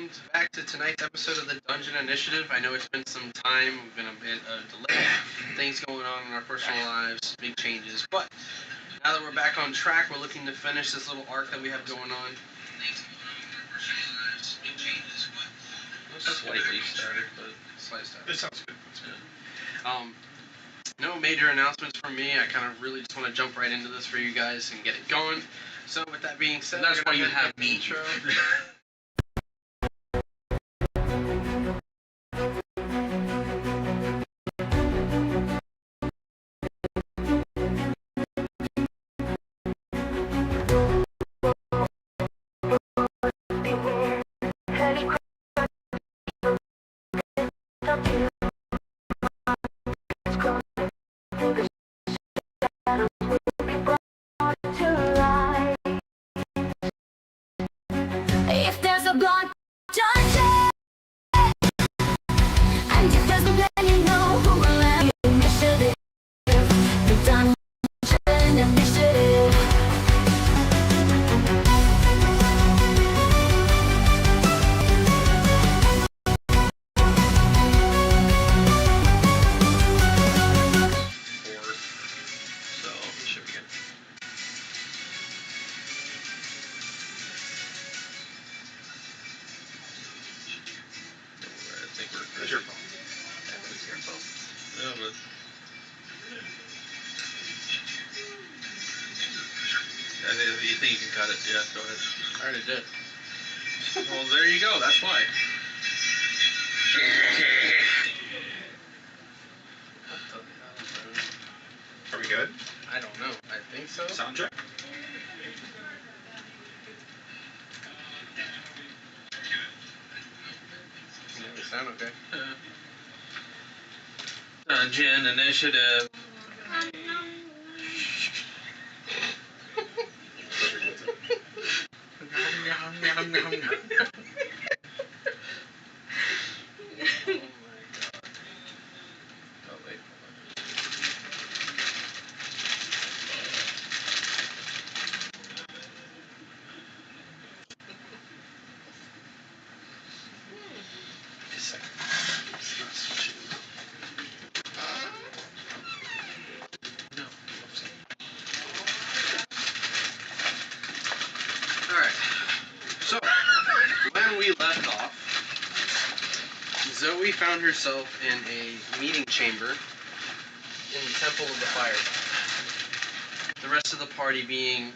welcome back to tonight's episode of the Dungeon Initiative. I know it's been some time, we've been a bit delayed, things going on in our personal lives, big changes, but now that we're back on track, we're looking to finish this little arc that we have going on. Slightly started, but slightly started. It sounds good. That's good. No major announcements from me. I kind of really just want to jump right into this for you guys and get it going. So with that being said, that's why you have me. Intro. If there's a block dungeon, and if there's a plan, you know who will have the initiative. The Dungeon Initiative. So it should be good. I think we're good. It's your phone. Yeah, it's your phone. Yeah, but you think you can cut it? Yeah, go ahead. I already did. Well, there you go. That's why. Are we good? I don't know. I think so. Sound check. Yeah, we sound okay. Dungeon Initiative. Oh, wait. Alright. So, when we left off, Zoe found herself in a meeting chamber in the Temple of the Fire. The rest of the party being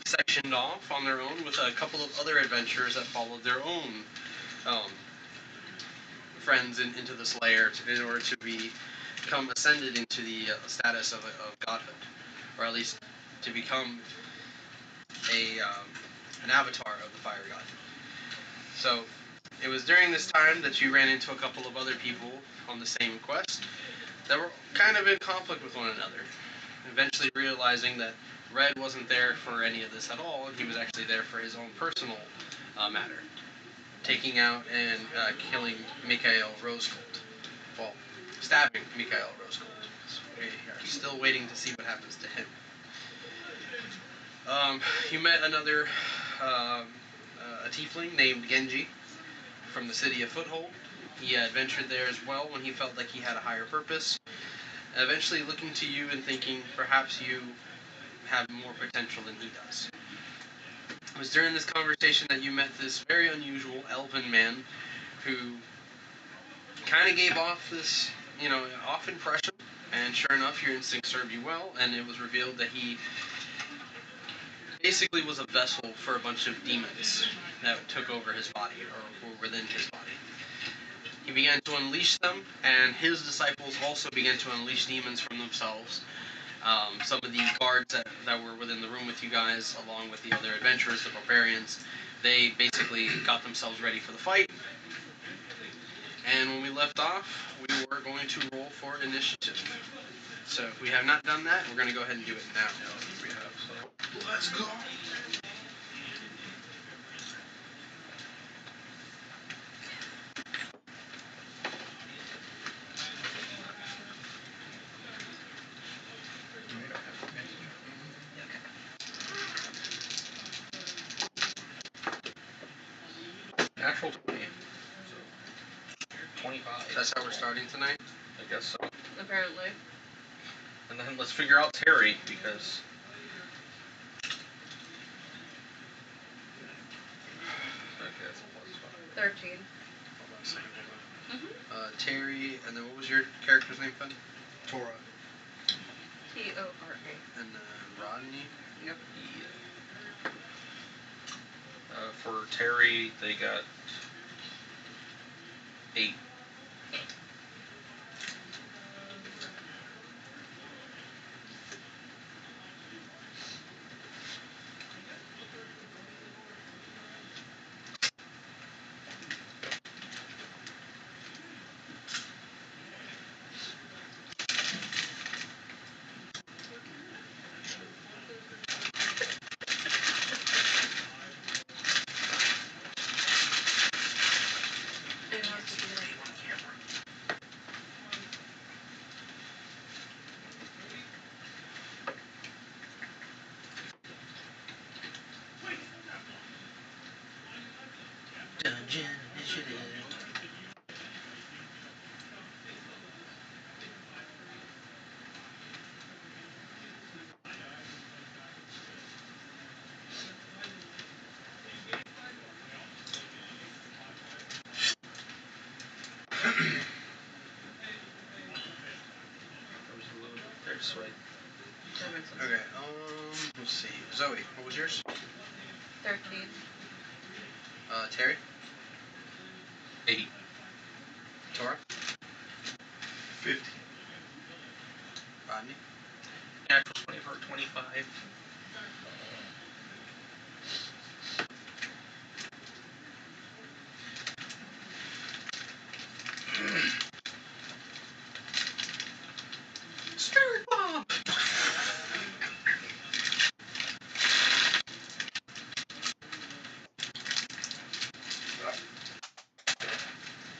sectioned off on their own with a couple of other adventurers that followed their own friends into this lair in order to become ascended into the status of godhood, or at least to become an avatar of the fire god. So it was during this time that you ran into a couple of other people on the same quest that were kind of in conflict with one another, eventually realizing that Red wasn't there for any of this at all, and he was actually there for his own personal matter, taking out and killing Mikhail Rosegold. Well, stabbing Mikhail Rosegold. So we are still waiting to see what happens to him. You met another a tiefling named Genji from the city of Foothold. He adventured there as well when he felt like he had a higher purpose, eventually looking to you and thinking perhaps you have more potential than he does. It was during this conversation that you met this very unusual elven man who kind of gave off this, off impression, and sure enough, your instinct served you well, and it was revealed that he basically was a vessel for a bunch of demons that took over his body, or were within his body. He began to unleash them, and his disciples also began to unleash demons from themselves. Some of the guards that were within the room with you guys, along with the other adventurers, the barbarians, they basically got themselves ready for the fight. And when we left off, we were going to roll for initiative. So if we have not done that, we're going to go ahead and do it now. We have, so let's go. Natural 20. That's how we're starting tonight? I guess so. Apparently. And then let's figure out Terry, because... Okay, that's a +5. 13. Hold on a second, hold Mm-hmm. on. Terry, and then what was your character's name, Fenn? Tora. T-O-R-A. And Rodney? Yep. Yeah. For Terry, they got 8. It has to be like... Dungeon Initiative. There's Sway. Okay, let's see. Zoe, what was yours? 13. Terry? 8. Tora? 50. Rodney? Natural 20 for 25. Spirit Bomb!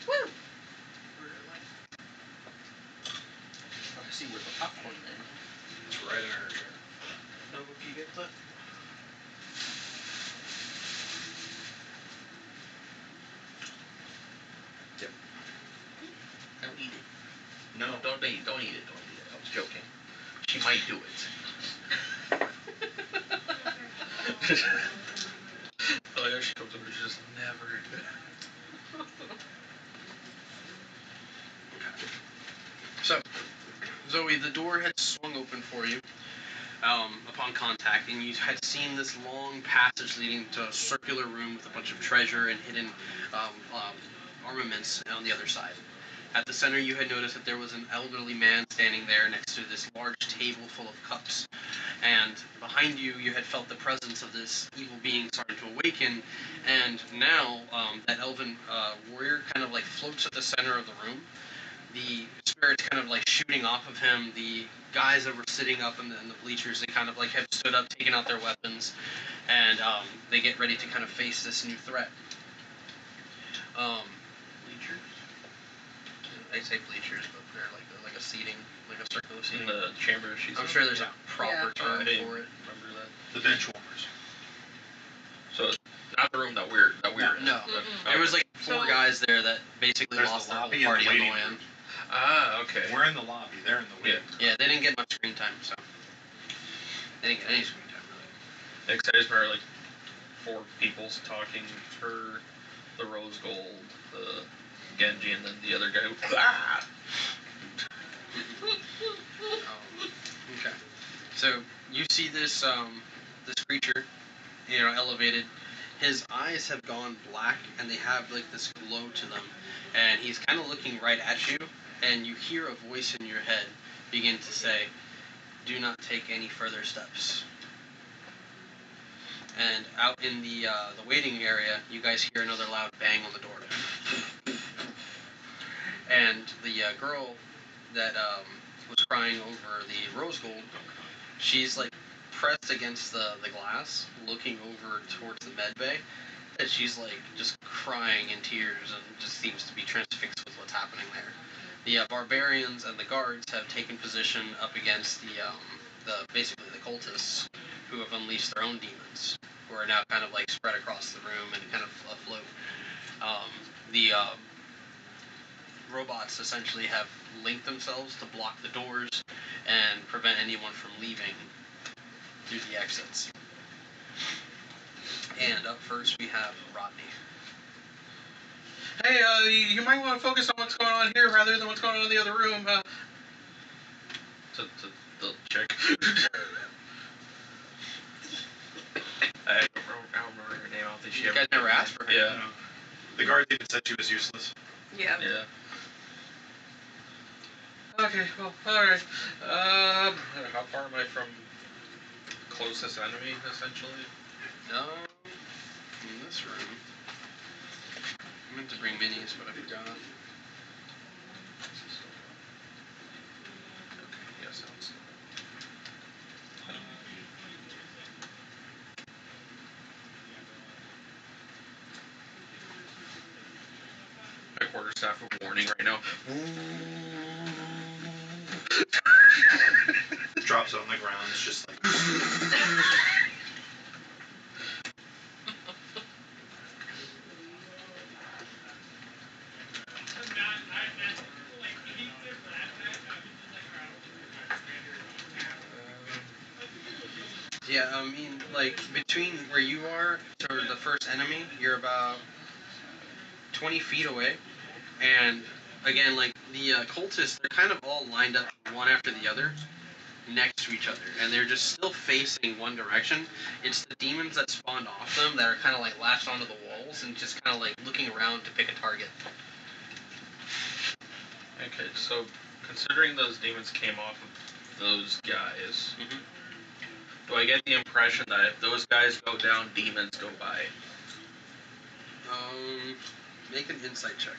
Woo! I see where the popcorn there. It's right in her ear. No, if you get that. Yep. Don't eat it. No, don't eat it. Don't eat it. I was joking. She might do it. Oh yeah, she comes over. She just never. So, Zoe, the door had swung open for you upon contact, and you had seen this long passage leading to a circular room with a bunch of treasure and hidden armaments on the other side. At the center, you had noticed that there was an elderly man standing there next to this large table full of cups. And behind you, you had felt the presence of this evil being starting to awaken. And now, that elven warrior kind of like floats at the center of the room. The spirit's kind of like shooting off of him. The guys that were sitting up in the bleachers, they kind of like have stood up, taken out their weapons, and they get ready to kind of face this new threat. Bleachers? They say bleachers, but they're like a seating, like a circular In seating. the chamber she's I'm in? sure there's a proper term I didn't for it. remember that. The bench warmers. So it's not the room that we're in. No. Mm-mm. There was like 4 So- guys there that basically There's lost the their whole lobby and party the on the waiting way in. room. Ah, okay. We're in the lobby. They're in the waiting room. Yeah, they didn't get much screen time, so they didn't get any screen time really. Next, I just remember like 4 people's talking. Her, the rose gold, the Genji, and then the other guy who. Ah! Okay. So you see this this creature, elevated. His eyes have gone black and they have like this glow to them, and he's kind of looking right at you. And you hear a voice in your head begin to say, "Do not take any further steps." And out in the waiting area, you guys hear another loud bang on the door. And the girl that was crying over the rose gold, she's like pressed against the glass, looking over towards the med bay, and she's like just crying in tears and just seems to be transfixed with what's happening there. The barbarians and the guards have taken position up against the basically the cultists, who have unleashed their own demons, who are now kind of like spread across the room and kind of afloat. The robots essentially have linked themselves to block the doors and prevent anyone from leaving through the exits. And up first we have Rodney. Hey, you might want to focus on what's going on here rather than what's going on in the other room. To the chick. I don't remember her name. I don't think she You ever. guys never asked for her. Yeah. No. The guards even said she was useless. Yeah. Yeah. Okay, well, alright. How far am I from closest enemy, essentially? In this room. I meant to bring minis, but I forgot. Okay, yes, sounds. My quarterstaff of warning right now. Drops it on the ground. It's just like. Yeah, I mean, like, between where you are to the first enemy, you're about 20 feet away. And, again, like, the cultists, they're kind of all lined up one after the other, next to each other. And they're just still facing one direction. It's the demons that spawned off them that are kind of, like, latched onto the walls and just kind of, like, looking around to pick a target. Okay, so considering those demons came off of those guys, do I get the impression that if those guys go down, demons go by? Make an insight check.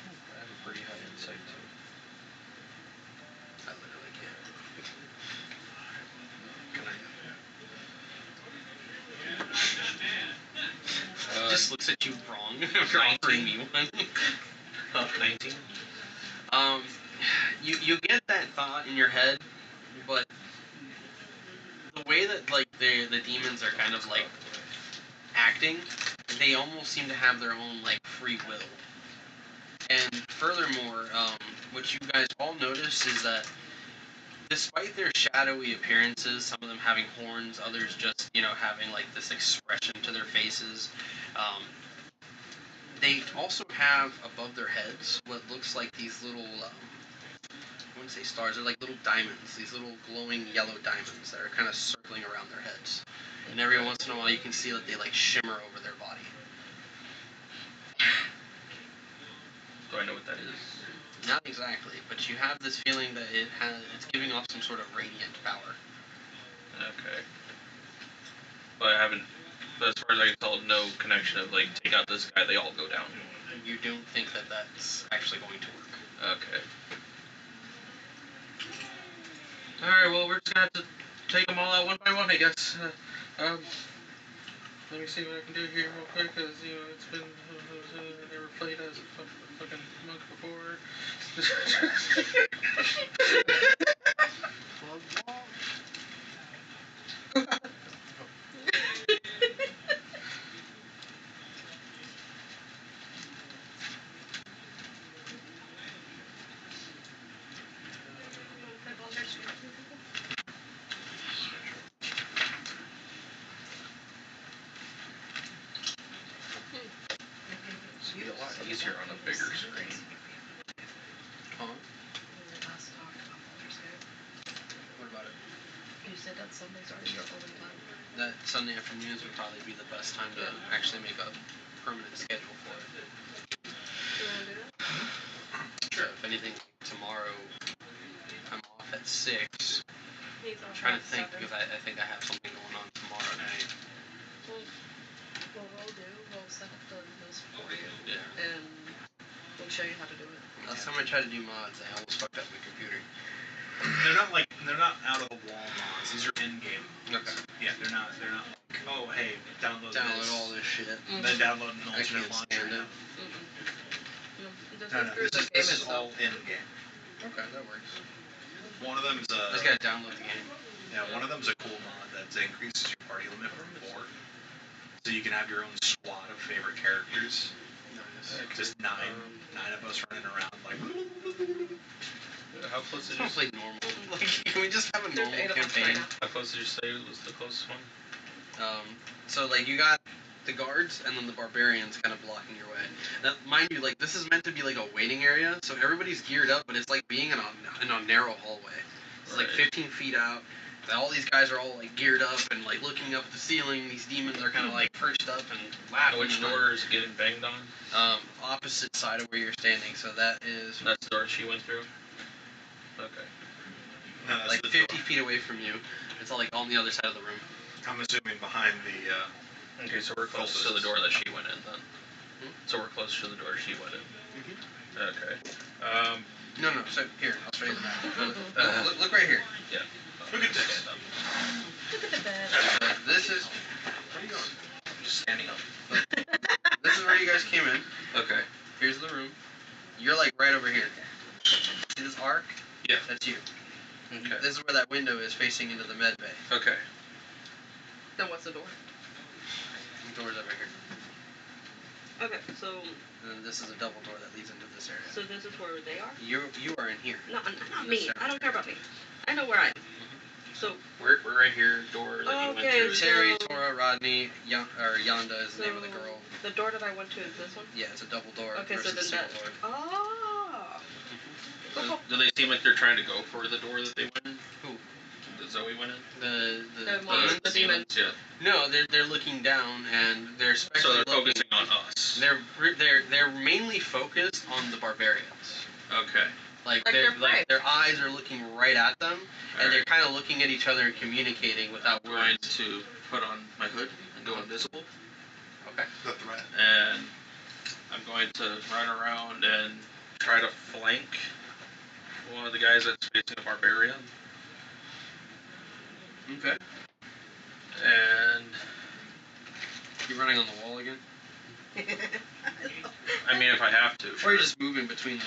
I have a pretty high insight too. I literally can't. He just looks at you wrong after offering me one. 19? You get that thought in your head, but the way that like the demons are kind of like acting, they almost seem to have their own like free will. And furthermore, what you guys all notice is that despite their shadowy appearances, some of them having horns, others just having like this expression to their faces, they also have above their heads what looks like these little I wouldn't say stars, they're like little diamonds, these little glowing yellow diamonds that are kind of circling around their heads. And every once in a while you can see that they like shimmer over their body. Do I know what that is? Not exactly, but you have this feeling that it's giving off some sort of radiant power. Okay. But I haven't, but as far as I can tell, no connection of like, take out this guy, they all go down. You don't think that that's actually going to work. Okay. Alright, well, we're just gonna have to take them all out one by one, I guess. Let me see what I can do here real quick, because, it's been, I never played as a fucking monk before. It's a lot easier on a bigger screen. Huh? Last talk on Baldur's Gate. What about it? You said that Sunday's already your only time. That Sunday afternoons would probably be the best time to actually make a permanent schedule for it. You wanna do it? Sure. If anything, tomorrow I'm off at 6. He's I'm on trying to at think 7. because I think I have something going on tomorrow night. Well, what we'll do, we'll set up the list for you. Yeah. And we'll show you how to do it. Last time I tried to do mods, I almost fucked up my computer. They're not out of the wall mods. These are in game. Okay. Yeah, they're not like, oh hey, download all this shit. and then download an I alternate can't launcher. stand it. No, just No, go through the game this is itself. all in game. Okay, that works. One of them's I just gotta download the game. one of them's a cool mod that increases your party limit from 4. So you can have your own squad of favorite characters. Nice. Just nine of us running around like. How close did It's you? probably normal. Like, can we just have a There's normal 8 of us right campaign? now. How close did you say was the closest one? So like you got the guards and then the barbarians kind of blocking your way. Now, mind you, like this is meant to be like a waiting area, so everybody's geared up, but it's like being in a narrow hallway. It's like Right. 15 feet out. All these guys are all like geared up and like looking up at the ceiling. These demons are kind of like perched up and laughing. Which and, door is it getting banged on? Opposite side of where you're standing. So that is That's the door she went through. Okay. No, that's like the 50 door. feet away from you. It's all like on the other side of the room. I'm assuming behind the. Okay, so we're close to the door that she went in then. So we're close to the door she went in. Mhm. Okay. No. So here, I'll show you the map. Look right here. Look at this. Look at the bed. This is. Where are you going? Just standing up. This is where you guys came in. Okay. Here's the room. You're like right over here. See this arc? Yeah. That's you. Okay. This is where that window is facing into the med bay. Okay. Then what's the door? The door's over here. Okay, so And then this is a double door that leads into this area. this is where they are? You are in here. No, not In me. this I don't care about me. I know where I am. So We're right here. Door that you went Okay, through. Terry, so- Tora, Rodney, Yonda is the name of the girl. the door that I went to is this one? Yeah, it's a double door Okay, so versus then a that. single door. Oh. Do they seem like they're trying to go for the door that they went in? Who? That Zoe went in? The The demons? demons. Yeah. No, they're looking down and they're So especially they're looking, focusing on us. They're mainly focused on the barbarians. Okay. Like they're prey. their eyes are looking right at them, and Alright. they're kind of looking at each other and communicating without I'm going words. to put on my hood and go invisible, Okay. The threat. and I'm going to run around and try to flank one of the guys that's facing a barbarian. Okay. And You running on the wall again? I mean, if I have to. Or Sure. you're just moving between them.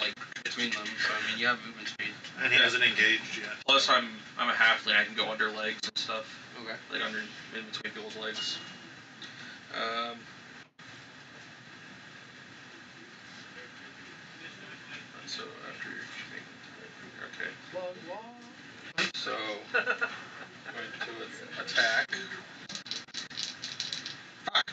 So I mean, you have movement speed. And he hasn't engaged yet. Plus, I'm a halfling. I can go under legs and stuff, Okay. like under in between people's legs. So after okay. So I'm going to attack. Fuck.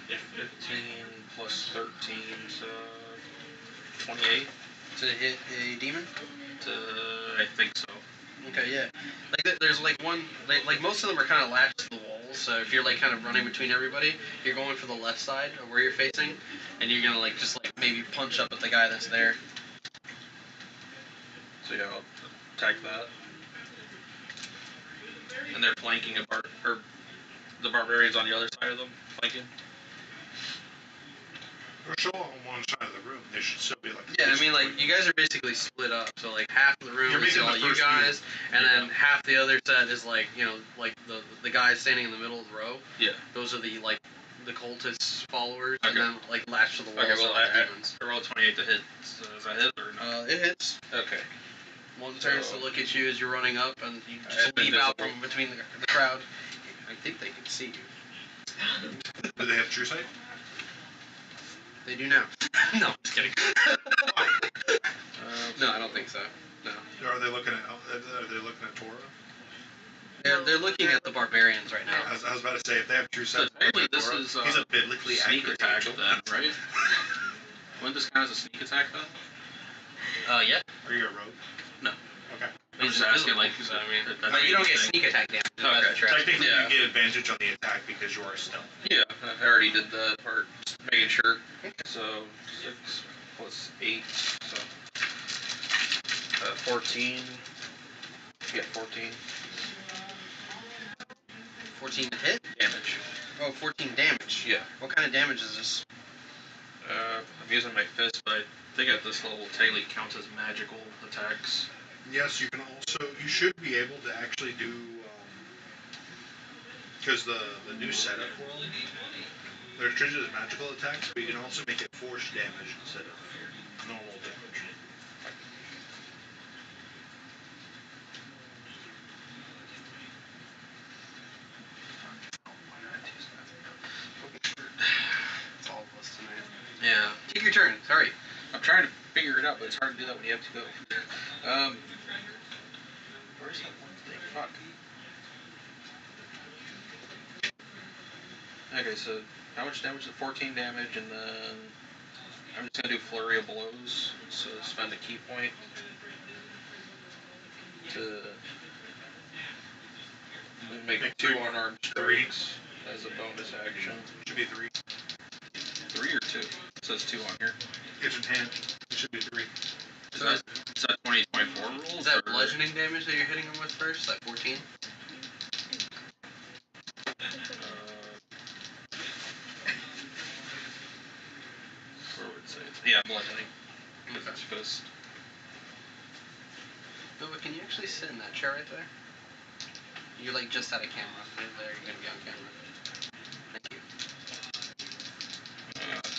$15 plus 13, so 28. To hit a demon? I think so. Okay, yeah. Like there's like one, like most of them are kind of latched to the walls. So if you're like kind of running between everybody, you're going for the left side of where you're facing, and you're gonna like just like maybe punch up at the guy that's there. So yeah, I'll attack that. And they're flanking or the barbarians on the other side of them, flanking. They're still on one side of the room. They should still be like. Yeah, I mean like you guys are basically split up. So like half of the room You're is making all the you first guys, and then Yeah. half the other set is like like the guys standing in the middle of the row. Yeah. Those are the like the cultist followers, Okay. and then like latched to the walls Okay, well, are the demons. I rolled 28 to hit. So is that hit or not? It hits. Okay. One turns So- to look at you as you're running up, and you I just have been leap out visible. from between the crowd. I think they can see you. Do they have true sight? They do now. No, I'm just kidding. No, I don't think so. No. Or are they looking at? Are they looking at Torah? They're looking at the barbarians right now. I was about to say if they have true sight. So technically this Torah, is, he's a biblically Sneak accurate attack angel. then, right? Wouldn't this count as a sneak attack then? Yeah. Are you a rogue? No. Okay. I'm just asking, like, I mean, that's but you don't get the thing. sneak attack damage. Okay. That's the trap. Technically, Yeah. you get advantage on the attack because you are stealth. Yeah, I already did that part, just making sure. So 6 plus 8, so 14. Yeah, 14 14 to hit? damage. Oh, 14 damage. Yeah. What kind of damage is this? I'm using my fist, but I think at this level, technically counts as magical attacks. Yes, you can also. You should be able to actually do. Because the new setup world, they're treated as magical attacks, but you can also make it force damage instead of normal damage. Yeah. Take your turn. Sorry. I'm trying to figure it out, but it's hard to do that when you have to go. Where's that one thing? Fuck. Okay, so how much damage? 14 damage, and then I'm just gonna do flurry of blows. So spend a key point to Make Make 2 3 unarmed Three. strikes as a bonus action. Should be 3. 3 or 2? It says 2 on here. It's in hand. It should be 3. So is, Is that 2024 rules? is that or- bludgeoning damage that you're hitting him with first? That 14? Where would it say? Yeah, bludgeoning. Okay. That's fist. Nova, can you actually sit in that chair right there? You're like just out of camera. There, you're gonna be on camera. Thank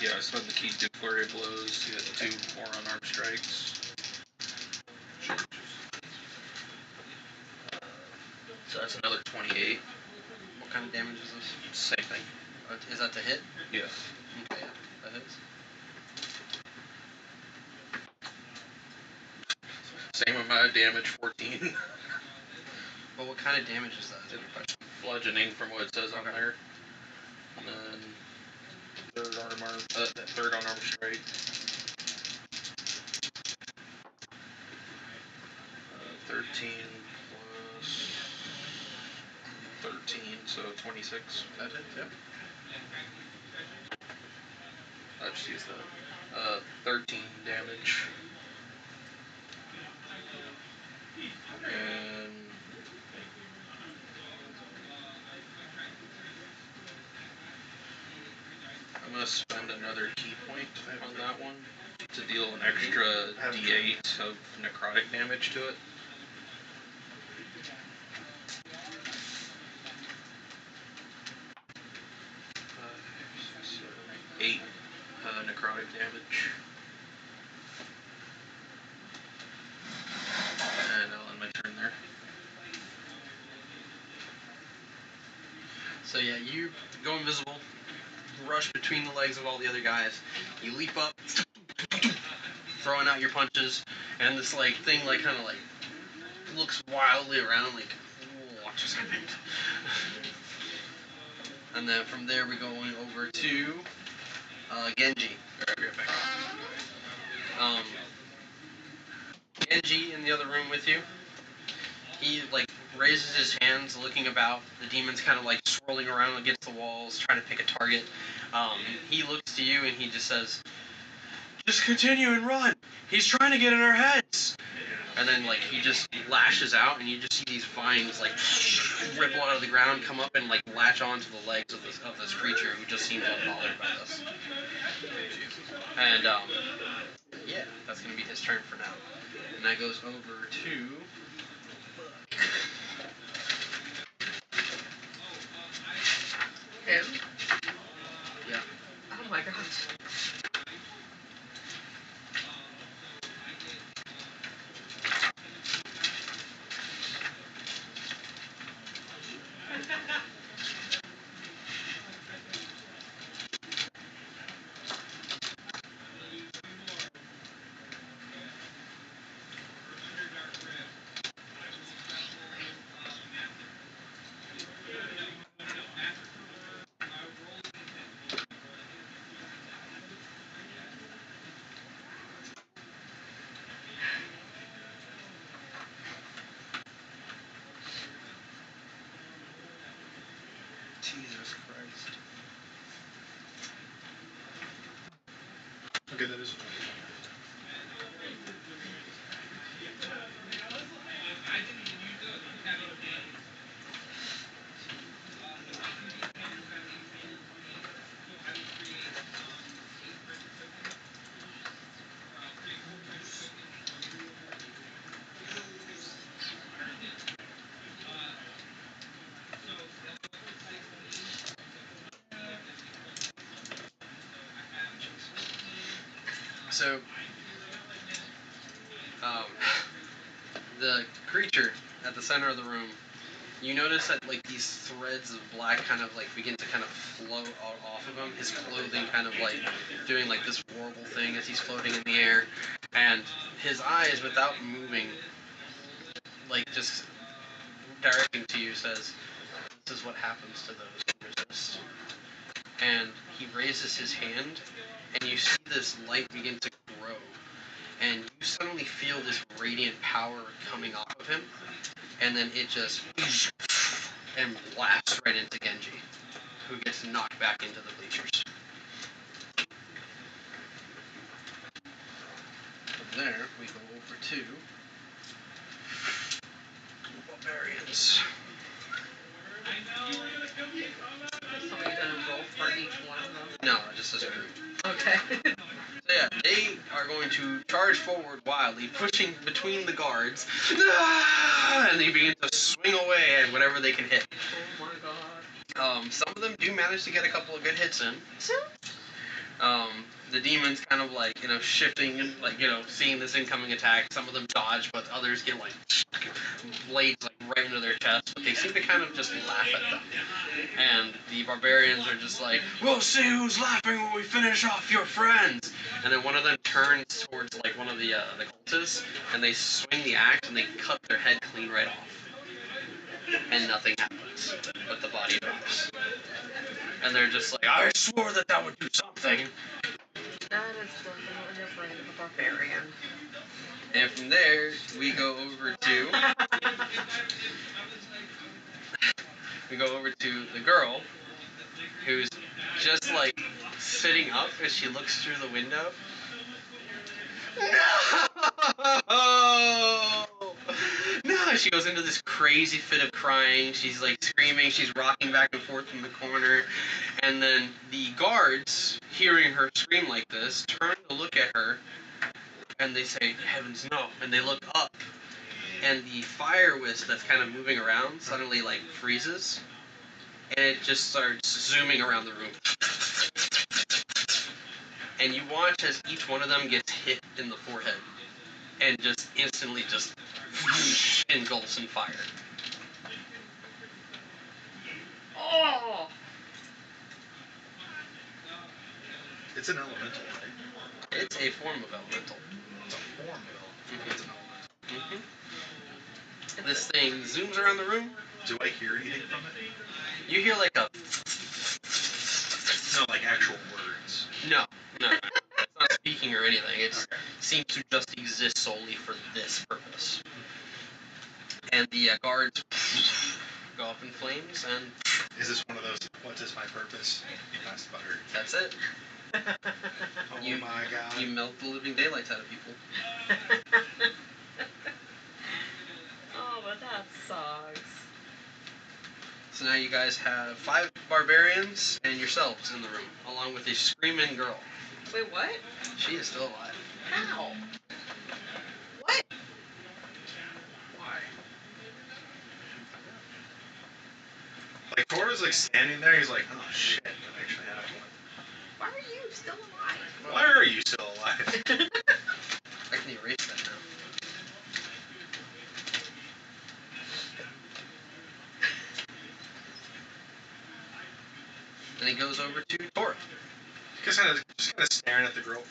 you. Yeah, I spend the key to do flurry of blows to get 2 more unarmed strikes. So that's another 28. What kind of damage is this? Same thing. Is that to hit? Yeah. Okay, yeah, that hits. Same amount of damage, 14. But what kind of damage is that? Is my question. Bludgeoning from what it says on Okay. there. And then third unarmed strike. 13 plus 13, so 26. That hits, yep. I'll just use that. 13 damage. And I'm gonna spend another key point on that one to deal an extra D8 of necrotic damage to it. Eight necrotic damage. And I'll end my turn there. So yeah, you go invisible, rush between the legs of all the other guys. You leap up, throwing out your punches, and this like thing like kind of like looks wildly around like, what just happened? And then from there we're going over to Genji. Genji in the other room with you. He like raises his hands, looking about. The demon's kind of like swirling around against the walls, trying to pick a target. He looks to you and he just says, "Just continue and run. He's trying to get in our heads." And then like he just lashes out, and you just see these vines like ripple out of the ground, come up and like latch onto the legs of this creature who just seems unbothered by this. And yeah, that's gonna be his turn for now. And that goes over to Him? yeah. Oh my god. Jesus Christ. Okay, that is. So, the creature at the center of the room You notice that like these threads of black kind of like begin to kind of float off of him. His clothing kind of like doing like this warble thing as he's floating in the air, and his eyes, without moving, like just directing to you, says, "This is what happens to those who resist." And he raises his hand, and you see this light begin to grow, and you suddenly feel this radiant power coming off of him, and then it just and blasts right into Genji, who gets knocked back into the bleachers. From there, we go over to Barbarians. So are you gonna roll for each one of them? No, just as a group. Okay. So yeah, they are going to charge forward wildly, pushing between the guards, and they begin to swing away at whatever they can hit. Oh my god. Some of them do manage to get a couple of good hits in. The demons kind of like, shifting and like, seeing this incoming attack. Some of them dodge, but others get like blades like right into their chest. But they seem to kind of just laugh at them. And the barbarians are just like, "We'll see who's laughing when we finish off your friends." And then one of them turns towards like one of the cultists, and they swing the axe and they cut their head clean right off. And nothing happens, but the body drops. And they're just like, "I swore that would do something." That is definitely the brain of a barbarian. And from there, we go over to the girl, who's just like sitting up as she looks through the window. No! No! She goes into this crazy fit of crying. She's like screaming. She's rocking back and forth in the corner. And then the guards, hearing her scream like this, turn to look at her, and they say, "Heavens, no!" And they look up, and the fire wisp that's kind of moving around suddenly like freezes, and it just starts zooming around the room. And you watch as each one of them gets hit in the forehead, and just instantly just engulfs in fire. Oh! It's an elemental, right? It's a form of elemental. It's a form of elemental. It's an elemental. Mm-hmm. This thing zooms around the room. Do I hear anything from it? You hear like a... No, like actual words. No. It's not speaking or anything. It seems to just exist solely for this purpose. And the guards go up in flames, and Is this one of those, what is my purpose? Fast butter. that's it. Oh You- my god. You melt the living daylights out of people. Oh, but that sucks. So now you guys have 5 barbarians and yourselves in the room, along with a screaming girl. Wait, what? She is still alive. How? What? Why? Like, Cora's like standing there, he's like, oh shit, that actually happened. Why are you still alive? Why are you still alive? I can erase that now. Then he goes over to Tora. Just kind of staring at the girl.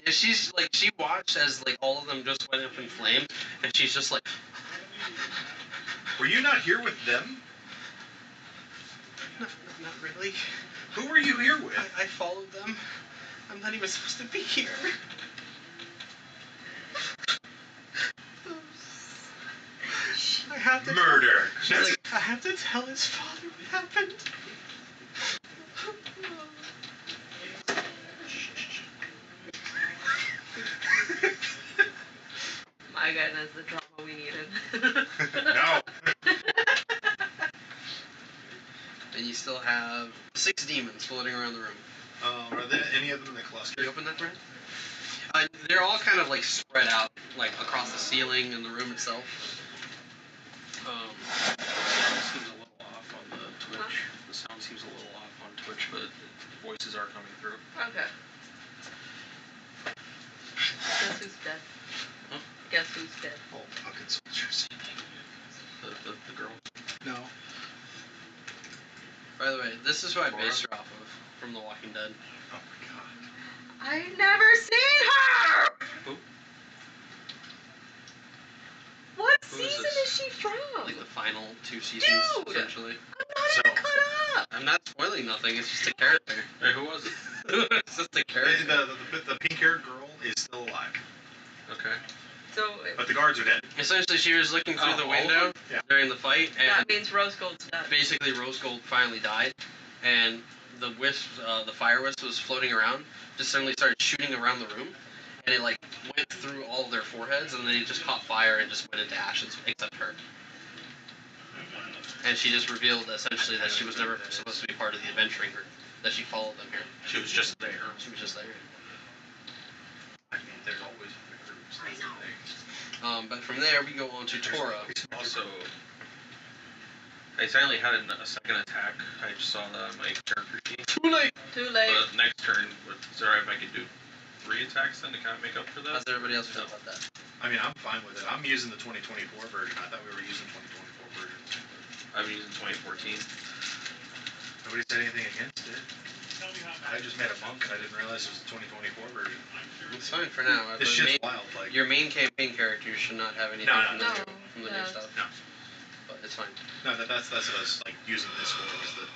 Yeah, she's like, she watched as like all of them just went up in flames, and she's just like, Were you not here with them? "No, not really. Who were you here with? I followed them. I'm not even supposed to be here." I have to Murder. She's like, "I have to tell his father what happened." My goodness, the drama we needed. No. And you still have 6 demons floating around the room. Are there any of them in the Can cluster? you open that for me? They're all kind of like spread out, like across the ceiling and the room itself. Sound seems a little off on the Twitch. The sound seems a little off on Twitch, but voices are coming through. Okay. Guess who's dead? Huh? Guess who's dead? Oh, fucking soldiers. The girl. No. By the way, this is who I based her off of from The Walking Dead. Oh my god. I've never seen her! Who? What Who is season this? is she from? Like the final 2 seasons, Dude! essentially. I'm not So- even caught up! I'm not spoiling nothing. It's just a character. Hey, who was it? It's just a character. The pink-haired girl is still alive, Okay. So but the guards are dead. Essentially, she was looking through Oh, the all of window Yeah. during the fight, and that means Rose Gold's dead. basically Rose Gold finally died, and the wisp, the fire wisp was floating around, just suddenly started shooting around the room, and it like went through all of their foreheads, and then it just caught fire and just went into ashes, except her. And she just revealed essentially that she was never supposed to be part of the adventuring group, that she followed them here. She was just there. She was just there. I mean, there's always other groups. That's the thing. But from there we go on to Tora. Also, I finally had a second attack. I just saw that on my character sheet. Too late. Too late. But next turn, is it alright if I could do 3 attacks then to kind of make up for How's that? everybody else feel about that? I mean, I'm fine with it. I'm using the 2024 version. I thought we were using 2024 version. I'm using 2014. Nobody said anything against it. I just made a monk and I didn't realize it was the 2024 version. It's fine for now. This But shit's wild. Like, your main campaign characters should not have anything No, from, no, the, no. from the No. new stuff. No. But it's fine. no, that's what I was like using this for. Was the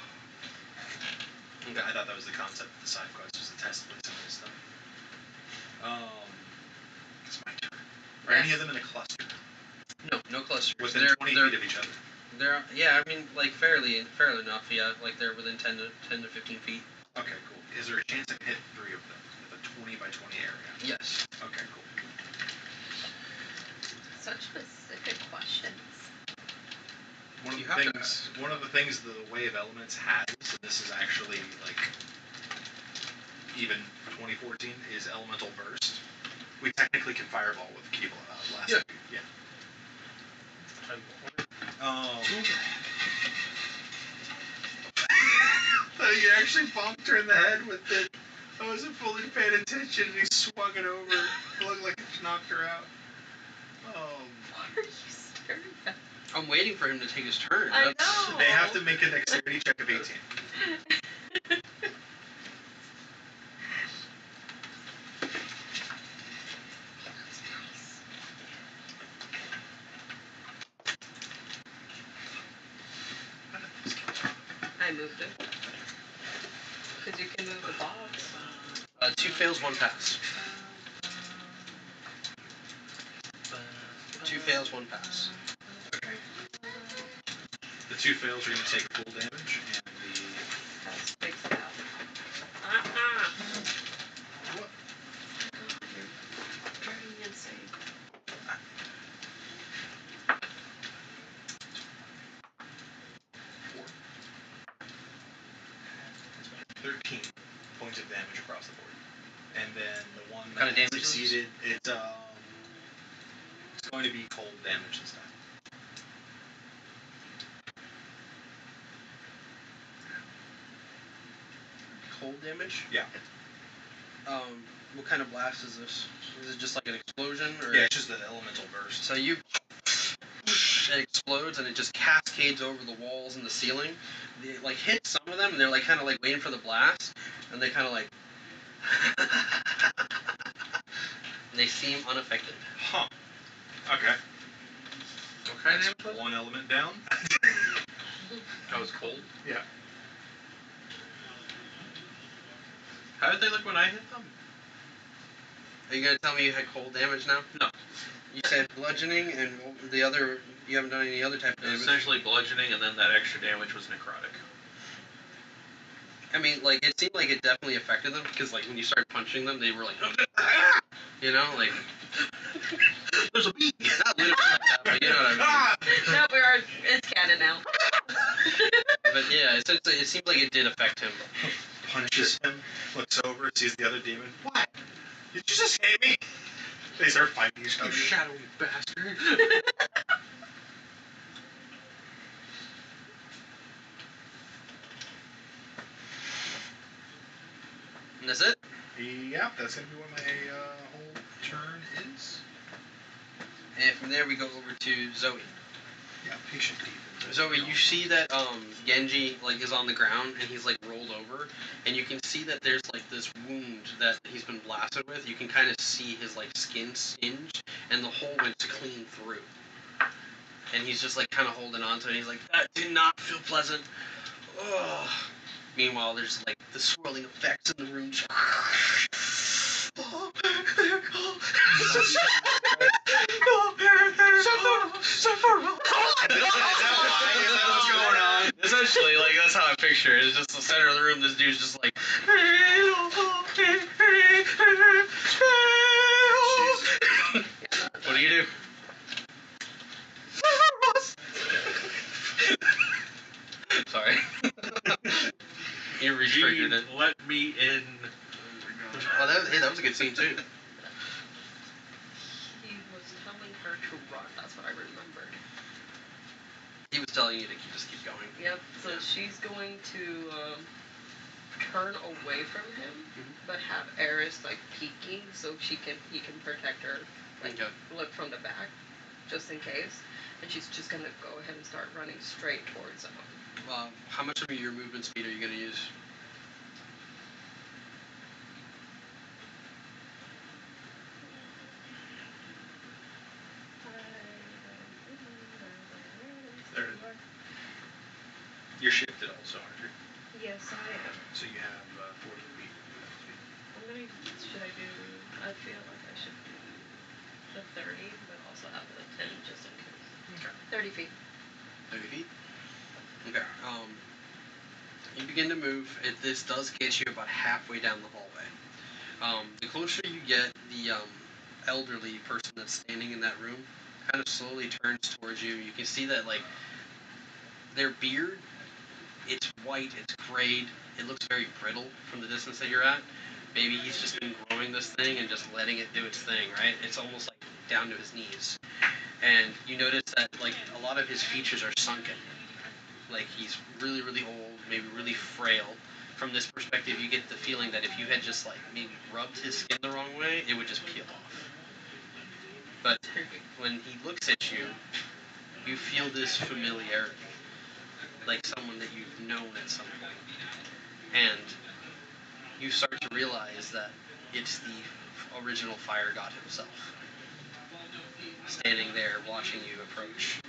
Okay. I thought that was the concept of the side quest, was to test some of this stuff. It's my turn. Are any of them in a cluster No clusters. within they're, 20 they're, feet of each other? They're yeah, I mean like fairly enough. Yeah, like they're within 10 to 15 feet. Okay, cool. Is there a chance I can hit 3 of them with a 20 by 20 area? Yes. Okay, cool. Such specific questions. One of You the have to things, one of the things the Way of Elements has, and this is actually like even 2014, is Elemental Burst. We technically can fireball with Keyblast. Last Yeah. Yeah. You actually bumped her in the head with it. I wasn't fully paying attention and he swung it over. It looked like it knocked her out. Why are you staring at me? I'm waiting for him to take his turn. I That's- know. They have to make a dexterity check of 18. I moved it. Because you can move the box. 2 fails, 1 pass. 2 fails, 1 pass. Okay. The 2 fails are going to take full damage, and the That's big stuff. what? You're driving me insane. 13 points of damage across the board, and then the one What kind of that damage is this? succeeded, it's going to be cold damage this time. Cold damage? Yeah. What kind of blast is this? Is it just like an explosion, or? Yeah, it's just the elemental burst. So you, it explodes and it just cascades over the walls and the ceiling. It like hits some of them, and they're like kind of like waiting for the blast, and they kind of like, and they seem unaffected. Huh. Okay. What kind of damage was it? One element down. That was cold. Yeah. How did they look when I hit them? Are you gonna tell me you had cold damage now? No. You said bludgeoning, and what were the other? You haven't done any other type of It was damage. essentially bludgeoning, and then that extra damage was necrotic. I mean, like it seemed like it definitely affected them because, like, when you started punching them, they were like, you know, like there's a bee. Not literally like that, but you know what I mean. No, it's canon now. But yeah, it seemed like it did affect him. Punches him, looks over, sees the other demon. What? Did you just hit me? They start fighting each other. shadowy bastard. And that's it. Yeah, that's gonna be what my whole turn is. And from there we go over to Zoe. Yeah, patient demon. So you see that Genji like is on the ground and he's like rolled over, and you can see that there's like this wound that he's been blasted with. You can kind of see his like skin singed, and the hole went clean through. And he's just like kind of holding on to it. And he's like, that did not feel pleasant. Ugh. Meanwhile, there's like the swirling effects in the room. What's going on? Essentially, like that's how I picture it. It's just the center of the room. This dude's just like. What do you do? Sorry. You restricted it. Let me in. Oh, that was a good scene too. He was telling her to run. That's what I remembered. He was telling you to just keep going. Yep. So Yeah. she's going to turn away from him, Mhm. but have Eris like peeking so he can protect her. Like Okay. look from the back, just in case. And she's just gonna go ahead and start running straight towards him. How much of your movement speed are you going to use? You're shifted also, aren't you? Yes, I am. So you have 40 feet. Should I do, I feel like I should do the 30, but also have the 10 just in case. Okay. 30 feet. 30 feet? Okay. You begin to move. This does get you about halfway down the hallway. The closer you get, the elderly person that's standing in that room kind of slowly turns towards you. You can see that, like, their beard, it's white, it's grayed, it looks very brittle from the distance that you're at. Maybe he's just been growing this thing and just letting it do its thing, right? It's almost like down to his knees. And you notice that, like, a lot of his features are sunken. Like, he's really, really old, maybe really frail. From this perspective, you get the feeling that if you had just, like, maybe rubbed his skin the wrong way, it would just peel off. But when he looks at you, you feel this familiarity. Like someone that you've known at some point. And you start to realize that it's the original fire god himself. Standing there watching you approach.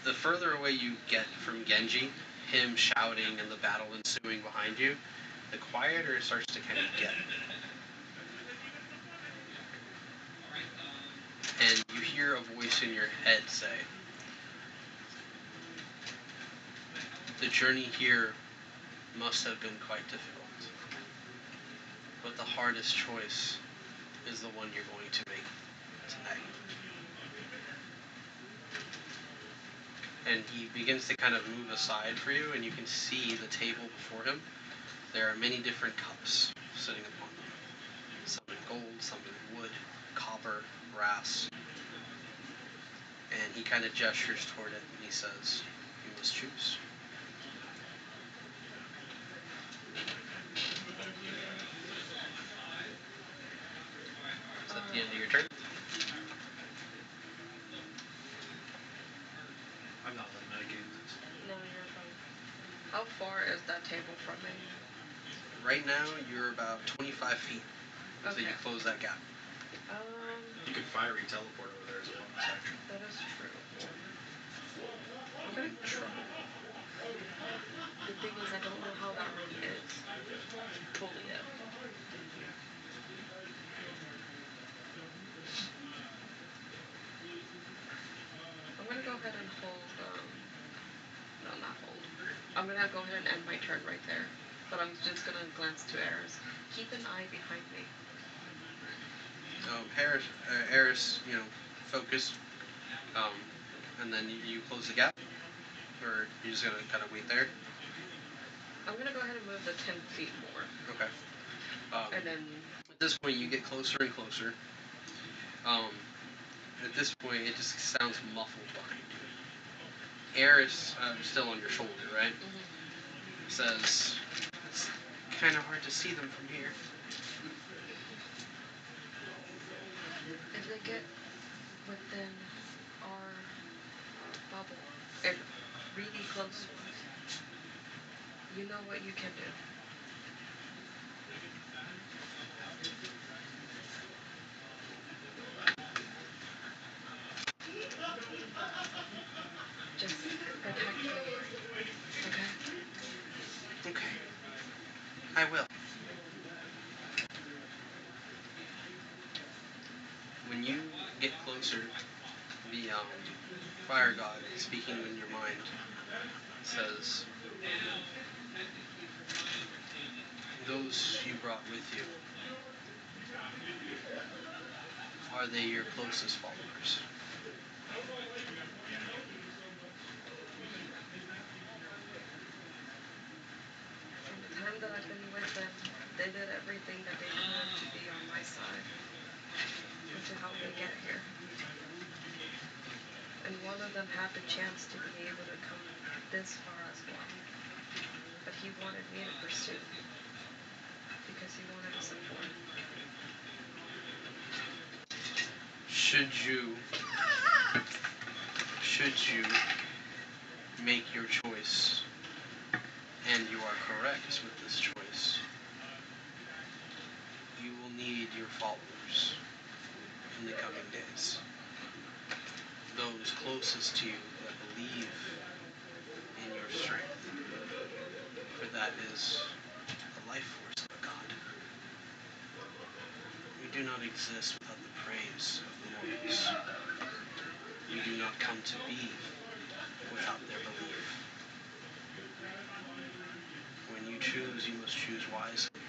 The further away you get from Genji, him shouting and the battle ensuing behind you, the quieter it starts to kind of get. And you hear a voice in your head say, the journey here must have been quite difficult. But the hardest choice is the one you're going to make tonight. And he begins to kind of move aside for you, and you can see the table before him. There are many different cups sitting upon them. Some in gold, some in wood, copper, brass. And he kind of gestures toward it, and he says, you must choose. Is that the end of your turn? I'm not letting that game this. No, you're fine. How far is that table from me? Right now, you're about 25 feet. So Okay. you close that gap. You could fiery teleport over there as a bonus action. That is true. You can try. The thing is, I don't know how that room is fully yet. I'm gonna go ahead and hold, no, not hold. I'm gonna go ahead and end my turn right there. But I'm just gonna glance to Eris. Keep an eye behind me. Eris, focus, and then you close the gap, or you're just gonna kind of wait there. I'm gonna go ahead and move the 10 feet more. Okay. And then, At this point, you get closer and closer. At this point, it just sounds muffled behind you. Eris, still on your shoulder, right? Says, it's kind of hard to see them from here. if they get within our bubble, and close one. You know what you can do. Just protect me. Okay? Okay. I will. When you get closer, the fire god speaking in your mind says, "Those you brought with you, are they your closest followers?" From the time that I've been with them, they did everything that they could to be on my side and to help me get here. And one of them had the chance to be able to come this far as well. But he wanted me to pursue because he wanted to support. Should you make your choice, and you are correct with this choice, you will need your followers in the coming days. Those closest to you that believe in your strength. For that is the life force of a god. We do not exist without the praise of the mortals. We do not come to be without their belief. When you choose, you must choose wisely.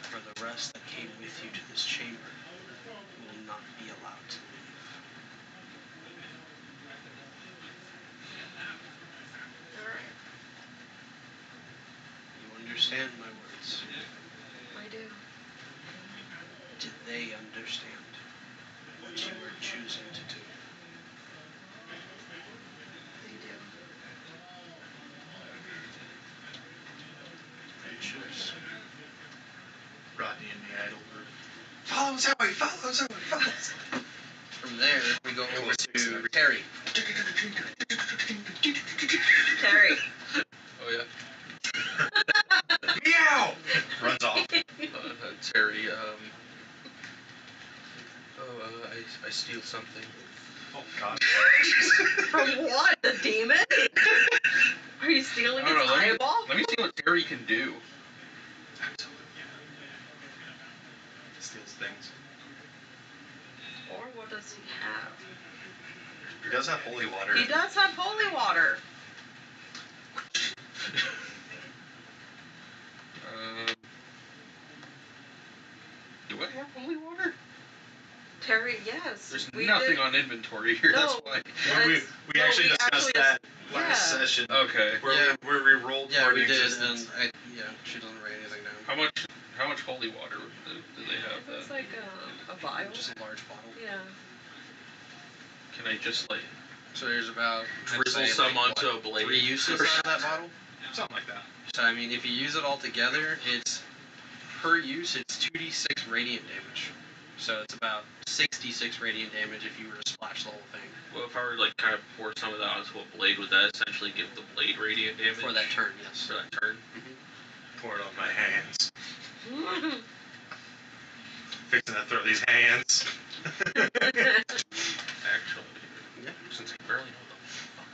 For the rest that came with you to this chamber will not be allowed to leave. Alright, You understand my words? I do. Do they understand what you are choosing to do? They do. Then choose. Rodney and the idol group. Follow Zoe! Follow Zoe! Follow Zoe! From there, we go over to Terry. Terry. Oh yeah. Meow! Runs off. Terry, I steal something. Oh, God. From what? The demon? Are you stealing I don't his know, eyeball? let me see what Terry can do. Absolutely. Steals things. Or what does he have? He does have holy water. He does have holy water. Do I have holy water? Terry, yes. There's we nothing did. on inventory here, that's No. why. We actually discussed that last yeah. session. Okay. Where we rolled Yeah, for we an did, existence. and she doesn't write anything down. How much holy water do they have It's then? like a vial. Just a large bottle. Yeah. Can I just like So there's about drizzle I'd say, some like, onto a blade? 3 uses out of that bottle. Something like that. So I mean, if you use it all together, it's per use it's 2d6 radiant damage. So it's about 66 radiant damage if you were to splash the whole thing Well, if I were to like kind of pour some of that onto a blade, would that essentially give the blade radiant damage? for that turn. Yes. For that turn? Pour it on my hands. Fixing to throw these hands. Actually. Yeah. Since I barely know what the fuck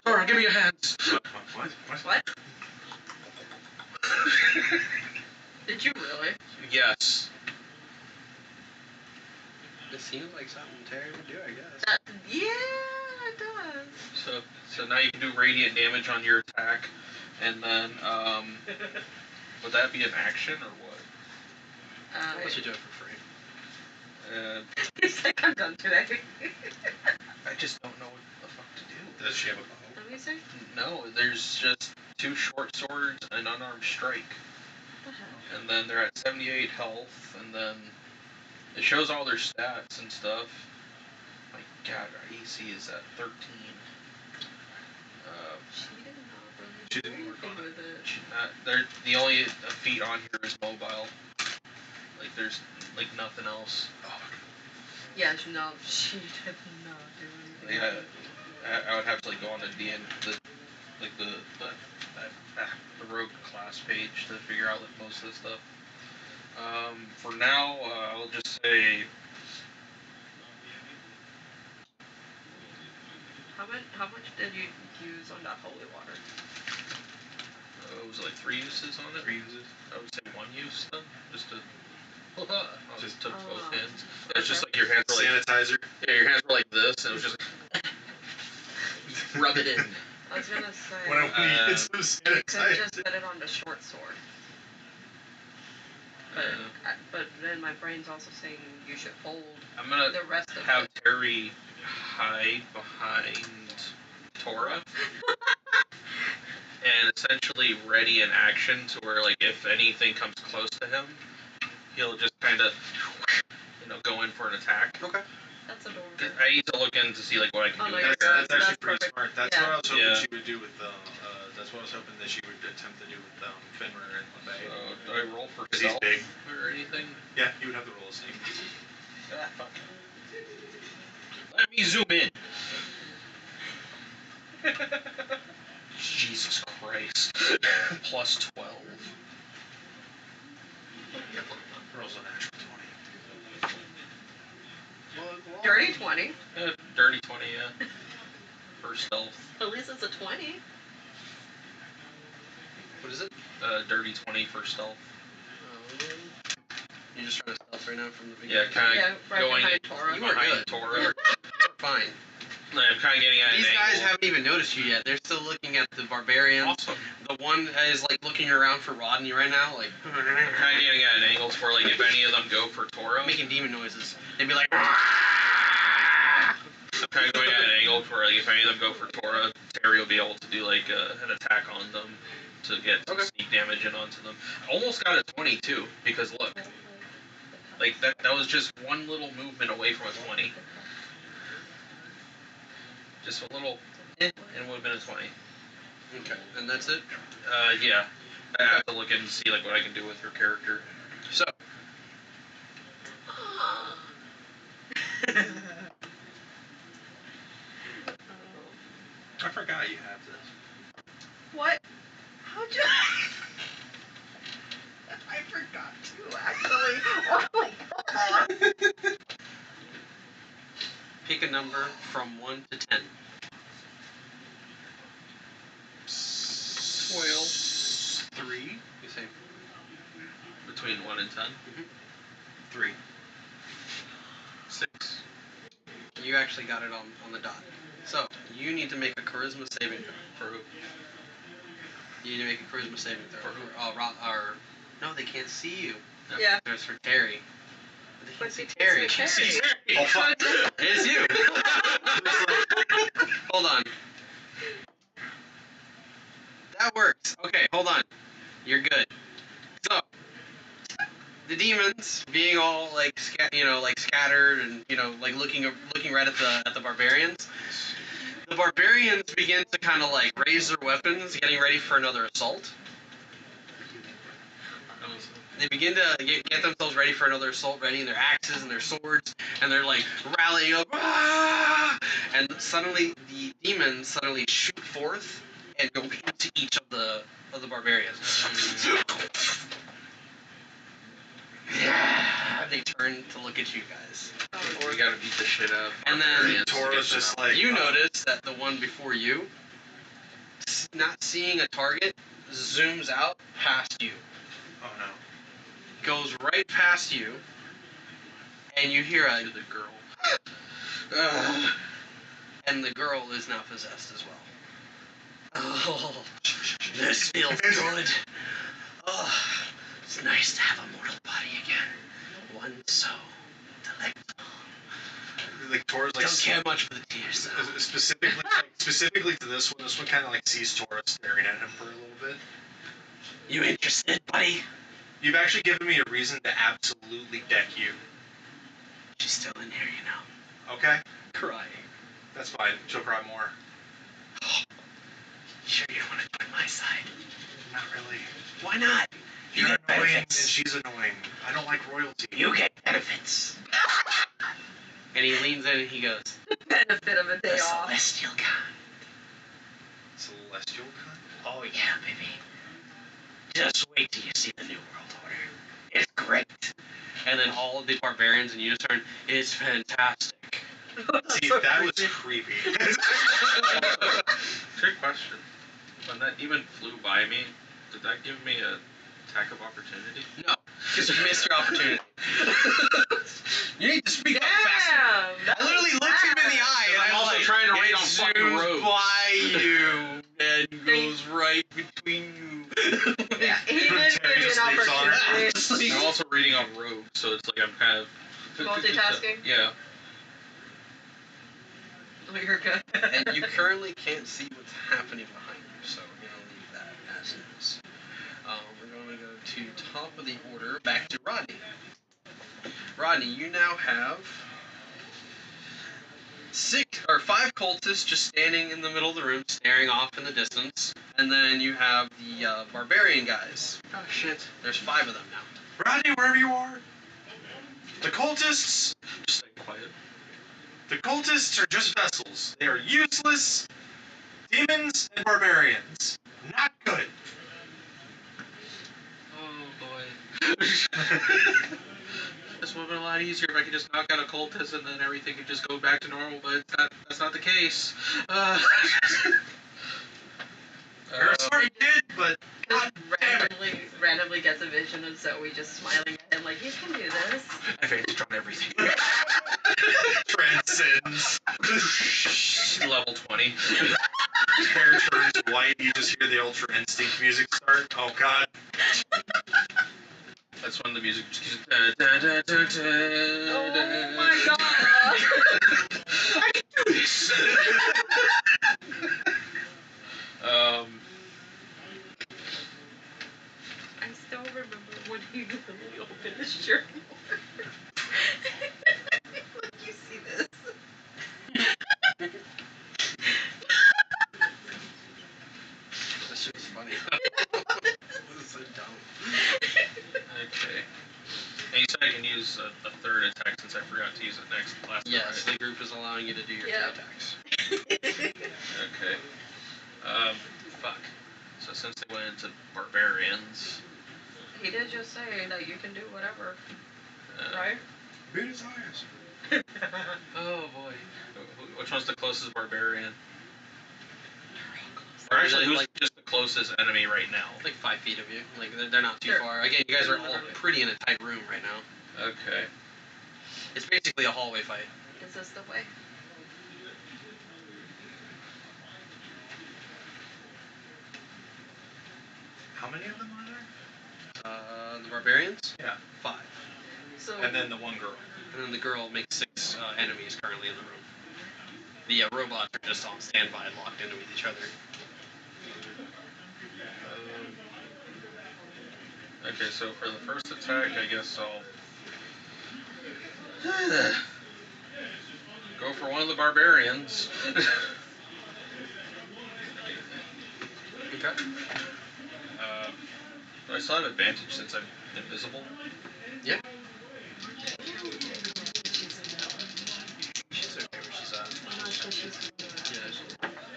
they Alright, give me your hands! What? Did you really? Yes. It seems like something Terry would do, I guess. Yeah, it does. So now you can do radiant damage on your attack, and then, would that be an action or what? I'll let you do it for free. He's like, I'm done today. I just don't know what the fuck to do. Does she have a bow? Let me see. No, there's just 2 short swords and an unarmed strike. What the hell? And then they're at 78 health, and then it shows all their stats and stuff. My god, our AC is at 13. She did not really She do didn't work anything on it. with it. The only feat on here is mobile. Like there's like nothing else. Yeah, no, she did not do anything. Yeah, I would have to like go on the the rogue class page to figure out like most of this stuff. For now, I'll just say How much did you use on that holy water? it was like 3 uses on it. 3 uses. I would say 1 use then, just to Just took both Oh. hands. Yeah, it's just like your hands were like Sanitizer. yeah, your hands were like this, and it was just Rub it in. I was gonna say When I need some you could sanitizer. just put it on the short sword. But then my brain's also saying you should hold I'm gonna the rest of have it. Terry hide behind Tora and essentially ready in action to where like if anything comes close to him, he'll just kind of go in for an attack. Okay. That's adorable. I need to look in to see like what I can Oh, do no, with you're her. That's actually That's pretty perfect. smart. That's Yeah. what I was hoping Yeah. she would do with that's what I was hoping that she would attempt to do with Finmer and LeBay. So, do I roll for 'Cause he's stealth big. or anything? Yeah, you would have the roll of sneak. Ah, fuck. Let me zoom in. Jesus Christ. Plus 12. Rolls a natural 20. Dirty 20. Dirty 20, yeah. For stealth. At least it's a 20. What is it? Dirty 20 for stealth. You're just trying to stealth right now from the Yeah, beginning. kind of Yeah, right going behind Tora. You were behind good. Tora. You were fine. I'm kind of getting at These an guys angle. haven't even noticed you yet. They're still looking at the barbarians. Awesome. The one is like looking around for Rodney right now, like I'm kind of getting at an angle to where like if any of them go for Tora, making demon noises. They'd be like, I'm kind of going at an angle to where like if any of them go for Tora, Terry will be able to do like an attack on them to get some sneak damage in onto them. Almost got a 22 because look, like that was just one little movement away from a 20. Just a little, and it would have been a 20. okay, and that's it. Yeah. I have to look in and see like what I can do with her character. So, I forgot you have this. What? How'd you? I forgot too, actually. Oh my god. pick a number from 1 to 10. 3. You say Between 1 and 10. 3. 6. you actually got it on the dot. So you need to make a charisma saving throw. For who? You need to make a charisma saving throw. For who? No, they can't see you. Yeah. There's for Terry. But they But can't see they Terry. can't see Terry. Oh, fuck. It's you. Hold on. That works. Okay, hold on. You're good. So, the demons being all like scattered and like looking right at the barbarians. The barbarians begin to kind of like raise their weapons, getting ready for another assault. They begin to get themselves ready for another assault, readying their axes and their swords, and they're like rallying up. "Ah!" And suddenly, the demons suddenly shoot forth and go into each of the barbarians. They turn to look at you guys. We gotta beat the shit out of And then barbarians to Tora's get them just out. like, You notice that the one before you, not seeing a target, zooms out past you. oh no. Goes right past you, and you hear To the girl. and the girl is now possessed as well. Oh, this feels good. Oh, it's nice to have a mortal body again. One so delectable. Like Tora's like Don't care much for the tears though. specifically to this one. This one kind of like sees Tora staring at him for a little bit. You interested, buddy? You've actually given me a reason to absolutely deck you. She's still in here, you know. Okay, Crying. that's fine. She'll cry more. Sure you want to join my side? Not really. Why not? You You're get annoying and benefits. she's annoying. I don't like royalty. You get benefits. And he leans in and he goes, Benefit of a day off. Celestial kind. Celestial kind? Oh yeah, baby. Just wait till you see the New World Order. It's great. And then all of the barbarians in unison, it's fantastic. See, that was creepy. Trick question. When that even flew by me, did that give me a attack of opportunity? No, because you missed your opportunity. You need to speak up faster. Damn! I literally looked him in the eye and I'm I'm also like, trying to read it on fucking zooms roads. by you and goes right between you. Yeah, he did Terry give me just an leaps on her. opportunity. I'm also reading on rogue, so it's like I'm kind of Multitasking? Yeah. Oh, you're good. And you currently can't see what's happening behind you, so we're going to leave that as is. We're going to go to top of the order, back to Rodney. Rodney, you now have 5 cultists just standing in the middle of the room, staring off in the distance, and then you have the barbarian guys. Oh shit, there's 5 of them now. Rodney, wherever you are, the cultists Just stay quiet. The cultists are just vessels. They are useless demons and barbarians. Not good. Oh boy. This would have been a lot easier if I could just knock out a cultist and then everything could just go back to normal, but that's not the case. You're a smart kid, but Just God damn it. randomly gets a vision of Zoe just smiling at him like, you can do this. Advantage on everything. Transcends. Level 20. Hair turns white. You just hear the Ultra Instinct music start. Oh God. That's when the music just keeps. Da, da, da, da, da, Oh my god. I can do this. I still remember when he literally opened his shirt. Look, you see this? This shit was funny. This is so dumb. Okay. And you said I can use a third attack since I forgot to use it last time, Yes, right? the group is allowing you to do your Yeah. 3 attacks. Okay. Fuck. So since they went into barbarians, He did just say that you can do whatever, uh, right? Beat his eyes. oh boy, which one's the closest barbarian? Or actually, who's like, just the closest enemy right now? like 5 feet of you. Like they're not too Sure. far. Again, you guys are all pretty in a tight room right now. Okay. It's basically a hallway fight. Is this the way? How many of them are there? The barbarians? Yeah. 5. So And then the one girl. And then the girl makes 6 enemies currently in the room. The robots are just on standby, locked into with each other. Okay, so for the first attack, I guess I'll go for one of the barbarians. Okay. Do I still have advantage since I'm invisible? Yeah. She's okay where she's at. Yeah,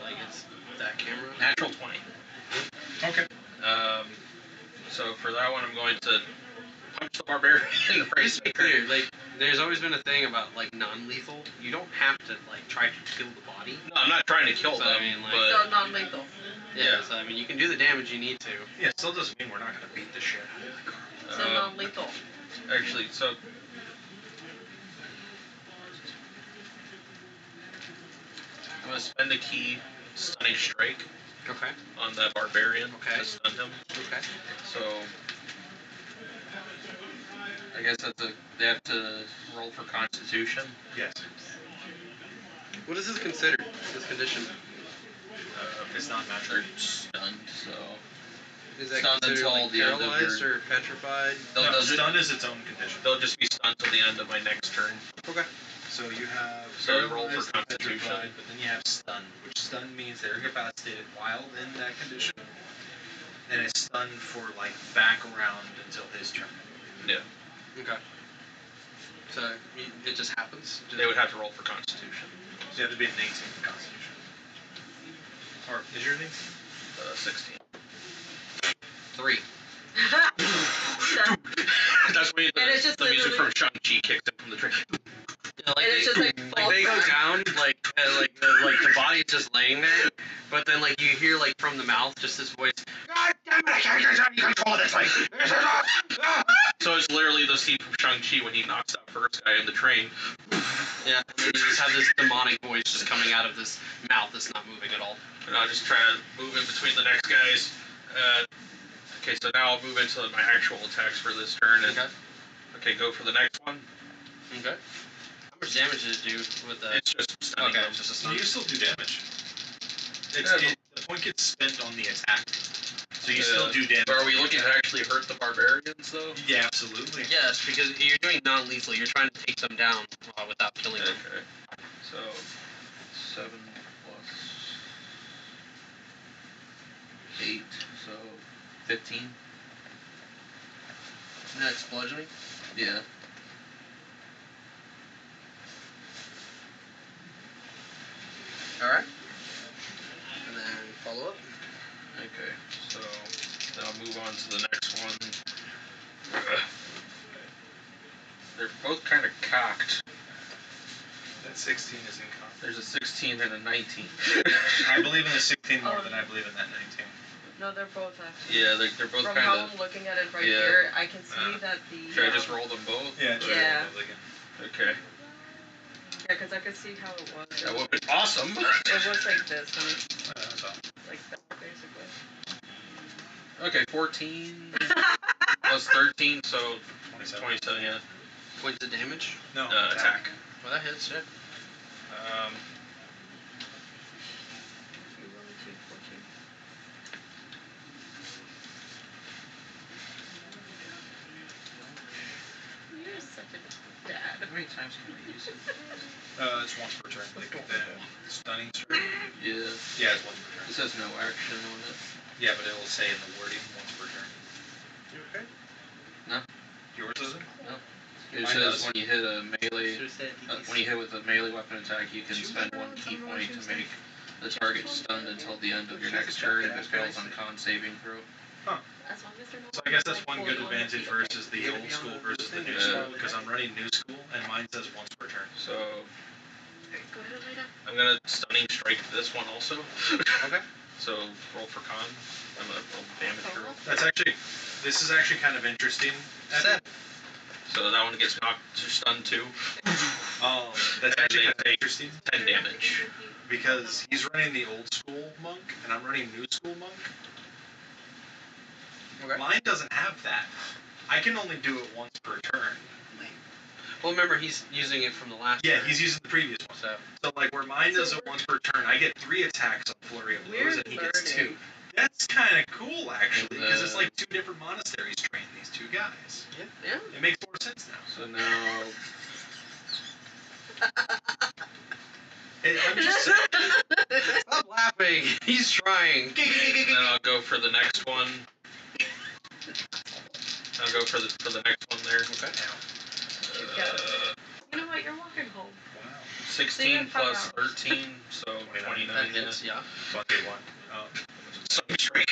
like it's that camera. Natural 20. Okay. So for that one, I'm going to punch the barbarian in the face. Just to be clear, like there's always been a thing about like non-lethal. You don't have to like try to kill the body. No, I'm not trying to kill So, them, I mean, like- but so non-lethal. Yeah. So I mean, you can do the damage you need to. Yeah, still doesn't mean we're not gonna beat the shit out of the car. So non-lethal. actually, so I'm gonna spend a key stunning strike Okay. on that barbarian Okay. to stun him. Okay. So I guess they have to roll for Constitution. Yes. What is this considered? This condition? It's not They're magic. stunned, so Is that Stunned considered until like the end of paralyzed your- or petrified? they'll, No, they'll, stun is its own condition. they'll just be stunned till the end of my next turn. Okay. So you have So roll for paralyzed, Constitution. petrified, but then you have stun, which stun means they're incapacitated while in that condition, and it's stunned for like back around until his turn. Yeah. Okay. It just happens. They would have to roll for Constitution. So you have to be an 18 for Constitution. Or is your 18? 16. 3. That's when And it's just the music literally- from Shang-Chi kicks in from the train. Yeah, like And it's just like they go falls down, like the body's just laying there, but then like you hear like from the mouth just this voice. God damn it! I can't get any control of this thing. So it's literally the scene from Shang-Chi when he knocks that first guy in the train. Yeah, and then you just have this demonic voice just coming out of this mouth that's not moving at all. And I'll just try to move in between the next guys. Okay, so now I'll move into my actual attacks for this turn. And, okay, go for the next one. Okay. How much damage did it do with that? It's just stunning Okay, them. it's just a So stun. you still do damage. Yeah. The point gets spent on the attack. So you still do damage. But are we looking to actually hurt the barbarians, though? Yeah, absolutely. Yes, because you're doing non-lethal. You're trying to take them down without killing them. Okay. So, 7 plus 8, so 15. Next, bludgeoning. Yeah. All right. And then follow up. Okay, so now I'll move on to the next one. They're both kind of cocked. That 16 is in con. There's a 16 and a 19. I believe in the 16 more Oh. than I believe in that 19. No, they're both actually. Yeah, they're both From kind how of. I'm looking at it right yeah. here, I can see that the. Should I just roll them both? Yeah, Yeah. Okay. Yeah, because I could see how it was. That would have been awesome. It was like this, huh? That's all. Like that, basically. Okay, 14 plus 13, so 27. 27, yeah. What's the damage? No, Attack. Well, that hits. Yeah. You roll 14. You're such a dad. How many times can I use it? It's once per turn. The stunning strike. Yeah. Yeah, it's once per It turn. says no action on it. Yeah, but it will say in the wording once per turn. You okay? No. Yours doesn't? It Mine says does. when you hit a melee, when you hit with a melee weapon attack, you can spend 1 key point to make the target stunned until the end of your next turn if it fails on con saving throw. As long as they're not So I guess that's like, one good pulling on the advantage feet, okay. versus the old school versus the new Yeah. school, because I'm running new school and mine says once per turn. So Go ahead, lay down. I'm gonna stunning strike this one also. Okay. So roll for con. I'm gonna roll damage for roll. That's actually, this is actually kind of interesting. Seven. So that one gets knocked to stun too. That's And actually they kind of take interesting 10 damage. because he's running the old school monk and I'm running new school monk. Okay. Mine doesn't have that. I can only do it once per turn. Well, remember he's using it from the last. Yeah, turn. he's using the previous one. So like where mine does it once per turn, I get 3 attacks on Flurry of Blows and he gets 2. That's kind of cool actually, because it's like 2 different monasteries train these 2 guys. Yeah. It makes more sense now. So now Hey, I'm just saying. Stop laughing. He's trying. then I'll go for the next one. I'll go for the next one there. Okay. You know what? You're walking home. Wow. 16 plus 13, so 29. That hits. Yeah. Bucket one. Stunning strike.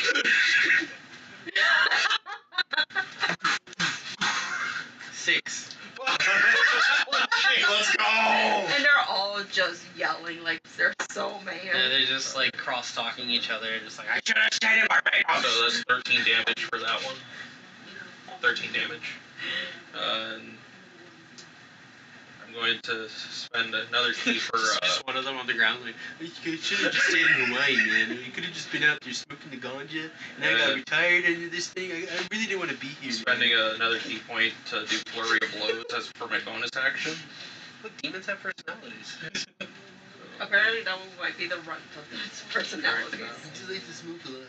Six. Let's go! And they're all just yelling like they're so mad. Yeah, they're just like cross-talking each other, just like I should have stayed in Barbados. So that's 13 damage for that one. 13 damage. And I'm going to spend another key for. Just one of them on the ground, like, you should have just stayed in Hawaii, man. You could have just been out there smoking the ganja, and I got retired and this thing. I really didn't want to be here. Spending another key point to do Flurry of Blows as for my bonus action. Look, demons have personalities. Apparently that one might be the runt of its personality. Just like to smoke a lot.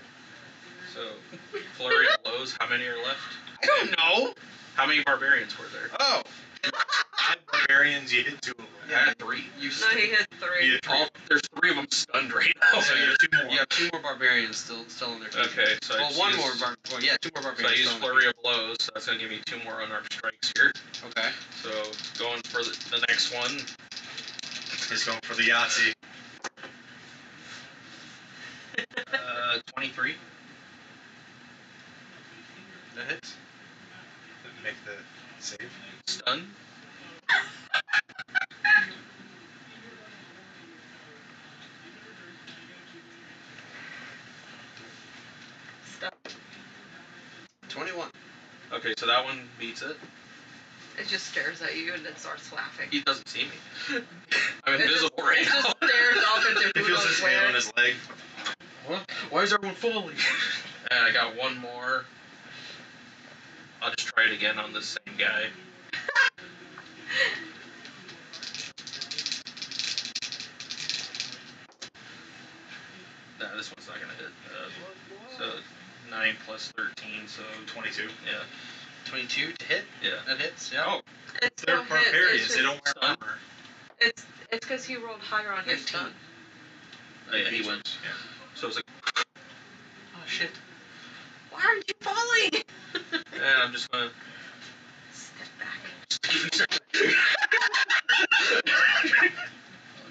So, Flurry of Blows, how many are left? I don't know. How many barbarians were there? Oh. 5 barbarians, you hit 2 of them. I had 3. You No, he hit 3. Yeah. All, there's 3 of them stunned right now. So you have 2 more. You have 2 more barbarians still in their feet. Okay, so Well, I just one use, more well, yeah, 2 more So I barbarians. use still in their flurry of blows. So that's gonna give me 2 more unarmed strikes here. feet. Okay. So going for the next one. He's going for the Yahtzee. 23. That hits. Make the save. Stun. Stop. 21. Okay, so that one beats it. It just stares at you and then starts laughing. He doesn't see me. I'm It invisible just, right it just now. stares up into He who feels knows his hand where. on his leg. What? Why is everyone falling? And I got 1 more. I'll just try it again on this same guy. Nah, this one's not gonna hit. So 9 plus 13, so 22. yeah, 22 to hit. yeah. That hits. Yeah. Oh, It's They're no hit. barbarians. It's They don't wear stun. armor. It's because he rolled higher on his 19. stun. oh yeah, he wins. Yeah. So it's like, Oh shit. Why aren't you falling? and I'm just gonna. Step back. Let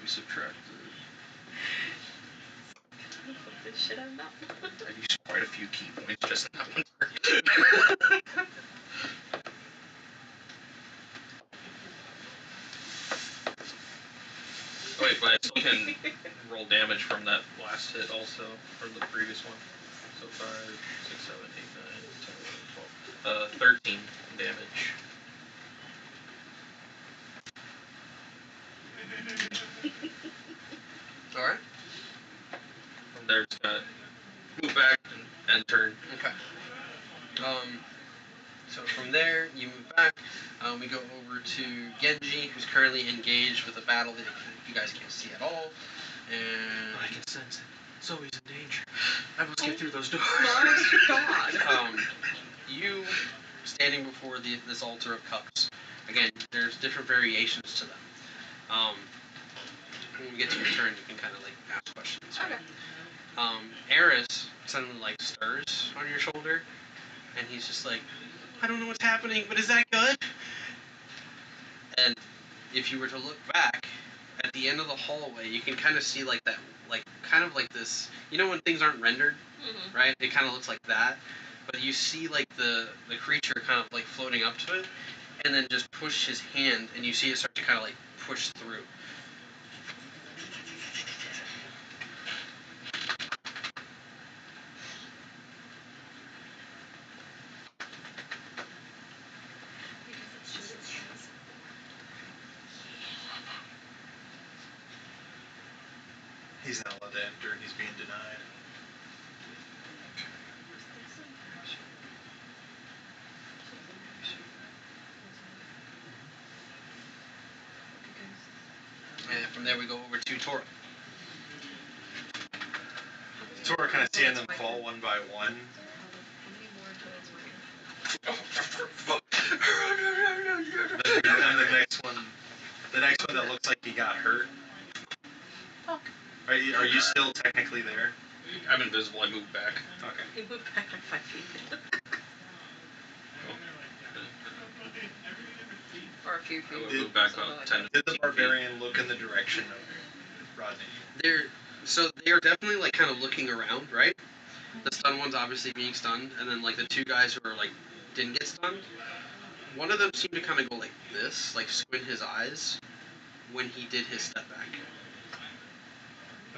me subtract. Put this shit on that. I've used quite a few key points just in that one turn. Oh, wait, but I still can roll damage from that last hit also, from the previous one. So 5, 6, 7, 8, 9, 10, 11, 12. 13 damage. Alright. From there, it's gonna move back and turn. Okay. So from there, you move back. We go over to Genji, who's currently engaged with a battle that you guys can't see at all. And I can sense it. Zoe's in danger. I must get through those doors. My God. You standing before this altar of cups. Again, there's different variations to them. When we get to your turn, you can kind of like ask questions. Right? Okay. Eris suddenly like stirs on your shoulder, and he's just like, I don't know what's happening, but is that good? And if you were to look back at the end of the hallway, you can kind of see like that, like kind of like this. You know when things aren't rendered, Mm-hmm. right? It kind of looks like that, but you see like the creature kind of like floating up to it, and then just push his hand, and you see it start to kind of like push through. He's not allowed to enter and he's being denied. And from there we go over to Tora. Tora kind of seeing them fall one by one. How many more until it's my turn? And the next one that looks like he got hurt. Are you still technically there? I'm invisible. I moved back. Okay. He moved back like 5 feet. Or a few I would feet. move back Something about like 10 that. to Did the 15 feet. barbarian look in the direction of Rodney? They are definitely like kind of looking around, right? The stun one's obviously being stunned, and then like the 2 guys who are like didn't get stunned. One of them seemed to kind of go like this, like squint his eyes when he did his step back.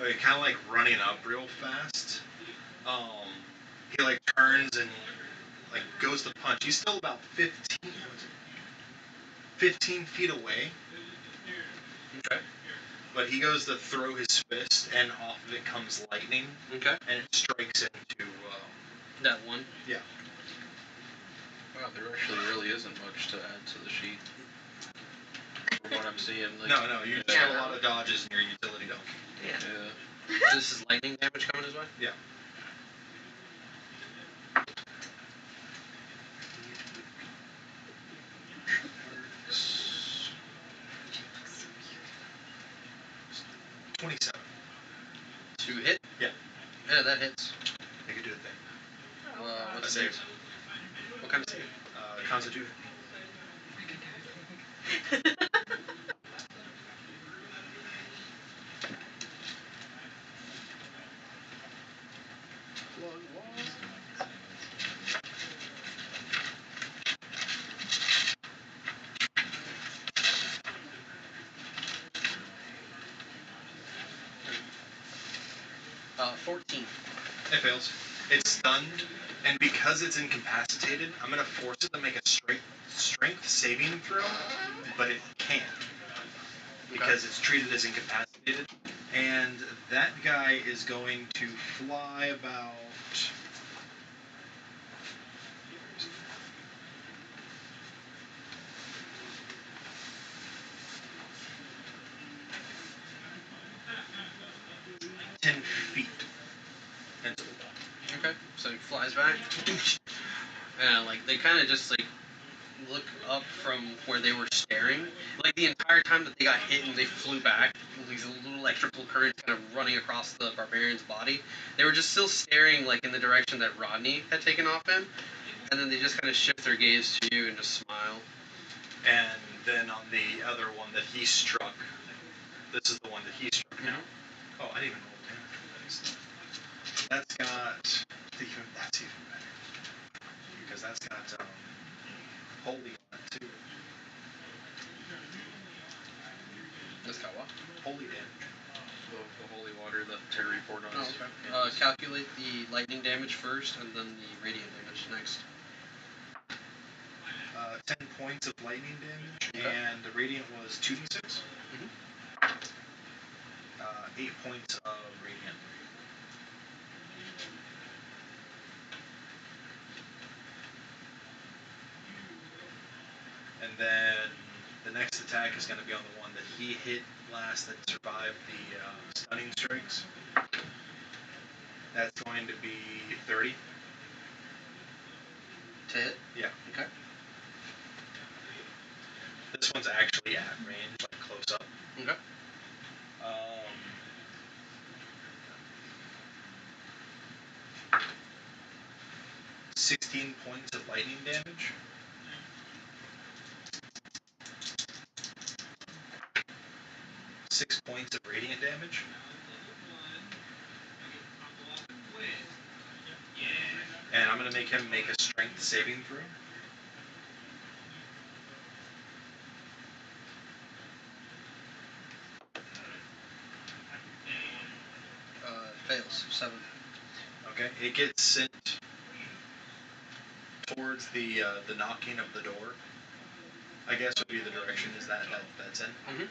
Okay, kind of like running up real fast. He like turns and like goes to punch. He's still about 15 feet away, Okay. but he goes to throw his fist, and off of it comes lightning, Okay. and it strikes into. That one. Yeah. Wow, there actually really isn't much to add to the sheet. From what I'm seeing. Like, No, you just Yeah. have a lot of dodges in your utility dome. Yeah. Yeah. So this is lightning damage coming his way. Yeah. To hit? Yeah. Yeah, that hits. They could do a thing. What's A it save. save? What kind of save? Constitution. Uh, 14. It fails. It's stunned, and because it's incapacitated, I'm gonna force it to make a strength saving throw, but it can't because it's treated as incapacitated. And that guy is going to fly about. "10 feet into the wall." Okay. So he flies back. And like they kind of just like look up from where they were staring. Like the entire time that they got hit and they flew back, these little electrical currents kind of running across the barbarian's body. They were just still staring like in the direction that Rodney had taken off in, and then they just kind of shift their gaze to you and just smile. And then on the other one that he struck, this is the one that he struck now. Oh, I didn't even roll damage for that stuff. That's even better. Because that's got holy on it too. That's got what? Holy damage. The holy water that Terry poured on Oh, us. okay. Calculate the lightning damage first, and then the radiant damage next. 10 points of lightning damage, Okay. and the radiant was 2d6. 8 points of radiant. And then the next attack is going to be on the one that he hit last that survived the stunning strikes. That's going to be 30. To hit? Yeah. Okay. This one's actually at range, like close up. Okay. 16 points of lightning damage. 6 points of radiant damage. And I'm going to make him make a strength saving throw. Fails. 7. Okay, it gets sent towards the knocking of the door. I guess would be the direction is that's in.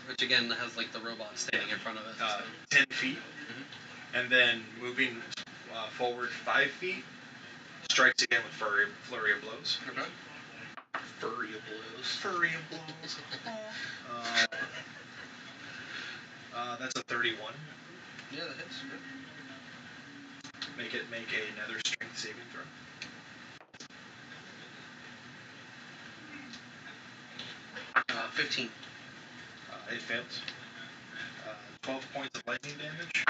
Which again has like the robot standing in front of it. 10 feet, and then moving forward 5 feet, strikes again with flurry of blows. Okay. Furry of blows. Flurry of blows. That's a 31. Yeah, that hits. Make another strength saving throw. 15. It fails. 12 points of lightning damage.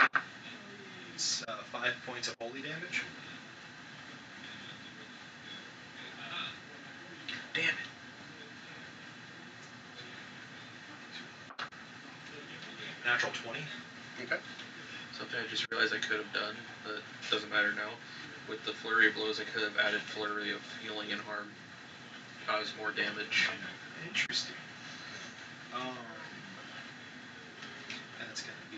5 points of holy damage. Damn it. Natural 20. Okay. Something I just realized I could have done, but doesn't matter now. With the flurry of blows, I could have added flurry of healing and harm. Cause more damage. Interesting. That's gonna be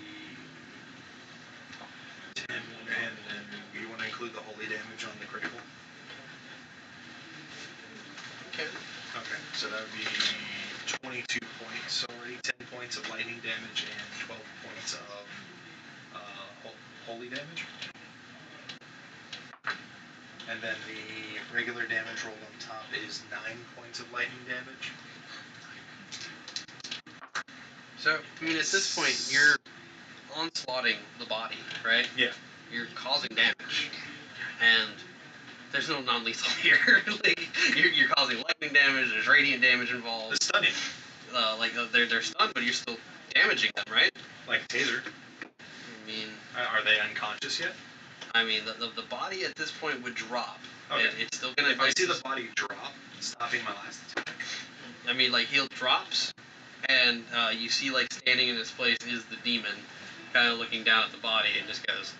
10, and then you want to include the holy damage on the critical? Okay. Okay, so that would be 22 points already, 10 points of lightning damage and 12 points of holy damage. And then the regular damage roll on top is 9 points of lightning damage. So, I mean, at this point, you're onslaughting the body, right? Yeah. You're causing damage. And there's no non-lethal here. Like, you're causing lightning damage, there's radiant damage involved. The stunning. They're stunned, but you're still damaging them, right? Like a taser. I mean, Are they unconscious yet? the body at this point would drop. Okay. It's still gonna. If I see the body drop, stopping my last attack. I mean, like, he drops, and you see, like, standing in his place is the demon, kind of looking down at the body, and just goes,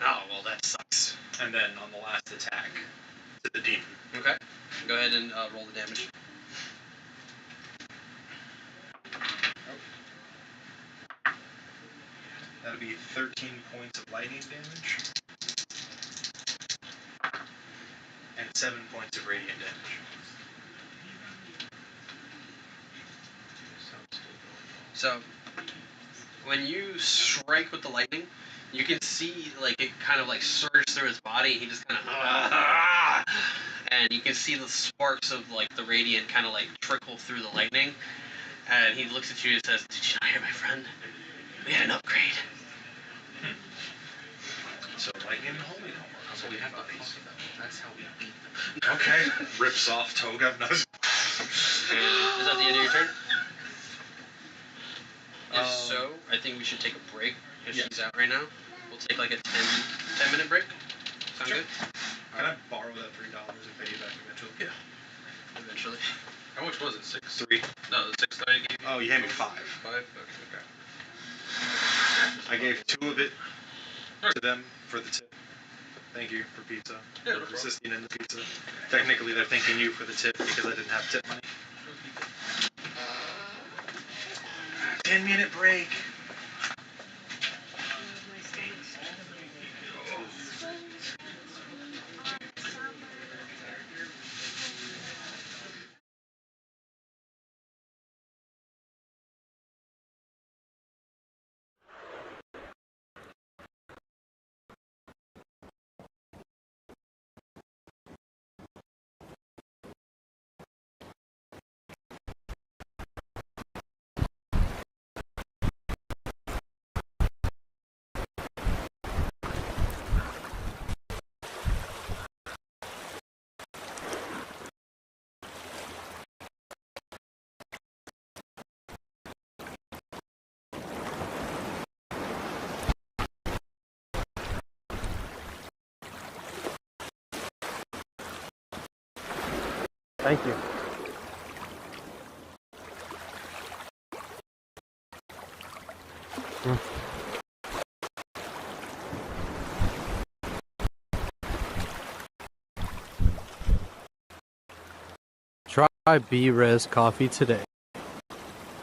"Oh, well, that sucks." And then on the last attack, to the demon. Okay. Go ahead and roll the damage. That'll be 13 points of lightning damage. And 7 points of radiant damage. So, when you strike with the lightning, you can see, like, it kind of, like, surge through his body. He just kind of, and you can see the sparks of, like, the radiant kind of, like, trickle through the lightning. And he looks at you and says, "Did you not hear, my friend? We had an upgrade." So lightning and holy don't work. So we have to talk about it. That's how we beat them. Okay. Rips off toga. No. And is that the end of your turn? If so, I think we should take a break if she's out right now. We'll take like a 10-minute break. Sound Sure. good? Can I borrow that $3 and pay you back eventually? Yeah. Eventually. How much was it? 6? 3. No, the 6 that I gave you? Oh, you handed me 5. 5? Okay. I gave 2 of it to them for the tip. Thank you for pizza. Yeah, no for problem. assisting in the pizza. Technically, they're thanking you for the tip because I didn't have tip money. 10-minute break. Thank you. Try B-Res coffee today.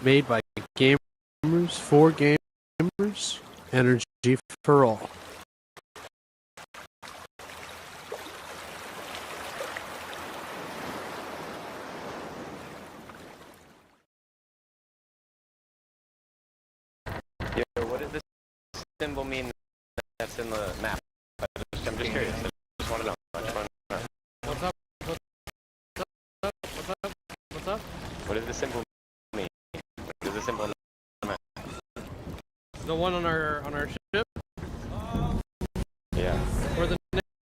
Made by gamers for gamers. Energy for all. Yeah, what does this symbol mean that's in the map? I'm just curious. I just want to know. What's up? What's up? What does the symbol mean? What does the symbol mean? The one on our ship? Yeah. We're the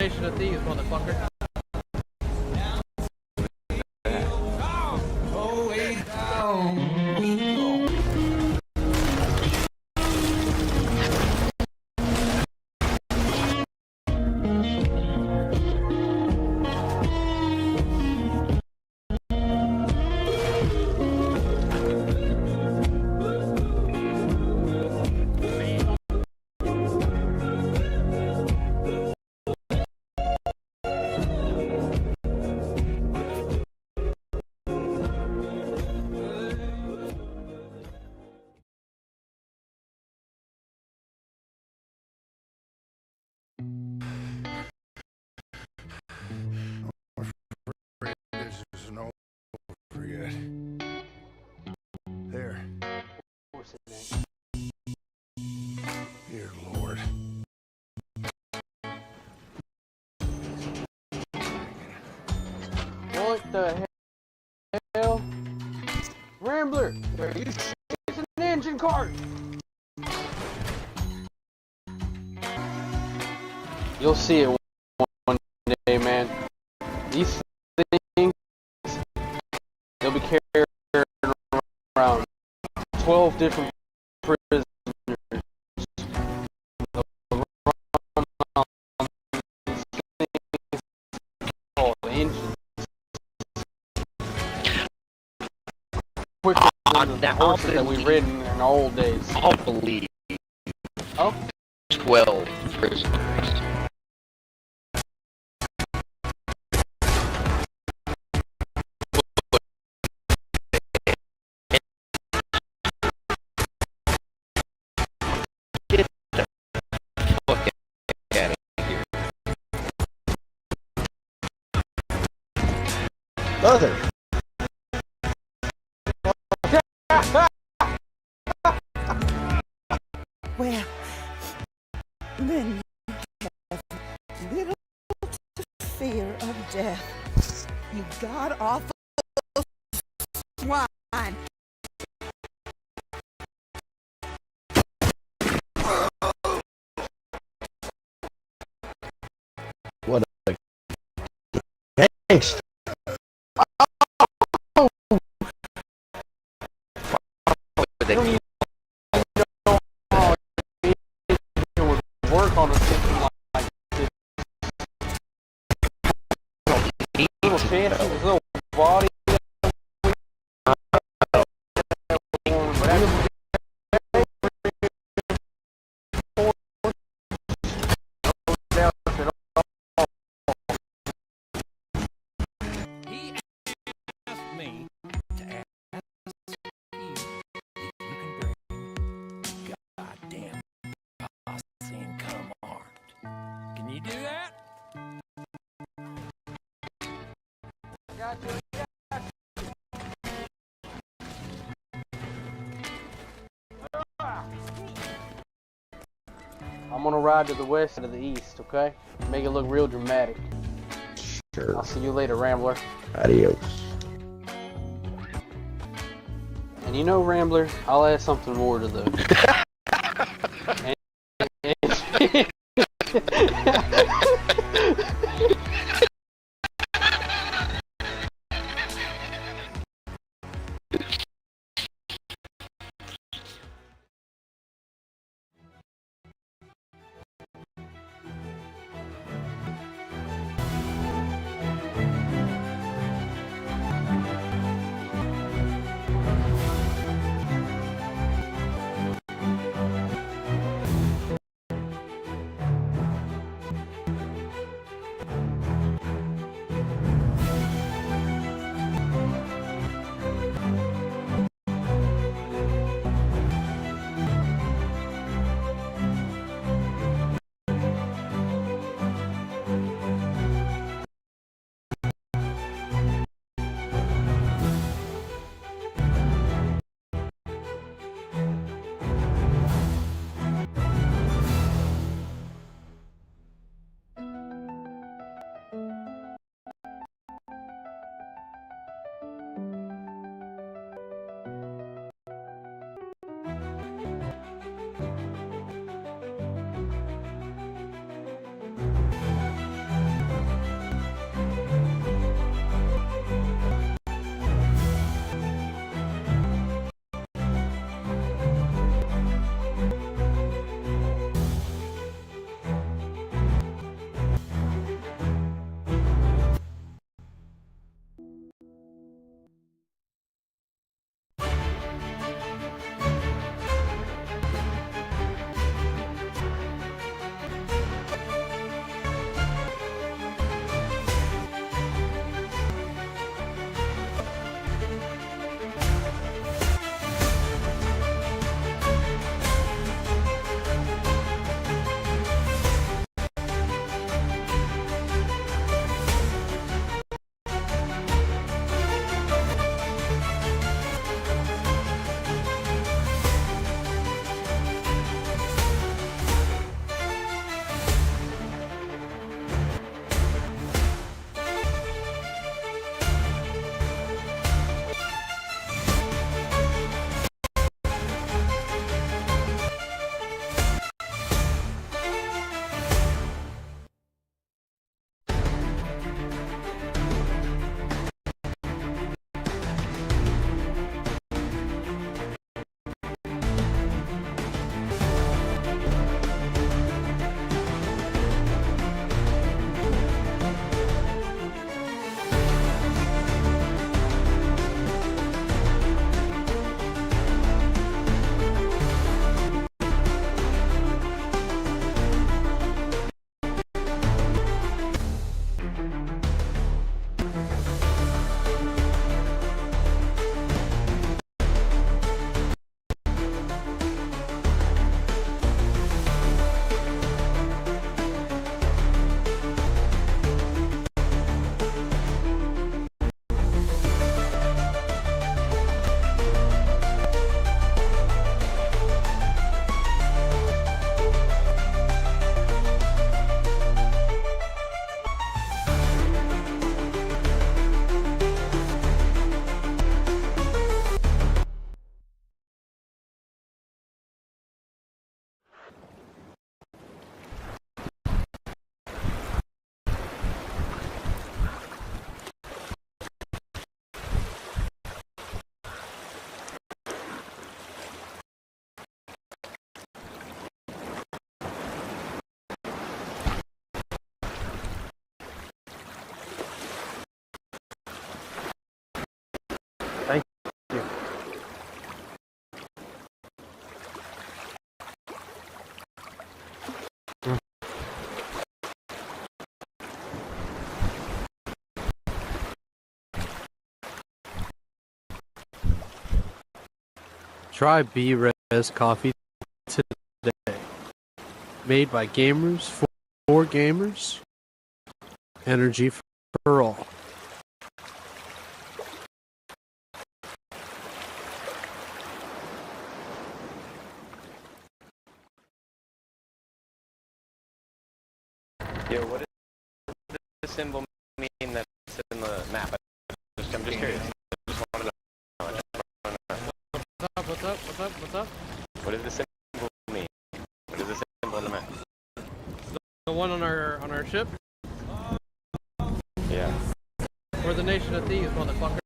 nation of thieves, motherfucker. This isn't over yet. There. Dear Lord. What the hell? Rambler! It's an engine cart! You'll see it one day, man. These things, they'll be carrying around 12 different prisoners. engine quicker than the horses that we ridden in the old days. I'll believe. Oh. 12 prisoners. Get the fuck out of here. Mother. Well, then you have little to fear of death. You god awful swine. What a gangster. Work on a system like this. Little chance, his little body. He asked me to ask you if you can bring goddamn posse and come armed. Can you do that? I'm gonna ride to the west and to the east, okay? Make it look real dramatic. Sure. I'll see you later, Rambler. Adios. And you know, Rambler, I'll add something more to the... Try B-Res coffee today. Made by gamers for gamers. Energy for all. Yo, what does the symbol mean that's in the map? I'm just curious. I just wanted to know. What's up? What does the symbol mean? What is the symbol in the map? The one on our ship? Yeah. We're the nation of thieves, motherfucker.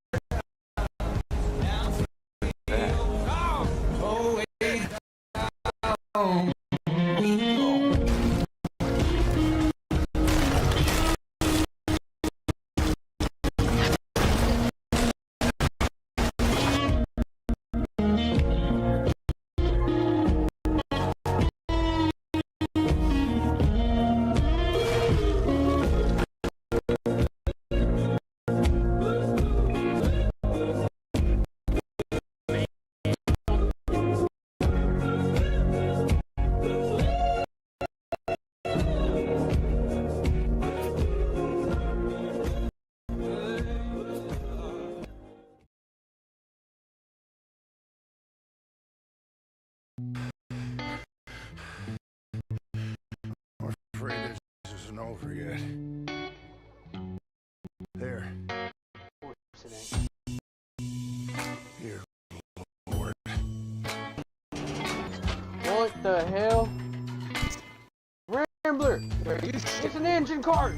I'm afraid this isn't over yet. There. Dear Lord. What the hell? Rambler! It's an engine cart!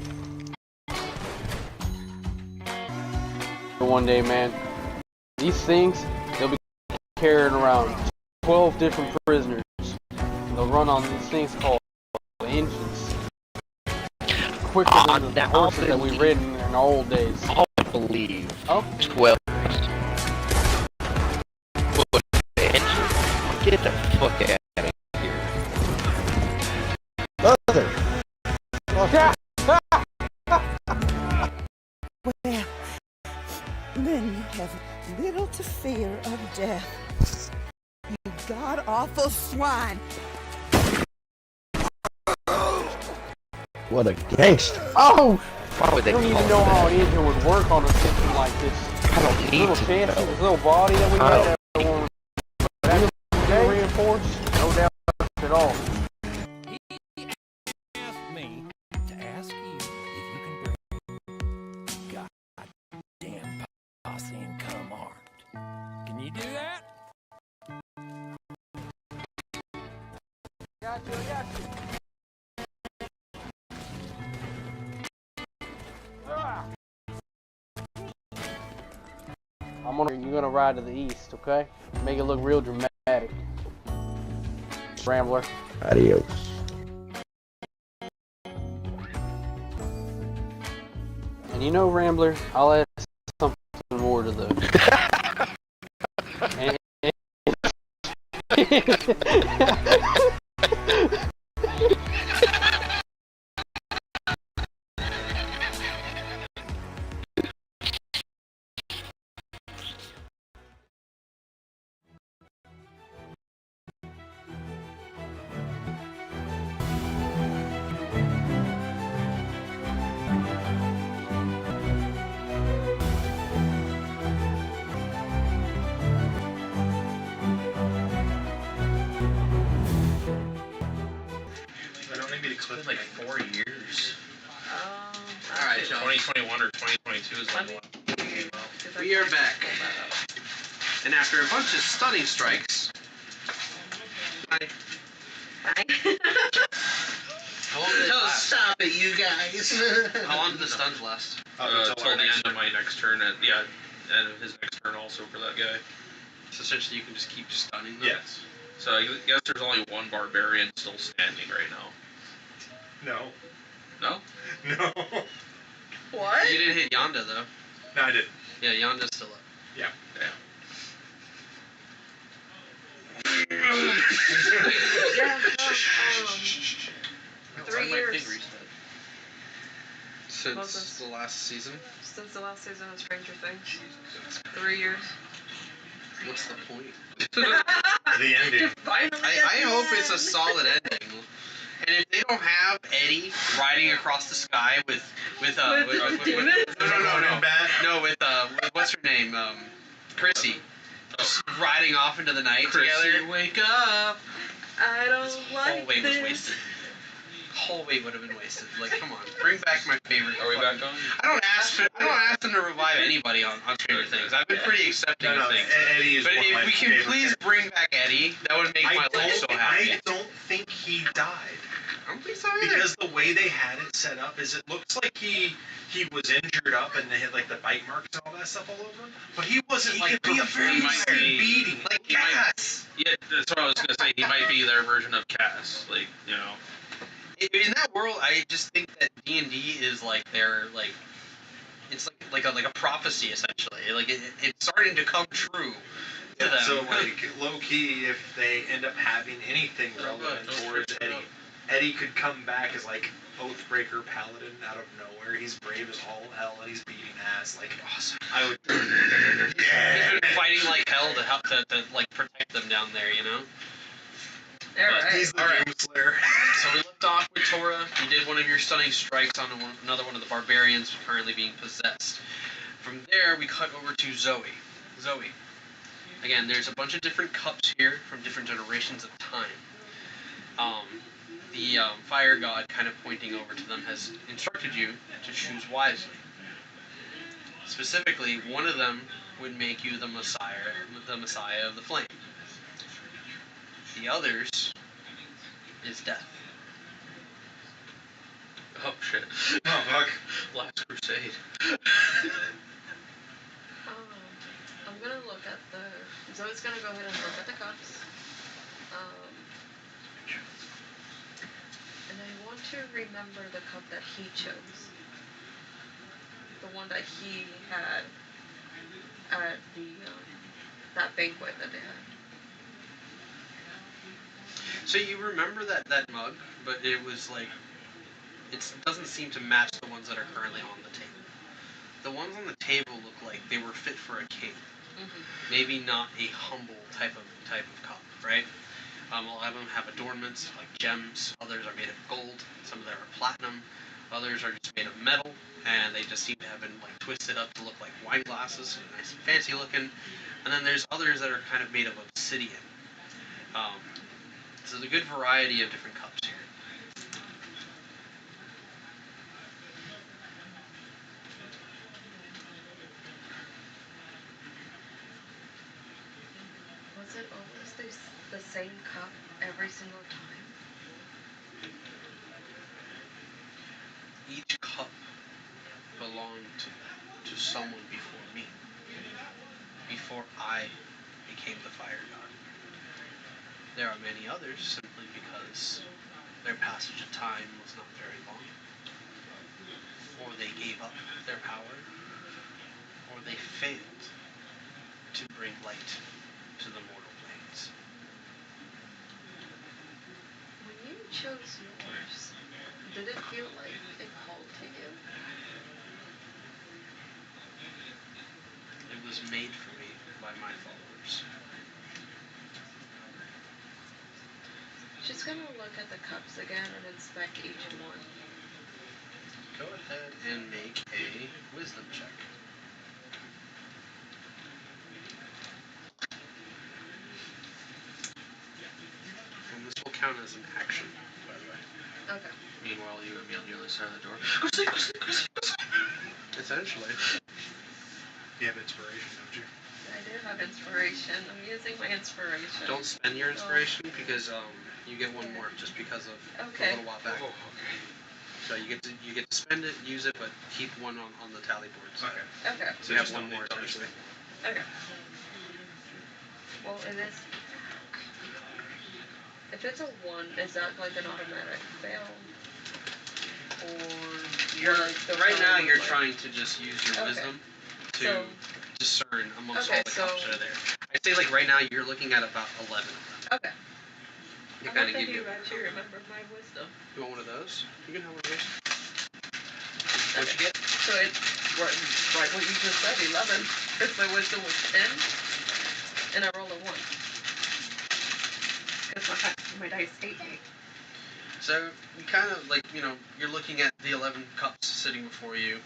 One day, man, these things, they'll be carrying around 12 different prisoners. They'll run on these things called engines. Quicker than the horses that we rid in the old days. I believe. Oh. 12. Get the fuck out of here. Mother! Well, then you have little to fear of death. You god-awful swine! What a gangster. Oh! Why would they I don't even call know it how that? an engine would work on a system like this. I don't need little to fancy, know. this little body that we I had that was reinforced? No doubt at all. He asked me to ask you if you can bring goddamn posse and come armed. Can you do that? Got you. You're gonna ride to the east, okay? Make it look real dramatic. Rambler. Adios. And you know, Rambler, I'll add something more to the... It's been like 4 years. Alright, y'all. 2021 or 2022 is when the one came out. We are back. And after a bunch of stunning strikes... Hi. How long did it last? Stop it, you guys. How long did the stuns last? Till the end of my next turn, and end of his next turn also for that guy. So essentially you can just keep stunning them? Yes. So I guess there's only one barbarian still standing right now. No. No? No. What? You didn't hit Yonda though. No, I didn't. Yeah, Yonda's still up. Yeah. Yeah, no, 3 years. Since the last season? Since the last season of Stranger Things. 3 years. What's the point? The ending. Finally, I hope it's a solid ending. And if they don't have Eddie riding across the sky with With demons? no, with what's her name, Chrissy, just riding off into the night together. Wake up. I don't This like whole way this. was wasted. Whole way would have been wasted. Like, come on, bring back my favorite. Are we back on? I don't ask them to revive anybody on Stranger Things. I've been pretty accepting of things. Eddie is But one of my if we can favorite please characters. bring back Eddie, that would make my life so happy. I don't think he died. I don't think so either. Because the way they had it set up is it looks like he was injured up and they had like the bite marks and all that stuff all over him. But he wasn't like could be a very might slight be beating. Like he might- Cass. Yeah, that's what I was gonna say. He might be their version of Cass. Like, you know. In that world, I just think that D&D is like their like, it's like a prophecy essentially. Like it's starting to come true to them. So like low key, if they end up having anything relevant towards Eddie could come back as like Oathbreaker Paladin out of nowhere. He's brave as all hell and he's beating ass. Like awesome. I would. He's been fighting like hell to help to like protect them down there, you know. Alright. He's the Doomslayer. So we left off with Tora. You did one of your stunning strikes on another one of the barbarians currently being possessed. From there, we cut over to Zoe. Zoe. Again, there's a bunch of different cups here from different generations of time. The fire god, kind of pointing over to them, has instructed you to choose wisely. Specifically, one of them would make you the Messiah of the Flame. The others is death. Oh shit. Oh fuck. Last Crusade. I'm gonna look at the. Zoe's gonna go ahead and look at the cups. And I want to remember the cup that he chose. The one that he had at the that banquet that they had. So you remember that mug, but it was like, it doesn't seem to match the ones that are currently on the table. The ones on the table look like they were fit for a king. Maybe not a humble type of cup, right? A lot of them have adornments like gems. Others are made of gold. Some of them are platinum. Others are just made of metal, and they just seem to have been like twisted up to look like wine glasses, nice and fancy looking. And then there's others that are kind of made of obsidian. So there's a good variety of different cups here. Was it always the same cup every single time? Each cup belonged to someone before me. Before I became the fire god. There are many others simply because their passage of time was not very long. Or they gave up their power. Or they failed to bring light to the mortal planes. When you chose yours, did it feel like it called to you? It was made for me by my followers. She's gonna look at the cups again and inspect each one. Go ahead and make a wisdom check. And this will count as an action, by the way. Okay. Meanwhile, you and me on the other side of the door. Go sleep, go sleep, go sleep, go sleep. Essentially. You have inspiration, don't you? I do have inspiration. I'm using my inspiration. Don't spend your inspiration because you get one more just because of Okay. a little while back. So you get to spend it, use it, but keep one on the tally boards. Okay. Okay. So you have one more essentially. Okay. Well, it is. If it's a 1, is that like an automatic fail? Or You're like the right now phone, you're like- trying to just use your Okay. wisdom to So- discern amongst Okay, all the cups so- that are there. I'd say like right now you're looking at about 11 of them. Okay. They I kind hope of that give you you. actually remember my wisdom. You want one of those? You can have one of those. What'd you get? So it's right what you just said, 11. If my wisdom was 10, and I roll a 1. Because my dice hate me. So you kind of like, you're looking at the 11 cups sitting before you.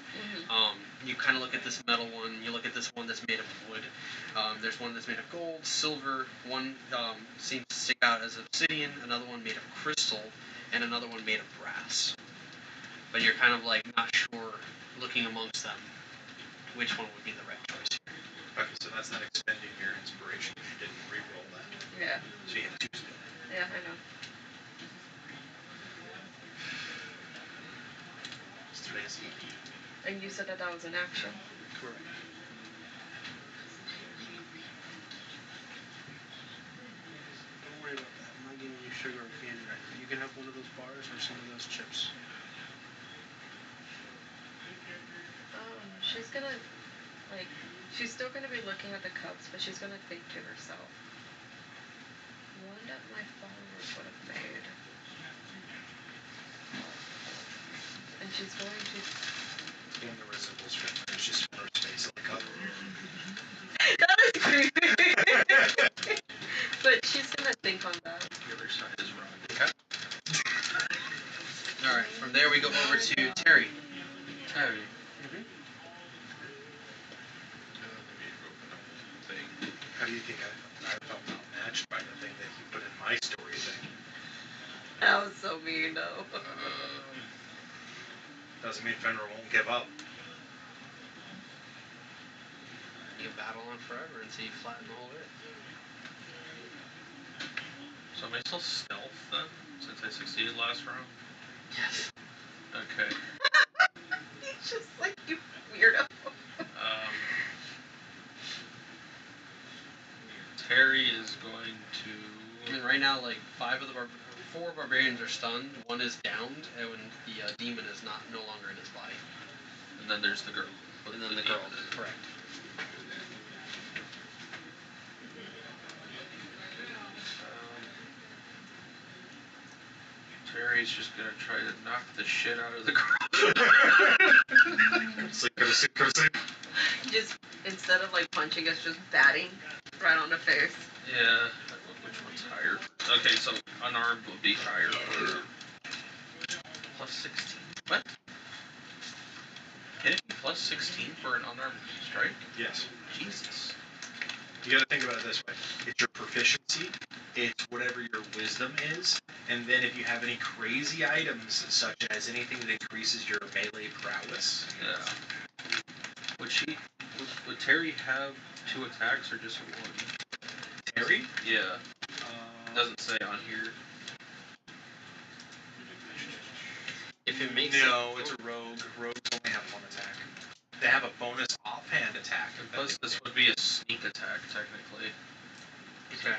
You kind of look at this metal one. You look at this one that's made of wood. There's one that's made of gold, silver. One seems to stick out as obsidian. Another one made of crystal, and another one made of brass. But you're kind of like not sure, looking amongst them, which one would be the right choice here. Okay, so that's not expending your inspiration. You didn't re-roll that. Yeah. So you have 2 still. Yeah, I know. And you said that was an action? Correct. Don't worry about that. I'm not giving you sugar or candy right now. You can have one of those bars or some of those chips. She's gonna, she's still gonna be looking at the cups, but she's gonna think to herself, one that my followers would have made. And she's going to... When the resembles fit, there's just one space in the cup. That is creepy! But she's gonna think on that. The other side is wrong. Okay. Alright, from there we go over to Terry. Terry. How do you think I felt outmatched by the thing that he put in my story thing? That was so mean, though. Doesn't mean Fenrir won't give up. You can battle on forever until you flatten the whole earth. So am I still stealth then, since I succeeded last round? Yes. Okay. He's just like, you weirdo. Terry is going to... I mean, right now, like, 4 barbarians are stunned, 1 is downed, and the demon is no longer in his body. And then there's the girl. And then the girl, correct. Terry's just gonna try to knock the shit out of the girl. Go to sleep. Just, instead of like punching us, just batting right on the face. Yeah. Which one's higher? Okay, so unarmed would be higher for plus 16. What? Can it be plus 16 for an unarmed strike? Yes. Jesus. You gotta think about it this way. It's your proficiency, it's whatever your wisdom is, and then if you have any crazy items, such as anything that increases your melee prowess. Yeah. Would Terry have 2 attacks or just 1? Terry? Yeah. Doesn't say on here. If it makes it's a rogue. Rogues only have 1 attack. They have a bonus offhand attack. And plus, this would be a sneak attack, technically. Okay.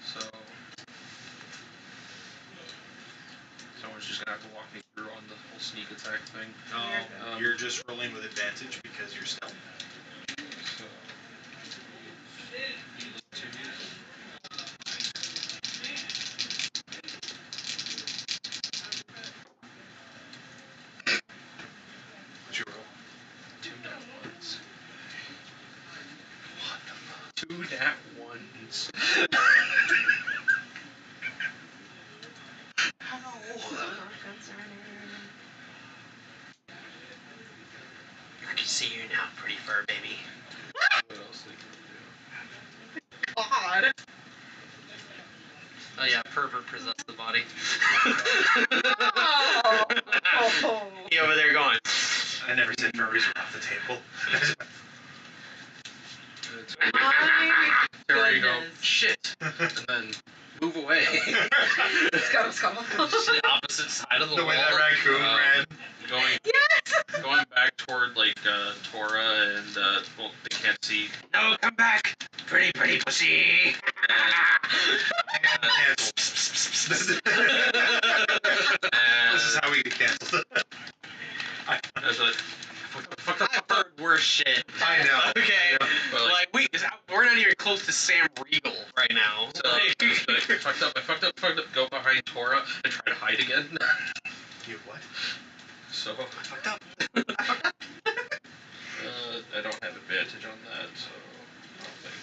So... Someone's just gonna have to walk me through on the whole sneak attack thing. You're just rolling with advantage because you're stealth. So... What's your roll? 2 nat ones. What the fuck? 2 nat ones. I can see you now, pretty fur baby. What else they can do? God. Oh yeah, pervert possessed the body. Oh. He over there going. I never said furries were off the table. There you go. Goodness. Shit. And then move away. Scuttle. Just the opposite side of the The wall. way that raccoon ran. Going back toward Tora and well, they can't see. No, come back, pretty pussy. This is how we get canceled. I was like, fucked up. I've heard worse shit. I know. Okay. But Like we're not even close to Sam Riegel right now. So I fucked up. Go behind Tora and try to hide again. You what? So I fucked up. I don't have advantage on that, so I don't think.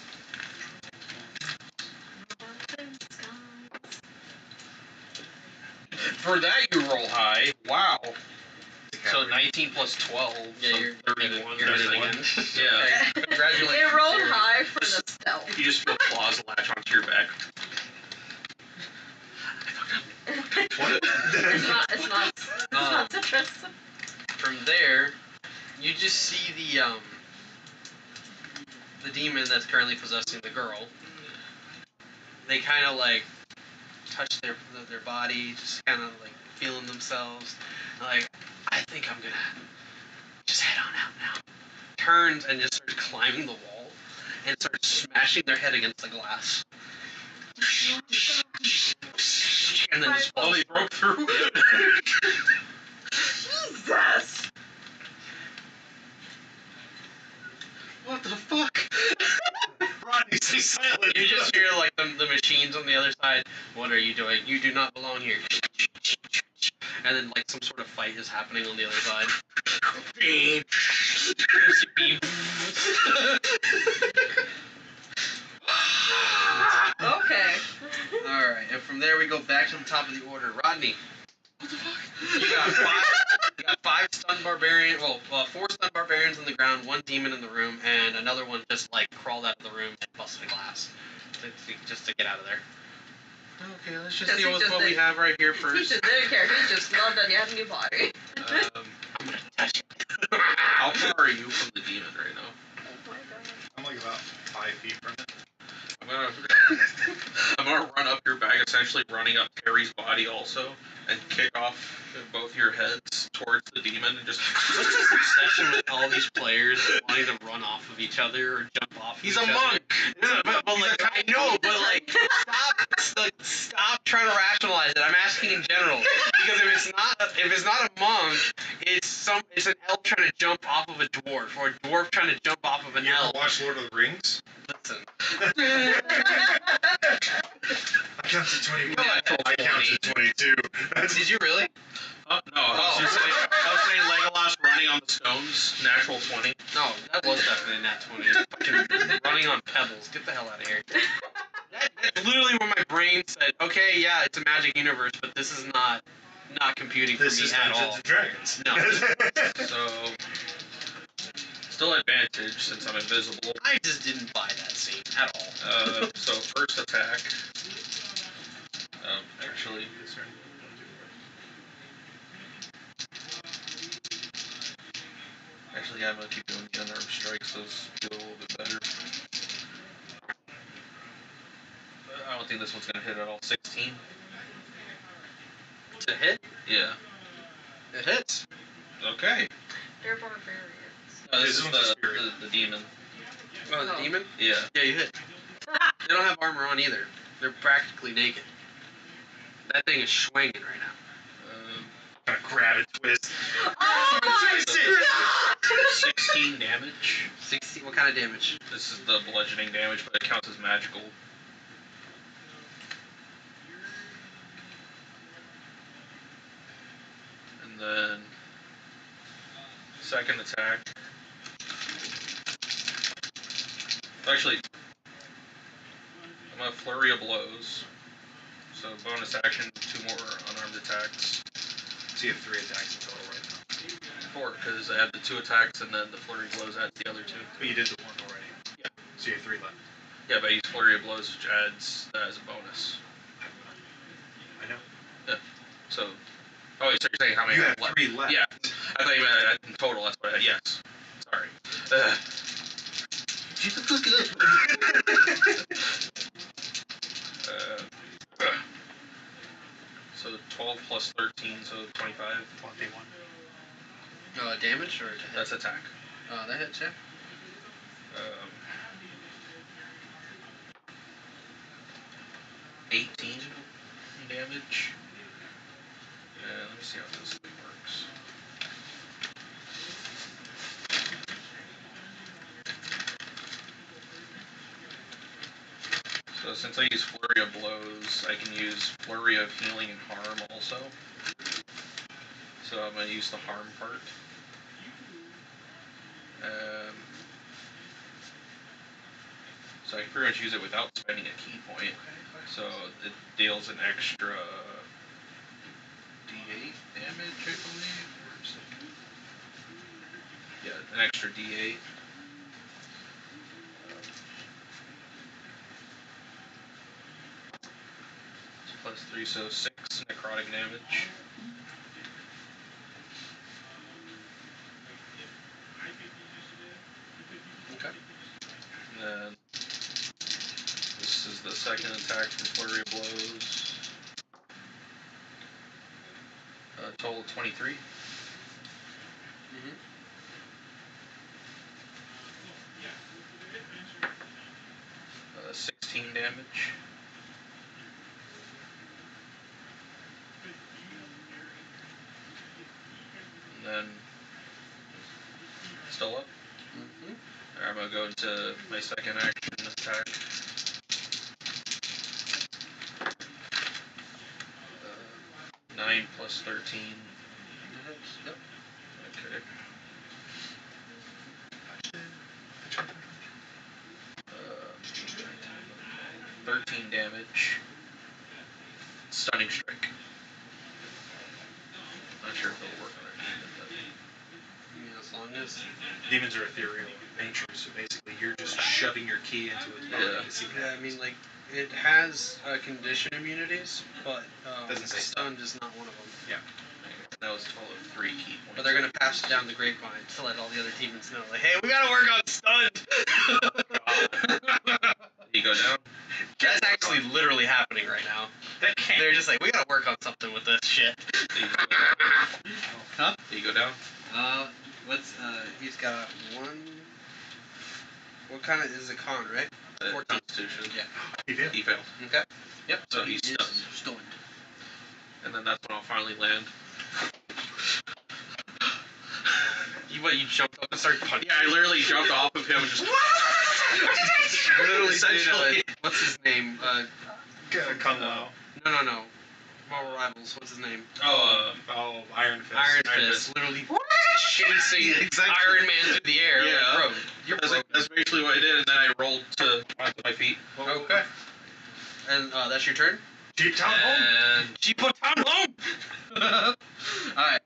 For that, you roll high. Wow. So 19 plus 12. Yeah, so you're 31. You're hitting 31. again. Yeah. Okay. Congratulations. It rolled Siri. high for the stealth. You just feel claws latch onto your back. It's not citrus. From there, you just see the demon that's currently possessing the girl. They kind of like touch their body, just kind of like feeling themselves. Like, I think I'm gonna just head on out now. Turns and just starts climbing the wall and starts smashing their head against the glass. And then just Oh, they broke through? Jesus! What the fuck? Rodney, stay silent. You just hear like the machines on the other side. What are you doing? You do not belong here. And then like some sort of fight is happening on the other side. Beep. Beep. Okay. All right, and from there we go back to the top of the order. Rodney. What the fuck? You got five stunned barbarians. Well, 4 stunned barbarians on the ground, 1 demon in the room, and another one just like crawled out of the room and busted the glass, just to get out of there. Okay, let's just Because deal he with just what we did- have right here He first. just didn't care. He just loved that he had a new body. I'm gonna touch it. How far are you from the demon right now? Oh my god. I'm like about 5 feet from it. I'm gonna run up your back, essentially running up Terry's body also, and kick off both your heads towards the demon and just. What's this obsession with all these players wanting to run off of each other or jump off? He's of a each monk. Other? But like I know, but like stop trying to rationalize it. I'm asking in general because if it's not a monk, it's an elf trying to jump off of a dwarf or a dwarf trying to jump off of an You ever elf. watch Lord of the Rings? Listen. I counted 21. I counted 22. Did you really? No, I was saying Legolas running on the stones, natural 20. No, that was definitely not 20. Fucking running on pebbles. Get the hell out of here. That's literally when my brain said, okay, yeah, it's a magic universe, but this is not computing for This me is at Dungeons all. and Dragons. No. So, still advantage since I'm invisible. I just didn't buy that scene at all. So first attack. Actually, yeah, I'm gonna keep doing the unarmed strikes. Those feel a little bit better. I don't think this one's gonna hit at all. 16. It's a hit? Yeah. It hits. Okay. They're barbarians. No, this This is one's a spirit. the demon. Oh, the demon? Yeah. Yeah, you hit. They don't have armor on either. They're practically naked. That thing is swinging right now. Gonna grab and twist. Oh my Twist it! 16 damage. 60. What kind of damage? This is the bludgeoning damage, but it counts as magical. And then second attack. Actually, I'm gonna flurry of blows. So bonus action, 2 more unarmed attacks. So you have 3 attacks in total right now. 4, because I had the 2 attacks and then the flurry of blows adds the other 2. But you did the 1 already. Yeah. So you have 3 left. Yeah, but I use flurry of blows, which adds that as a bonus. I know. Yeah. So, oh, so you're saying how many You I have left? 3 left. Yeah. I thought you meant in total. That's what I had. Yes. Sorry. Shut the fuck up. So 12 plus 13, so 25. 1d1. Damage or to hit? That's attack. That hits, yeah. 18 damage. And let me see how this thing works. So since I use Flurry of Blows, I can use Flurry of Healing and Harm also. So I'm going to use the Harm part. So I can pretty much use it without spending a key point. So it deals an extra damage, I believe. Or is it- Yeah, an extra D8. Plus 3, so 6 necrotic damage. Okay. And then this is the second attack from Flurry of Blows. Total 23. Mm-hmm. 16 damage. And then still up. Mm-hmm. Alright, I'm gonna go into my second action attack. 9 plus 13. Yep. Okay. 13 damage. Stunning strike. Not sure if it'll work on a demon, but Yeah, as long as Demons are ethereal in nature, so basically you're just shoving your key into its body Yeah. to see what yeah, I happens. mean like it has condition immunities, but Doesn't say stunned is not one of them. Yeah. that was a total of 3 key points. But they're gonna pass it down the grapevine to let all the other demons know, like, hey, we gotta work on stunned. You go down. That's actually literally happening right now. That can't. They're just like, we gotta work on something with this shit. You go down. Huh? You go down. What's he's got one. What kind of is a con, right? 14. Constitution. Yeah. He did. He failed. Okay. Yep. So he's is stunned. stunned. And then that's when I'll finally land. You jumped up and started punching. Yeah, I literally jumped off of him and just literally essentially. did, what's his name? Kung Lao. No. Marvel Rivals. What's his name? Oh, Iron Fist. Iron Fist. Literally chasing Exactly. Iron Man through the air. Yeah. Like, bro, you're broken. that's basically what I did, and then I rolled to onto my feet. Okay. And that's your turn? Jeep Town Home. And Jeep Town Home! Alright.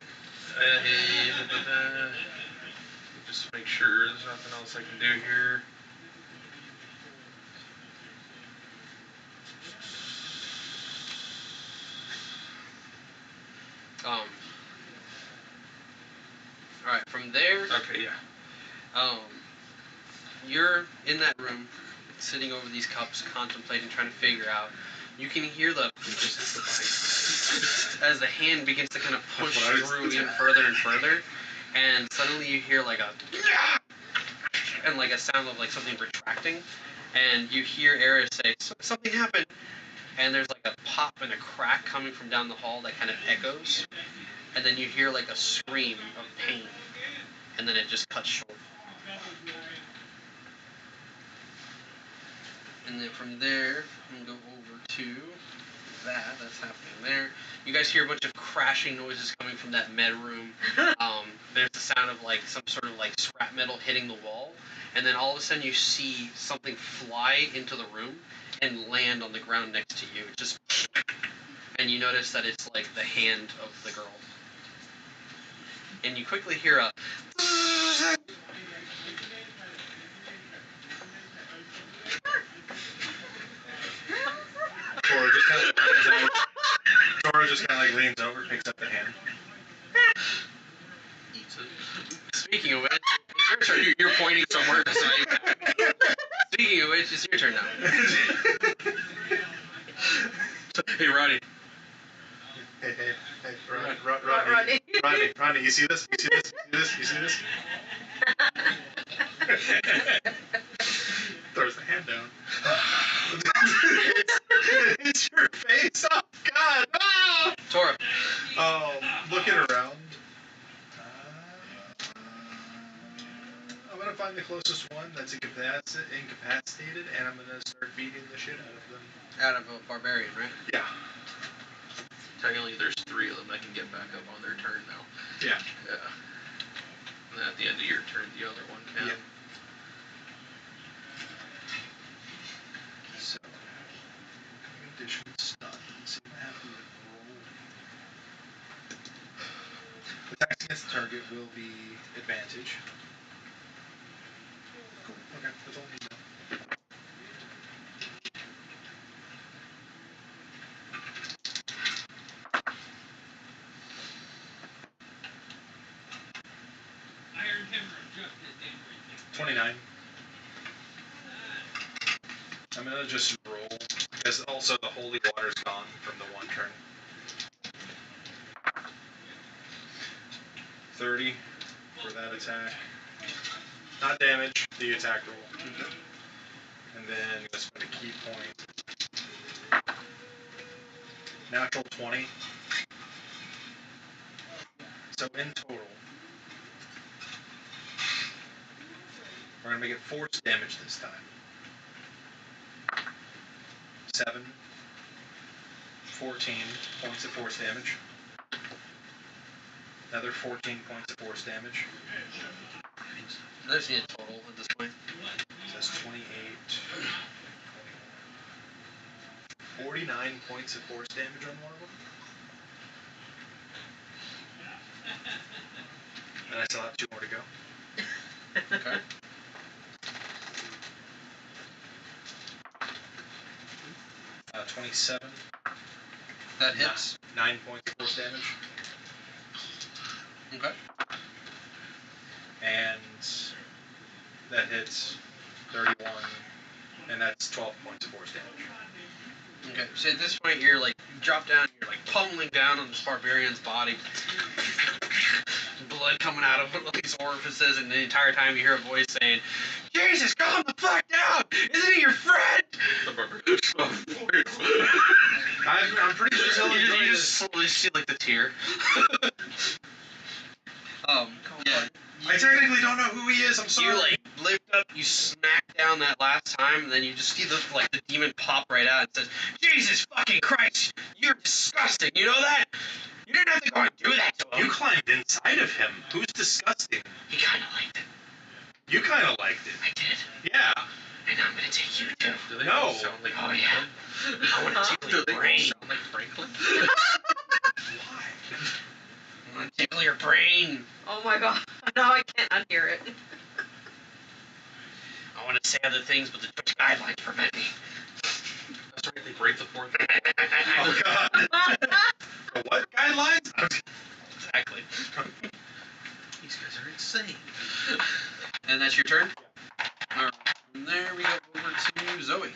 just make sure there's nothing else I can do here. Alright, from there, Okay, yeah. you're in that room, sitting over these cups, contemplating, trying to figure out. You can hear the as the hand begins to kind of push through even further and further, and suddenly you hear like a and like a sound of like something retracting, and you hear Eris say, something happened, and there's like a pop and a crack coming from down the hall that kind of echoes, and then you hear like a scream of pain, and then it just cuts short. And then from there, I'm going to go over to that's happening there. You guys hear a bunch of crashing noises coming from that med room. There's the sound of like some sort of like scrap metal hitting the wall, and then all of a sudden you see something fly into the room and land on the ground next to you. It just, and you notice that it's like the hand of the girl. And you quickly hear a Tora just kind of like leans over, picks up the hand. Eats it. Speaking of which, it's your turn. You're pointing somewhere. So speaking of which, it's your turn now. Hey, Roddy. Hey, Rodney, you see this? You see this? Throws the hand down. It's your face. Oh God! Ah! Tora. Looking around. I'm gonna find the closest one that's incapacitated, and I'm gonna start beating the shit out of them. Out of a barbarian, right? Yeah. Technically, there's 3 of them that can get back up on their turn now. Yeah. Yeah. And then at the end of your turn, the other one can. Yeah. So, condition stun. See what happens if I roll. This target will be advantage. Cool. Okay, that's all I need to know. Iron Timber, adjust this damn thing. 29. I'm gonna just roll because also the holy water's gone from the one turn. 30 for that attack. Not damage, the attack roll. And then I'm gonna spend a key point. Natural 20. So in total, we're gonna make it force damage this time. 7, 14 points of force damage. Another 14 points of force damage. There's the total at this point. So that's 28, 21, 49 points of force damage on one of them. And I still have 2 more to go. Okay. 27. That hits. 9 points of force damage. Okay. And that hits 31. And that's 12 points of force damage. Okay. So at this point, you're like, you drop down, you're like pummeling down on this barbarian's body. Blood coming out of these orifices, and the entire time you hear a voice saying, "Jesus, calm the fuck down! Isn't he your friend?" I'm pretty sure you just slowly see like the tear. Yeah. I technically don't know who he is. I'm sorry. You like lift up, you smack down that last time, and then you just see the demon pop right out and says, "Jesus fucking Christ, you're disgusting. You know that? You didn't have to go and do that to him." You climbed inside of him. Who's disgusting? He kind of liked it. You kind of liked it. I did. Yeah. And I'm gonna take you too. Do they No. all sound like Oh yeah. I want to tickle Do your they all brain. sound like Franklin? Why? I want to tickle your brain. Oh my god, now I can't unhear it. I want to say other things, but the Twitch guidelines prevent me. That's right, they break the fourth. Oh god. The what guidelines? Exactly. These guys are insane. And that's your turn? Alright. From there, we go over to Zoe.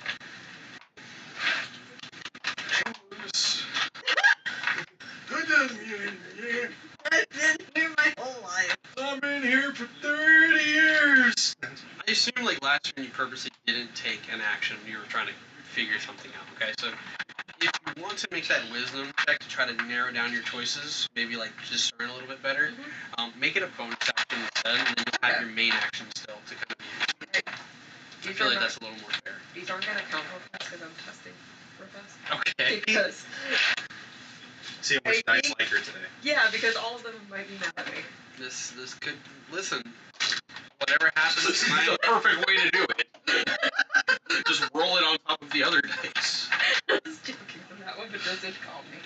I've been here my whole life. I've been here for 30 years. I assume, like, last turn you purposely didn't take an action when you were trying to figure something out, okay? So, if you want to make that wisdom check to try to narrow down your choices, maybe, like, discern a little bit better, make it a bonus action instead, and then you'll have your main action still to kind of be... I feel like that's a little more fair. These aren't gonna count real fast because I'm testing real fast. Okay. Because, See how much I dice think- like her today. yeah, because all of them might be mad at me. This could... Listen. Whatever happens This is tonight... the perfect way to do it. Just roll it on top of the other dice. I was joking on that one, but doesn't call me.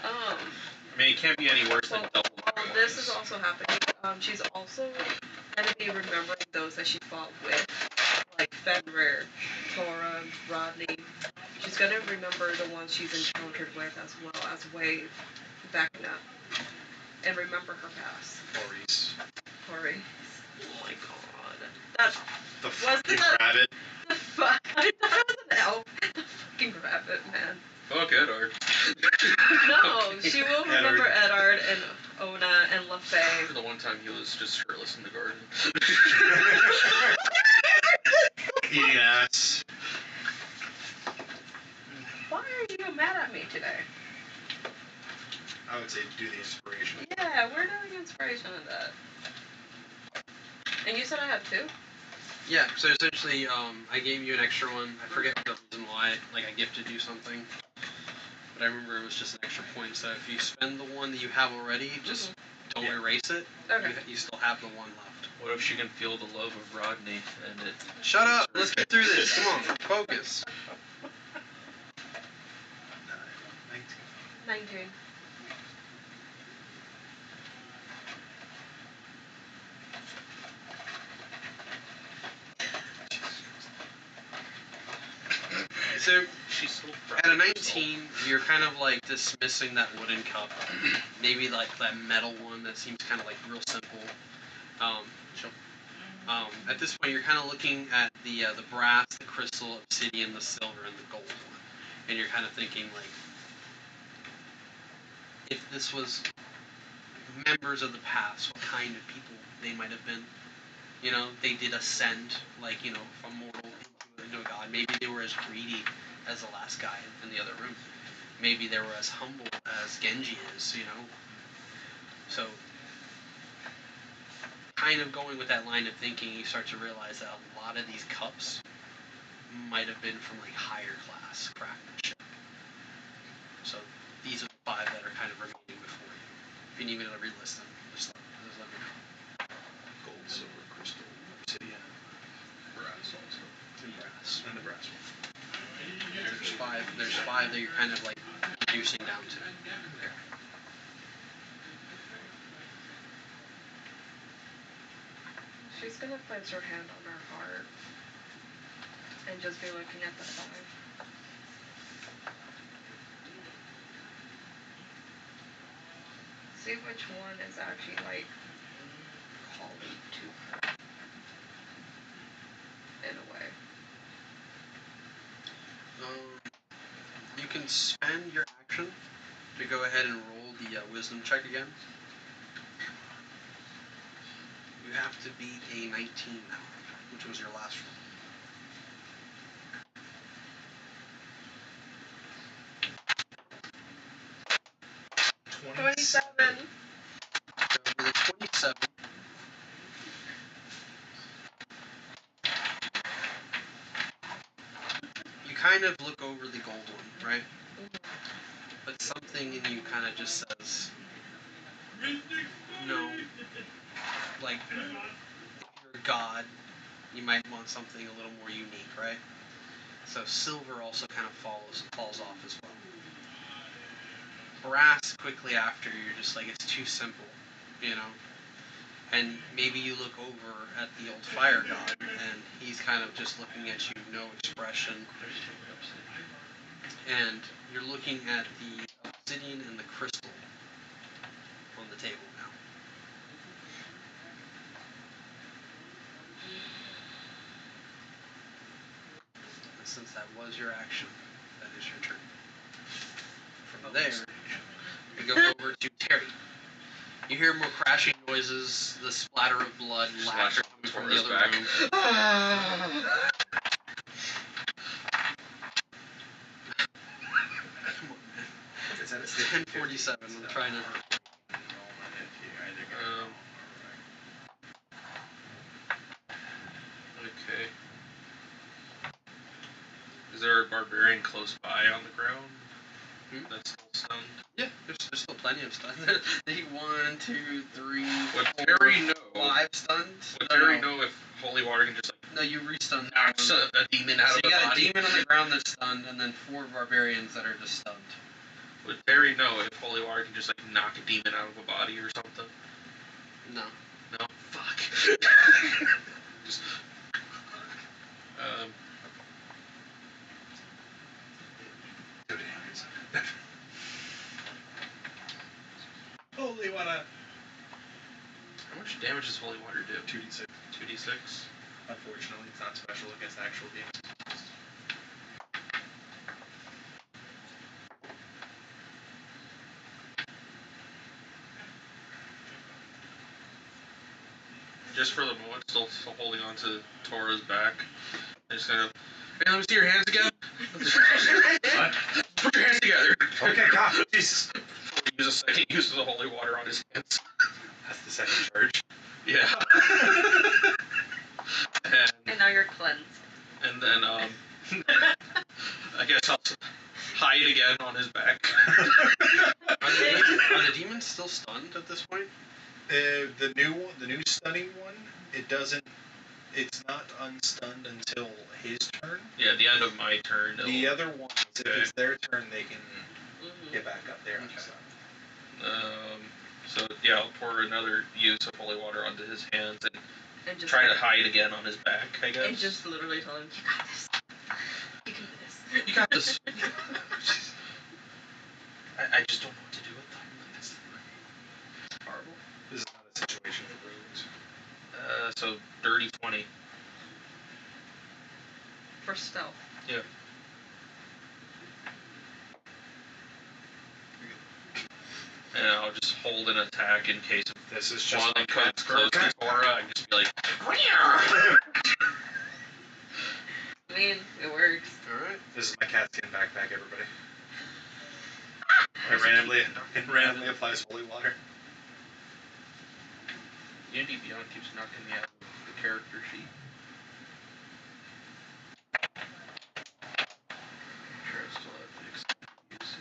I mean, it can't be any worse than double. Well, this is also happening. She's also gonna be remembering those that she fought with, like Fenrir, Tora, Rodney. She's gonna remember the ones she's encountered with as well as way backing up, and remember her past. Tori. Oh my god. That's The fucking rabbit. the fuck. I thought it was an elf. The fucking rabbit, man. Fuck Edward. No, she will remember Eddard and Ona and LaFay. The one time he was just shirtless in the garden. Eating ass. Why are you mad at me today? I would say do the inspiration. Yeah, we're doing inspiration on that. And you said I had 2? Yeah, so essentially, I gave you an extra one. I forget the reason why, like I gifted you something. But I remember it was just an extra point, so if you spend the one that you have already, just don't erase it. Okay. You still have the one left. What if she can feel the love of Rodney and it... Shut up! Let's get through this. Come on, focus. 19. So She's so at a 19, you're kind of like dismissing that wooden cup. Maybe like that metal one that seems kind of like real simple. Sure. At this point, you're kind of looking at the brass, the crystal, obsidian, the silver, and the gold, and you're kind of thinking like, if this was members of the past, what kind of people they might have been. You know, they did ascend, like, you know, from mortal into a god. Maybe they were as greedy as the last guy in the other room. Maybe they were as humble as Genji is, you know. So, kind of going with that line of thinking, you start to realize that a lot of these cups might have been from, like, higher class craftsmanship. So, these are the 5 that are kind of remaining before you. If you need me to relist them, just let me know. Gold, silver, crystal, obsidian, brass also. And brass. And the brass one. There's 5 that you're kind of like reducing down to. Okay. She's gonna place her hand on her heart and just be looking at the 5. See which one is actually like calling to her in a way. You can spend your action to go ahead and roll the wisdom check again. You have to beat a 19 now, which was your last roll. 27. So with a 27, you kind of look over the gold one, right? But something in you kind of just says, no. Like, if you're a god, you might want something a little more unique, right? So silver also kind of falls off as well. Brass quickly after, you're just like, it's too simple, you know? And maybe you look over at the old fire god, and he's kind of just looking at you, no expression. And you're looking at the obsidian and the crystal on the table now. And since that was your action, that is your turn. From there, we go over to Terry. You hear more crashing noises, the splatter of blood, laughter coming from the other room. Come on, man. It's 10:47. I'm trying to. Okay. Is there a barbarian close by on the ground that's still stunned? Yeah, there's still plenty of stunned. 1, 2, 3, Would 4, Terry know? 5 stunned. Would Terry know if holy water can just like No, you restun knocks a demon out so of the you got body? a demon on the ground that's stunned, and then 4 barbarians that are just stunned. Would Terry know if holy water can just like knock a demon out of a body or something? No. No? Fuck. Just, Holy water. how much damage does holy water do? 2d6. 2d6? Unfortunately, it's not special against actual demons. Just for the moment, still holding on to Tora's back. I just kind of, hey, let me see your hands again. What? Put your hands together. Okay, God, Jesus. Use a second use of the holy water on his hands. That's the second charge. Yeah. And now you're cleansed. And then, I guess I'll hide again on his back. Are the demons still stunned at this point? The new stunning one, it's not unstunned until his turn. Yeah, the end of my turn. The other ones, if it's their turn, they can get back up there and stuff. So yeah, I'll pour another use of holy water onto his hands and just try to hide again on his back, I guess. And just literally tell him, you got this. You can do this. You got this. I just don't know what to do with them. That's horrible. This is not a situation for rogues. So dirty 20. For stealth. Yeah. And I'll just hold an attack in case This is one just of them like comes close to Tora. I can just be like, I mean, it works. Alright. This is my cat skin backpack, everybody. It randomly applies holy water. D&D Beyond keeps knocking me out of the character sheet. Sure, I still have the excuses.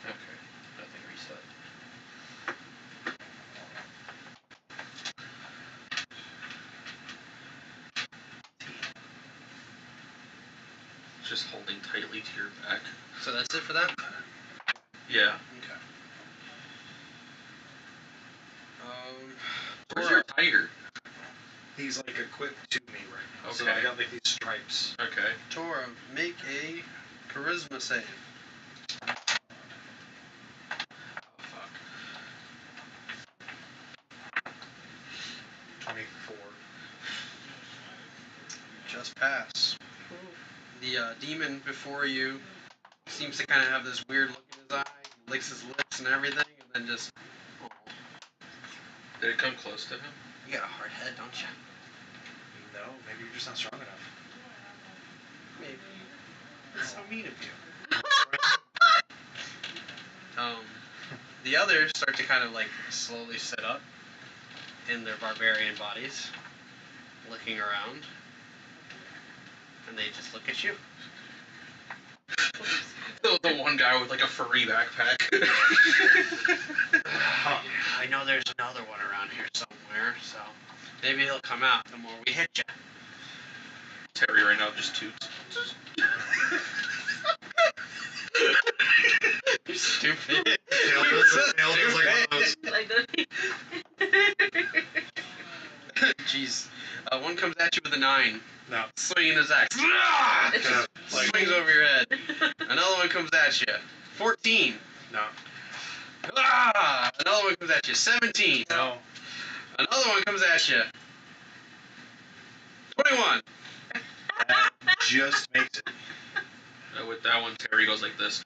Okay, nothing reset. Just holding tightly to your back. So that's it for that? Yeah. Okay. Where's your tiger? He's like equipped to me right now. So Okay. I got like these stripes. Okay. Tora, make a charisma save. Oh, fuck. 24. Just pass. The demon before you seems to kind of have this weird look in his eye. He licks his lips and everything, and then just. Oh, Did it come close to him? you got a hard head, don't you? No, maybe you're just not strong enough. Maybe. That's so mean of you. The others start to kind of like slowly sit up in their barbarian bodies, looking around, and they just look at you. The one guy with like a furry backpack. I know there's another one around here somewhere, so maybe he'll come out the more we hit you. Terry right now just toots. You're stupid. Nailed is like one of those. Like that. Jeez. One comes at you with a 9, No. swinging his axe. Yeah, like, Swings over your head. Another one comes at you. 14. no. Another one comes at you. 17. No. Another one comes at you. 21. That just makes it. With that one, Terry goes like this.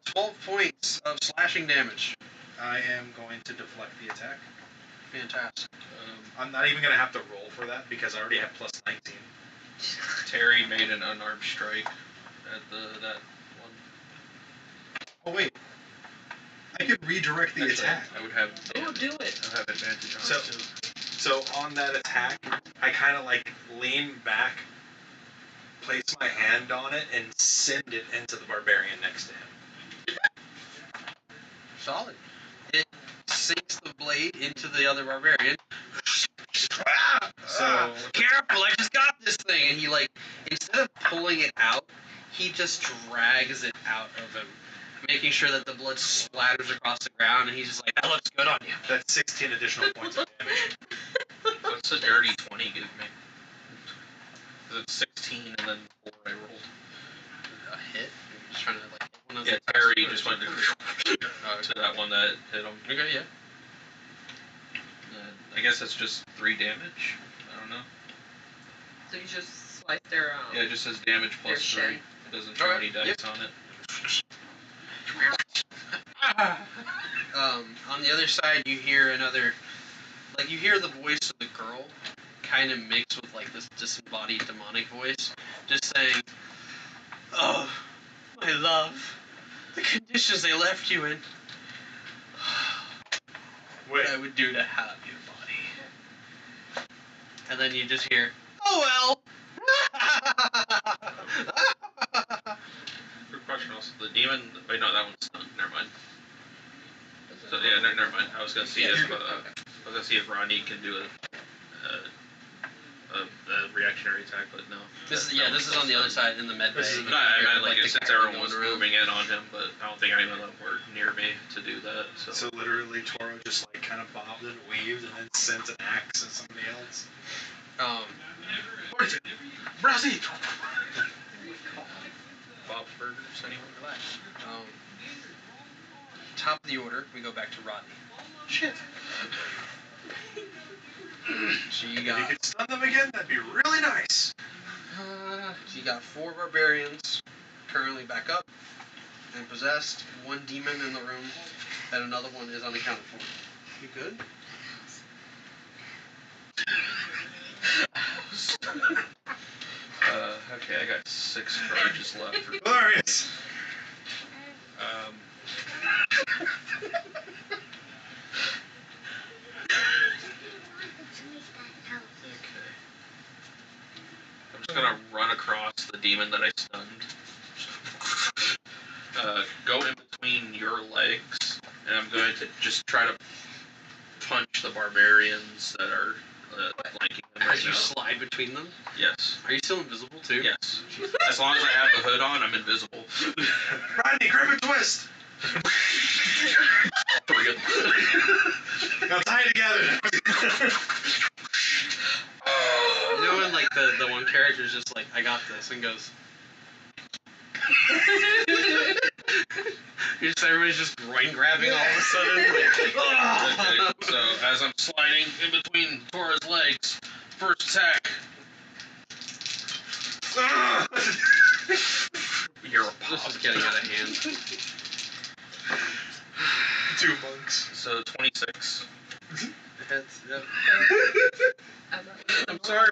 12 points of slashing damage. I am going to deflect the attack. Fantastic. I'm not even going to have to roll for that because I already have plus 19. Terry made an unarmed strike at that one. Oh, wait. I could redirect the Actually, attack. I would have. Oh, do it. I would have advantage on So- it too. So on that attack, I kind of like lean back, place my hand on it, and send it into the barbarian next to him. Solid. It sinks the blade into the other barbarian. So Careful, I just got this thing. And he, like, instead of pulling it out, he just drags it out of him, making sure that the blood splatters across the ground. And he's just like, that looks good on you. that's 16 additional points of damage. What's a dirty 20 give me? Is it 16 and then 4 I rolled? A hit? You're just trying to, like, hit one of Yeah, the Terry attacks, just or went something? to that one that hit him. Okay, yeah. I guess that's just 3 damage. I don't know. So you just slice their Yeah, it just says damage plus Their 3. shin. It doesn't show any dice on it. On the other side, you hear another, like, you hear the voice of the girl kind of mixed with, like, this disembodied demonic voice, just saying, "Oh, my love, the conditions they left you in. What I would do to have your body." And then you just hear, "Oh, well." Good question also. The demon. Wait, no, that one's stunned. Never mind. So yeah, never mind. I was gonna see if Ronnie can do a reactionary attack, but no. This is on the other side in the med bay. This is- No, I meant like the since cackling everyone going was around. moving in on him, but I don't think any of them were near me to do that. So, So literally, Toro just like kind of bobbed and weaved, and then sent an axe at somebody else. what is it? Brazzy! Bob's Burgers, anyone? Relax. Top of the order, we go back to Rodney. Shit. So you If you got could stun them again, that'd be really nice. so you got 4 barbarians currently back up and possessed, 1 demon in the room, and another one is unaccounted for. You good? Okay, I got 6 charges left. For Glorious. Okay. I'm just gonna run across the demon that I stunned. Go in between your legs, and I'm going to just try to punch the barbarians that are flanking them right As you now. slide between them? Yes. Are you still invisible too? Yes. As long as I have the hood on, I'm invisible. Rodney, grip and twist. 3 of them. Now tie it together. You know when like the one character's just like, I got this, and goes. Everybody's just groin grabbing all of a sudden. Okay, so as I'm sliding in between Tora's legs, first attack. You're a pop. This is getting out of hand. 2 monks. So 26. Hits, yep. I'm sorry.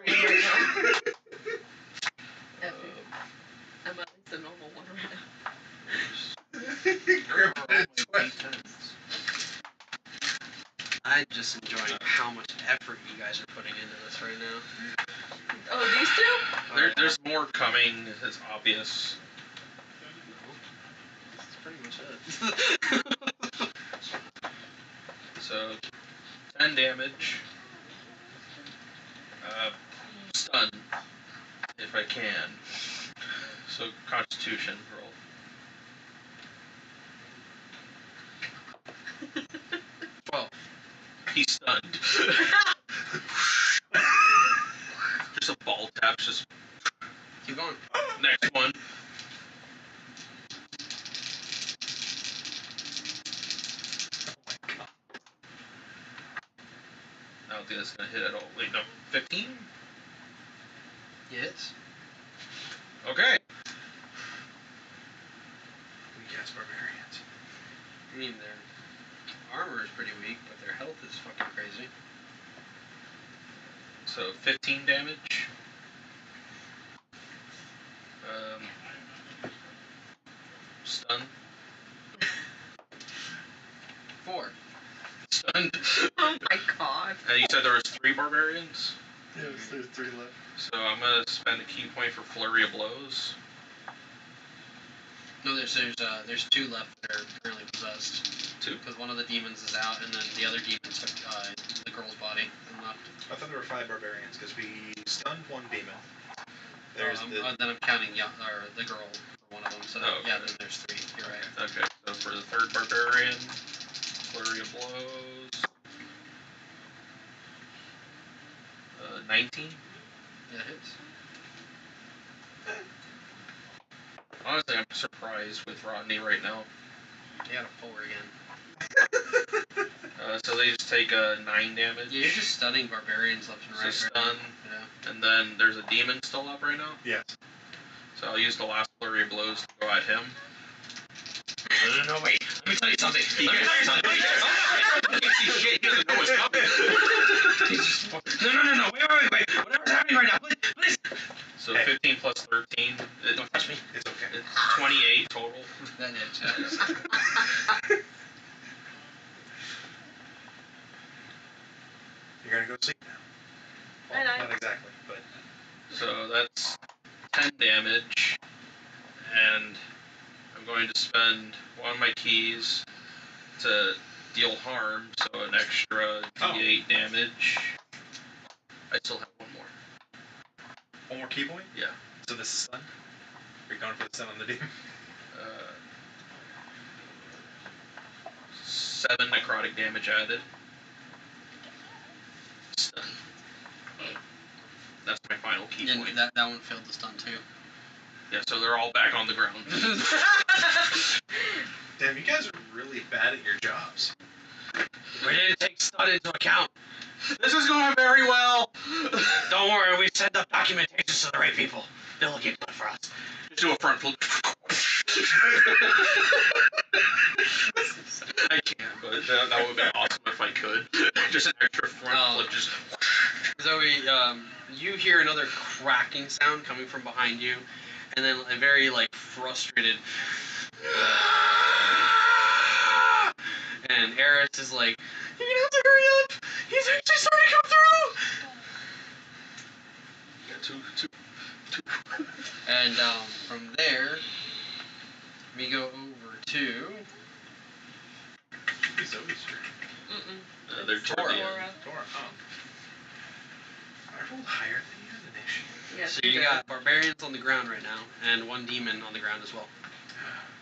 I'm at least a normal one right now. Grip and twist. I'm just enjoying how much effort you guys are putting into this right now. Oh, these two? There's more coming. It's obvious. That's pretty much it. So 10 damage. Stun, if I can. So Constitution roll. 12. He's stunned. Just a ball tap. Just Keep going. next one. I don't think that's gonna hit at all. Wait, no. 15? Hits. Okay. We cast barbarians. I mean, their armor is pretty weak, but their health is fucking crazy. So 15 damage. Stun. 4. Stunned. Oh my god. And you said there was 3 barbarians? Yeah, there's 3 left. So I'm gonna spend a key point for Flurry of Blows. No, there's 2 left that are currently possessed. 2? Because one of the demons is out, and then the other demon took the girl's body and left. I thought there were 5 barbarians because we stunned 1 demon. There's Then I'm counting the girl for one of them. So Oh, okay. yeah, then there's 3. You're right. Okay, so for the 3rd barbarian, Flurry of Blows. 19? That hits. Honestly, I'm surprised with Rodney right now. You got a 4 again. So they just take 9 damage. Yeah, you're just stunning barbarians left and So right. stun, Yeah. and then there's a demon still up right now. Yes. So I'll use the last Flurry of Blows to go at him. No, wait. Let me tell you something. He can't see shit. He doesn't know what's coming. No. Wait. Whatever's happening right now, please. So 15 plus 13. Don't touch me. It's okay. It's 28 total. That hits. You're gonna go sleep now. Night, Well, night. not exactly, but So that's 10 damage. And I'm going to spend one of my keys to deal harm, so an extra D8 damage. I still have 1 more. One more key point? Yeah. So this is stun? Are you going for the stun on the demon? 7 necrotic damage added. Stun. That's my final key Yeah, point. that one failed the stun too. Yeah, so they're all back on the ground. Damn, you guys are really bad at your jobs. We didn't take stun into account. This is going very well. Don't worry, we sent the documentation to the right people. They'll look into it for us. Just do a front flip. I can't, but that would have been awesome if I could. Just an extra front flip, just. Zoe, you hear another cracking sound coming from behind you, and then a very frustrated. And Eris is like, "You're gonna have to hurry up! He's actually starting to come through!" Yeah, two. And from there, we go over to Zoe's turn. They're Tora. Tora. Oh. I rolled higher than you in initiative. Yes, So you got barbarians on the ground right now, and one demon on the ground as well.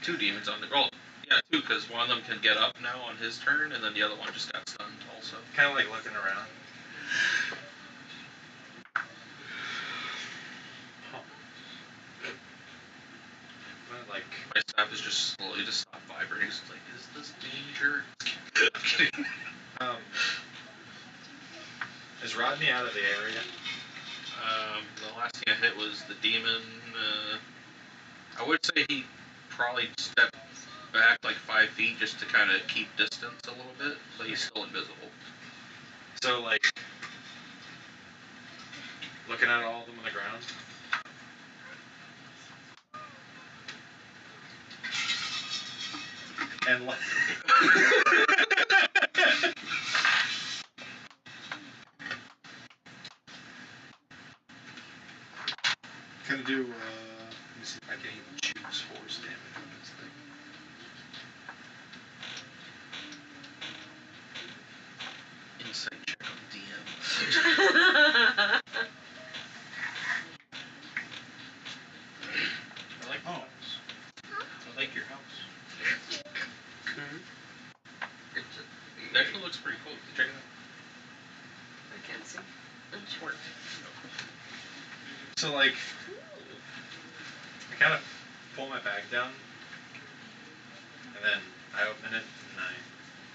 2 demons on the. Oh, yeah, 2, because one of them can get up now on his turn, and then the other one just got stunned also. Kind of like looking around. My staff is just slowly just stop vibrating. It's like, is this danger? I'm kidding. Is Rodney out of the area? The last thing I hit was the demon. I would say he probably stepped back 5 feet just to kind of keep distance a little bit, but he's still invisible. So, looking at all of them on the ground. And gonna do, let me see if I can even choose force damage on this thing. Insight check on DM. I like your house. I like your house. It actually looks pretty cool. Check it out. I can't see. I'm short. So, I kind of pull my bag down, and then I open it, and I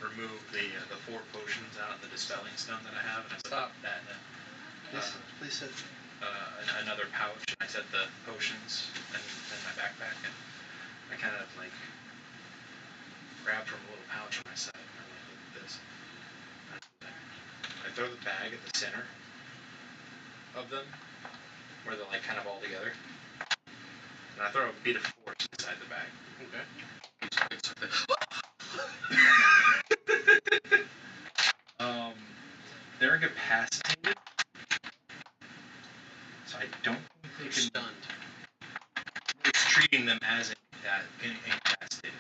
remove the 4 potions out of the dispelling stone that I have, and I put that in Please sit. another pouch, and I set the potions in my backpack, and I kind of grab from a little pouch on my side, and I look at this. I throw the bag at the center of them, where they're kind of all together, and I throw a bead of force inside the bag. Okay. They're incapacitated, so I don't think they can. Stunned. It's treating them as incapacitated.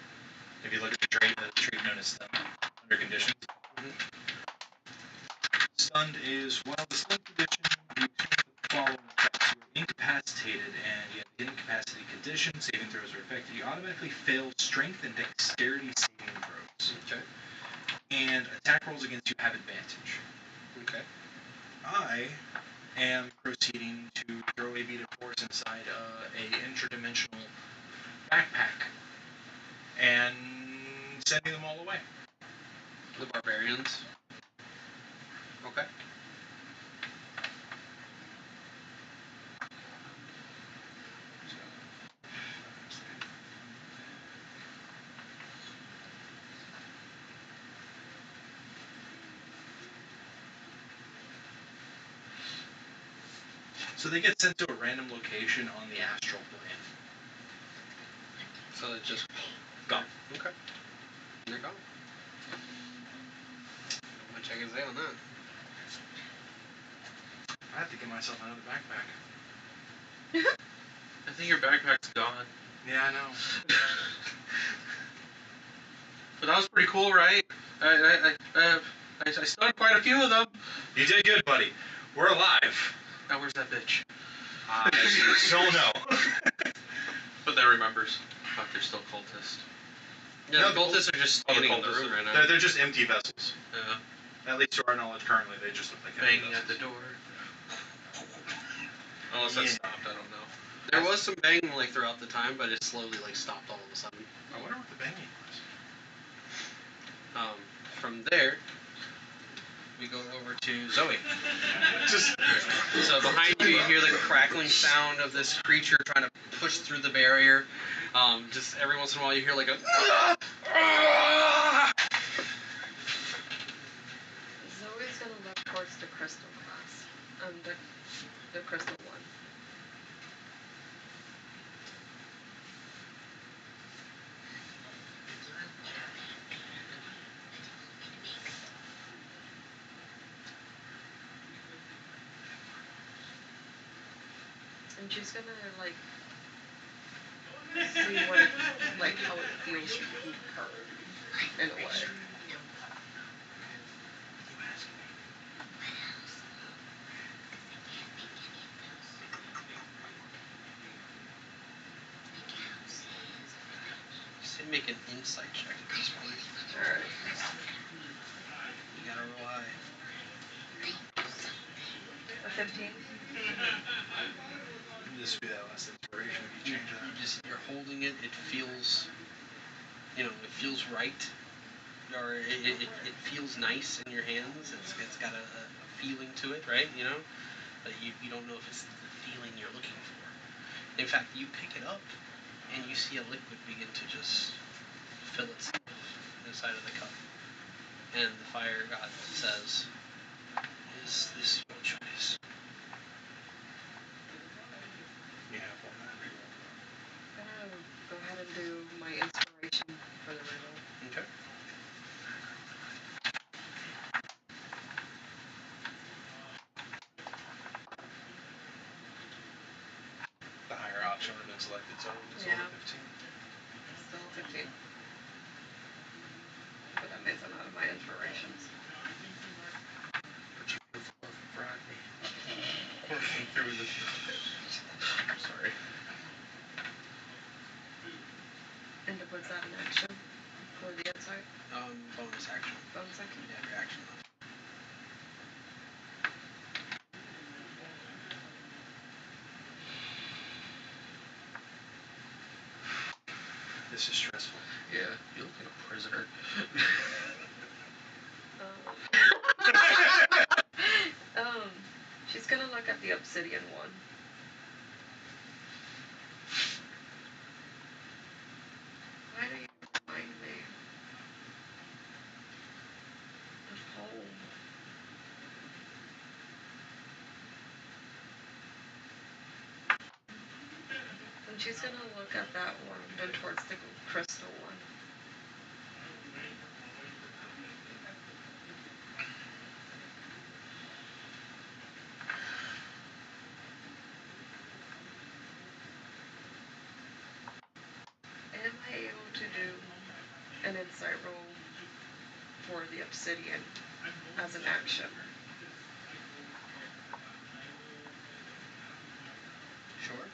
If you look at the trait known as stun under conditions. Stunned is while the stun condition you experience the following effects. You are incapacitated and you have incapacity condition, saving throws are affected. You automatically fail strength and dexterity saving throws. Okay. And attack rolls against you have advantage. Okay. I am proceeding to throw a bead of force inside a interdimensional backpack and sending them all away. The barbarians. Okay. So they get sent to a random location on the astral plane. So it's just Gone. Okay. And they're gone. Not much I can say on that. I have to get myself another backpack. I think your backpack's gone. Yeah, I know. But that was pretty cool, right? I stunned quite a few of them. You did good, buddy. We're alive. Now where's that bitch? I don't know. But that remembers. Fuck, they're still cultists. Yeah, No, the cultists are just Oh, the standing in the cultists room are- right now. They're just empty vessels. Yeah. At least to our knowledge, currently, they just look like empty Banging at the vessels. door. Unless that Yeah. stopped, I don't know. There was some banging like throughout the time, but it slowly like stopped all of a sudden. I wonder what the banging was. From there, we go over to Zoe. Just So behind you, you hear the crackling sound of this creature trying to push through the barrier. Just every once in a while, you hear like a. Zoe's gonna look towards the crystal glass. The crystal one. And she's gonna like see what it, like how it feels to her in a way. Say make an insight check at this point. Alright. You gotta roll high. A 15? This would be that last inspiration if you change that. You're holding it. It feels, it feels right. Or it feels nice in your hands. It's got a feeling to it, right? But you don't know if it's the feeling you're looking for. In fact, you pick it up and you see a liquid begin to just fill itself inside of the cup. And the fire god says, "Is this your choice?" You have one. I'm gonna go ahead and do my inspiration for the reroll. Okay. The higher option would have been selected, so it's Yeah. only 15. Still 15. But that means I'm out of my inspirations. But you feel the love of Rodney coursing through the. Sorry. And was that an action for the insight? Bonus action. Bonus action? Yeah, reaction. This is stressful. Yeah, you look like a prisoner. She's gonna look at the obsidian one. Why do you remind me of home? And she's gonna look at that one and towards the crystal one. Am I able to do an insight roll for the obsidian as an action? Sure.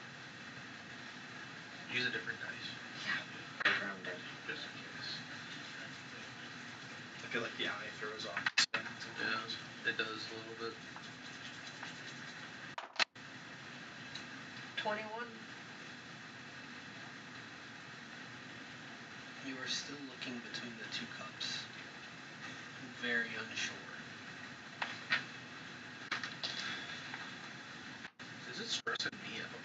Use a different dice. Yeah, I grounded. Just in case. I feel like the eye throws off the spin sometimes. Yeah, it does a little bit. 21. You are still looking between the two cups. Very unsure. Is it stressing me out?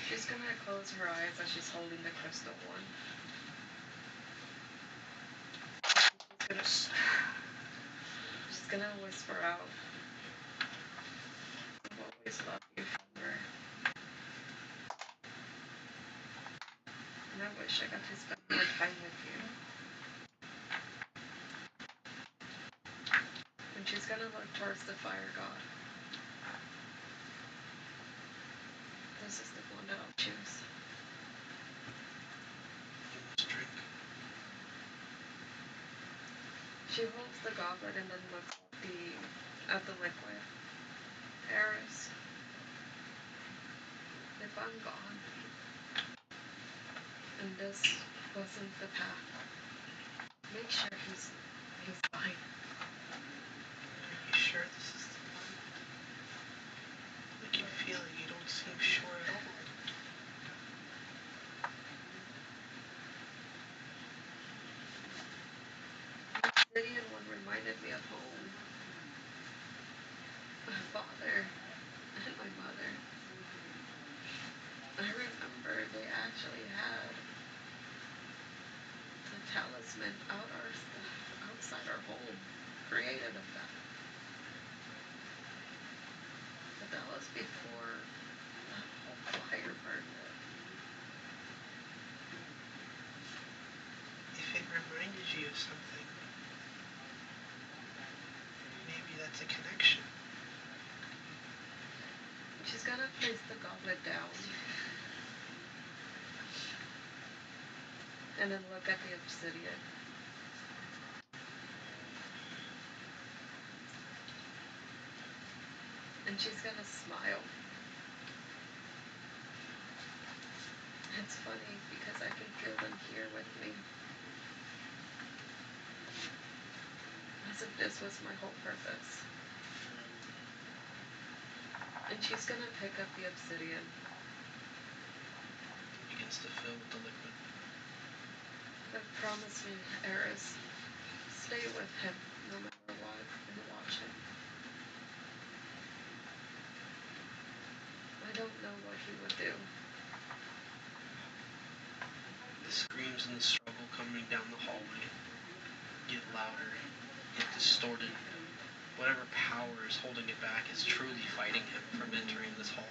She's gonna close her eyes as she's holding the crystal one. She's gonna whisper out, "I've always loved you, Fenrir. And I wish I got to spend more time with you." And she's gonna look towards the fire god. This is the one that I'll choose. You must drink. She holds the goblet and then looks at the liquid. Eris, if I'm gone, and this wasn't the path, make sure he's fine. Are you sure this is the one? I keep feeling you don't seem sure at all. The obsidian one reminded me of home. My father and my mother. I remember they actually had the talisman outside our home, created of that. But that was before that whole fire burned it. If it reminded you of something, maybe that's a connection. She's gonna place the goblet down and then look at the obsidian. And she's gonna smile. It's funny because I can feel them here with me. As if this was my whole purpose. And she's gonna pick up the obsidian. It begins to fill with the liquid. But promise me, Eris, stay with him no matter what and watch him. I don't know what he would do. The screams and the struggle coming down the hallway get louder, get distorted. Whatever power is holding it back is truly fighting him from entering this hall.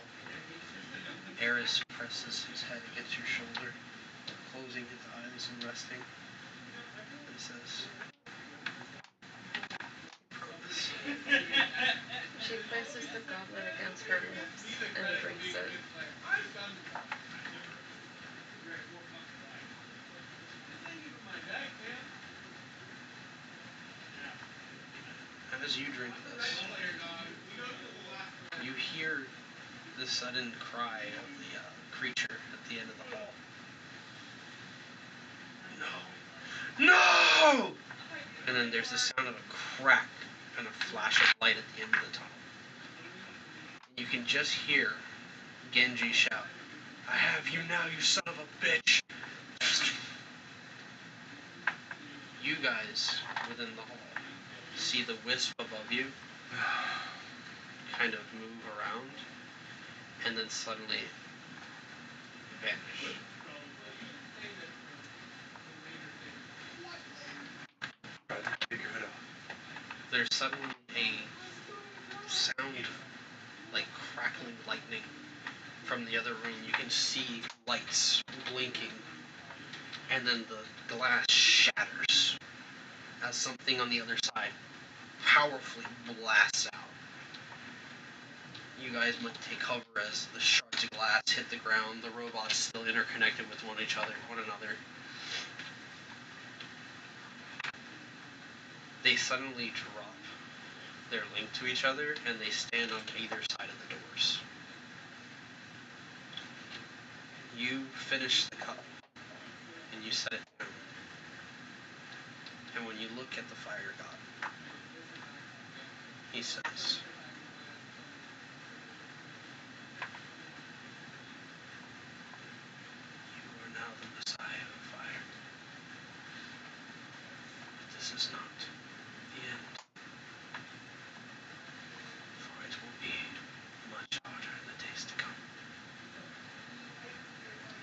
Eris presses his head against your shoulder, closing his eyes and resting, and says, "Promise." She places the goblet against her lips and drinks it. As you drink this, you hear the sudden cry of the creature at the end of the hall. No! No! And then there's the sound of a crack and a flash of light at the end of the tunnel. And you can just hear Genji shout, "I have you now, you son of a bitch!" You guys within the hall see the wisp above you kind of move around and then suddenly vanish. Take your hood off. There's suddenly a sound like crackling lightning from the other room. You can see lights blinking, and then the glass shatters as something on the other side powerfully blasts out. You guys might take cover as the shards of glass hit the ground. The robots still interconnected with one another. They suddenly drop their link to each other, and they stand on either side of the doors. You finish the cup, and you set it down. And when you look at the fire god, he says, "You are now the Messiah of fire. But this is not the end. For it will be much harder in the days to come."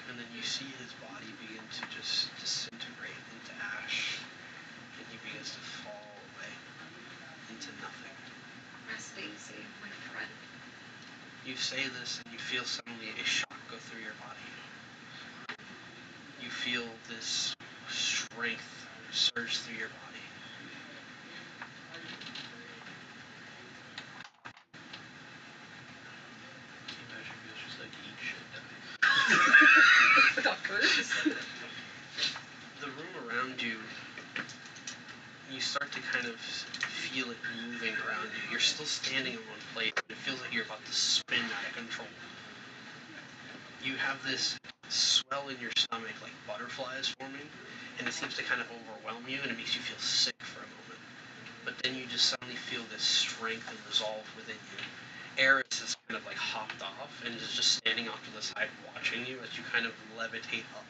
And then you see his body begin to just disintegrate into ash, and he begins to fall away into nothing. Rest easy, my friend. You say this, and you feel suddenly a shock go through your body. You feel this strength surge through your body. Can you imagine if he was just like, eat shit, Doctors. The room around you, you start to kind of feel it moving around you. You're still standing in one place, but it feels like you're about to spin out of control. You have this swell in your stomach like butterflies forming, and it seems to kind of overwhelm you, and it makes you feel sick for a moment. But then you just suddenly feel this strength and resolve within you. Eris is kind of like hopped off and is just standing off to the side watching you as you kind of levitate up.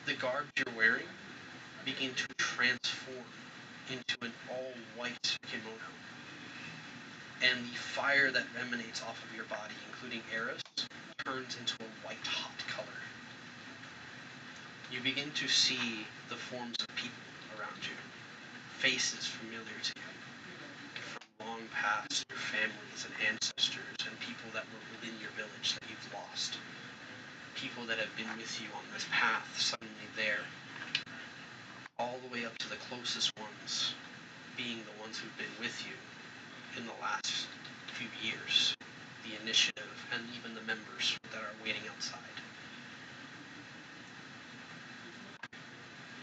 The garbs you're wearing begin to transform into an all-white kimono. And the fire that emanates off of your body, including Eris, turns into a white-hot color. You begin to see the forms of people around you, faces familiar to you, from long past, your families and ancestors, and people that were within your village that you've lost. People that have been with you on this path, suddenly there. All the way up to the closest ones, being the ones who've been with you in the last few years, the initiative, and even the members that are waiting outside.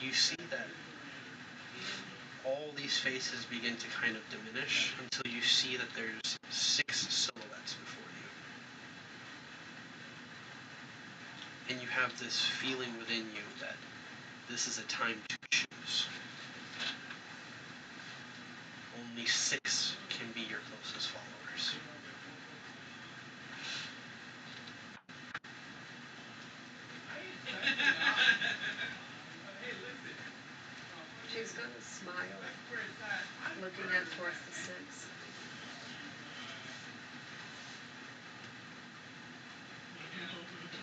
You see that all these faces begin to kind of diminish until you see that there's 6 silhouettes before you. And you have this feeling within you that this is a time to choose. Only 6 can be your closest followers. She's gonna smile, looking at towards the 6.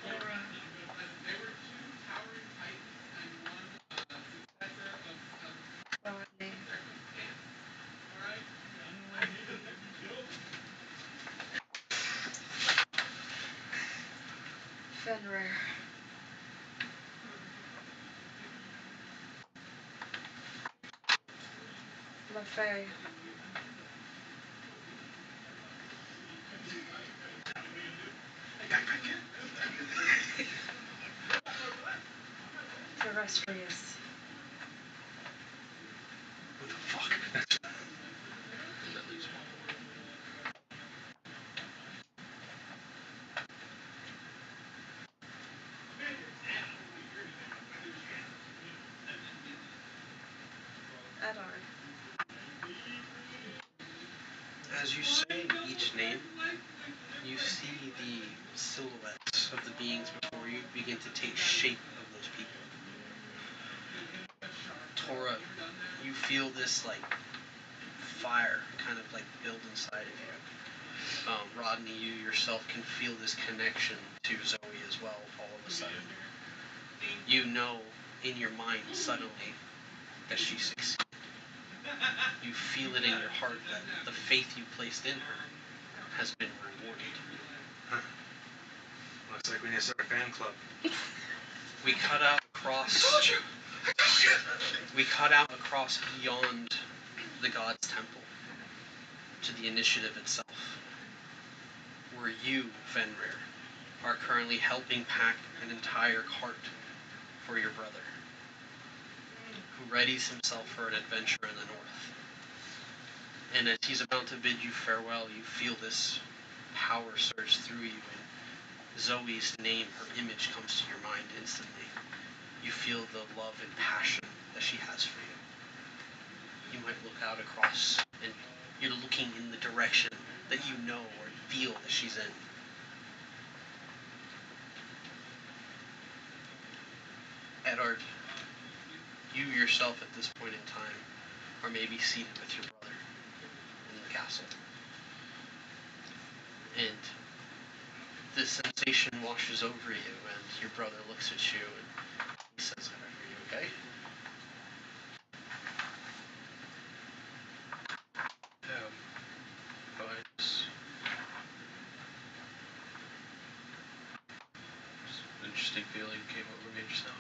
Tora. Rodney. Fenrir. LaFay. Terrestrius. Who the fuck? At least one more. Eddard. As you say each name, you see the silhouettes of the beings before you begin to take shape of those people. Tora, you feel this like fire kind of like build inside of you. Rodney, you yourself can feel this connection to Zoe as well all of a sudden. You know in your mind suddenly that she succeeded. You feel it in your heart that the faith you placed in her has been rewarded. Huh. Looks like we need to start a fan club. We cut out across. I told you! We cut out across beyond the God's Temple to the initiative itself, where you, Fenrir, are currently helping pack an entire cart for your brother, who readies himself for an adventure in the north. And as he's about to bid you farewell, you feel this power surge through you, and Zoe's name, her image, comes to your mind instantly. You feel the love and passion that she has for you. You might look out across, and you're looking in the direction that you know or feel that she's in. Eddard, you yourself at this point in time are maybe seated with your brother in the castle. And this sensation washes over you, and your brother looks at you and he says, "Are you okay?" Interesting feeling came over me just now.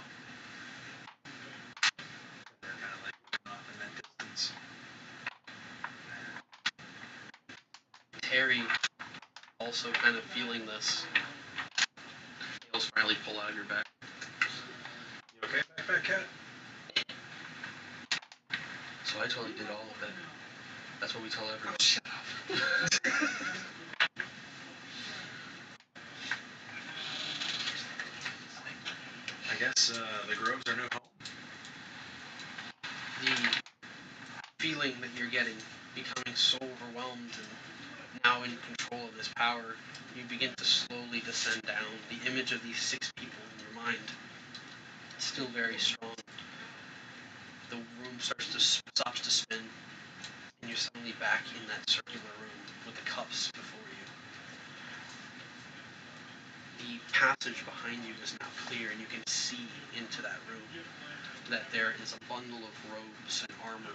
They're kind of like off in that distance. Terry, also kind of feeling this. Nails finally pull out of your back. You okay, backpack cat? So I totally did all of it. That's what we tell everyone. Oh, shut up. I guess the groves are no home. The feeling that you're getting, becoming so overwhelmed and now in control of this power, you begin to slowly descend down. The image of these 6 people in your mind, still very strong. The room stops to spin, and you're suddenly back in that circular room with the cups before you. The passage behind you is now clear, and you can see into that room that there is a bundle of robes and armor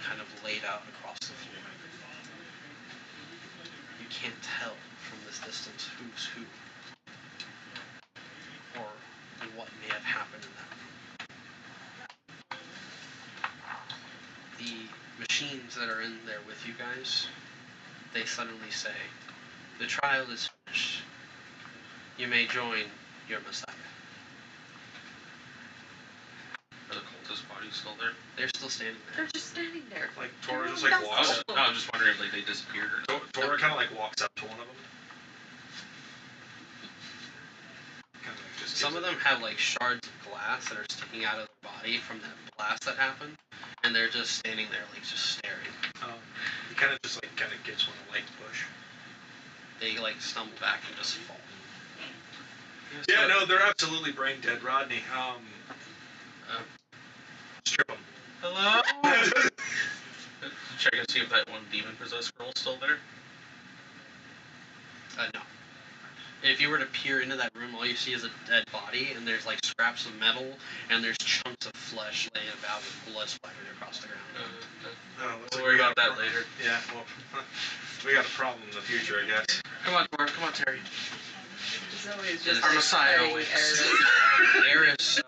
kind of laid out across the floor. You can't tell from this distance who's who, or what may have happened in that room. The machines that are in there with you guys, they suddenly say, "The trial is finished. You may join your Messiah." Are the cultist bodies still there? They're still standing there. They're just standing there. Like Tora They're just all like I walks. was, no, I'm just wondering if like they disappeared or not. Tora kind of like walks up to one of them. Kind of just Some of them have like shards of glass that are sticking out of their body from that blast that happened, and they're just standing there like just staring. He kind of just like kind of gives one a light push. They like stumble back and just fall. Yeah, no, they're absolutely brain dead, Rodney. Strip them. Hello? Check and see if that one demon possessed girl's still there. No. If you were to peer into that room, all you see is a dead body, and there's like scraps of metal, and there's chunks of flesh laying about with blood splattered across the ground. We'll worry about that later. Yeah, well, we got a problem in the future, I guess. Come on, Tor. Come on, Terry. Zoe's just Our Messiah petting awaits. Eris. Eris,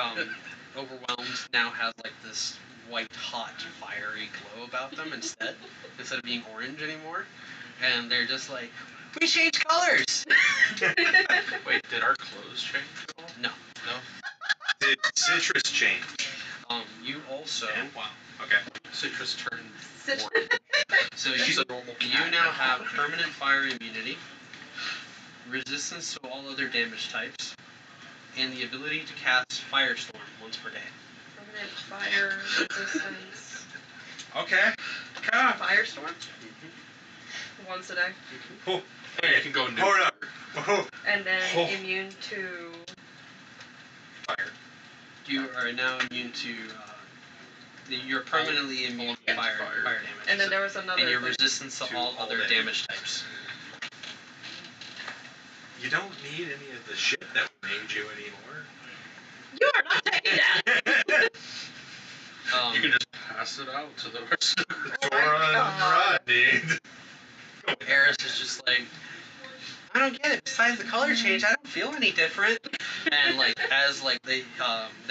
overwhelmed, now has like this white, hot, fiery glow about them instead of being orange anymore. And they're just like, "We changed colors!" Wait, did our clothes change at all? No. Did Citrus change? You also... Wow. Okay. Citrus turned Cit- orange. So She's you, a normal you cat now have permanent fire immunity, resistance to all other damage types, and the ability to cast Firestorm once per day. Permanent fire resistance. Okay. Come. Firestorm? Once a day. Oh, Hey, you can go hold up. Oh, And then Oh. immune to fire. You are now immune to... you're permanently immune to fire damage. and then there was another and your thing. resistance to all other damage types. You don't need any of the shit that we made you anymore. You are not taking that! You can just pass it out to the rest of the Tora and Rodney. Eris is just like, "I don't get it. Besides the color change, I don't feel any different." And like as like they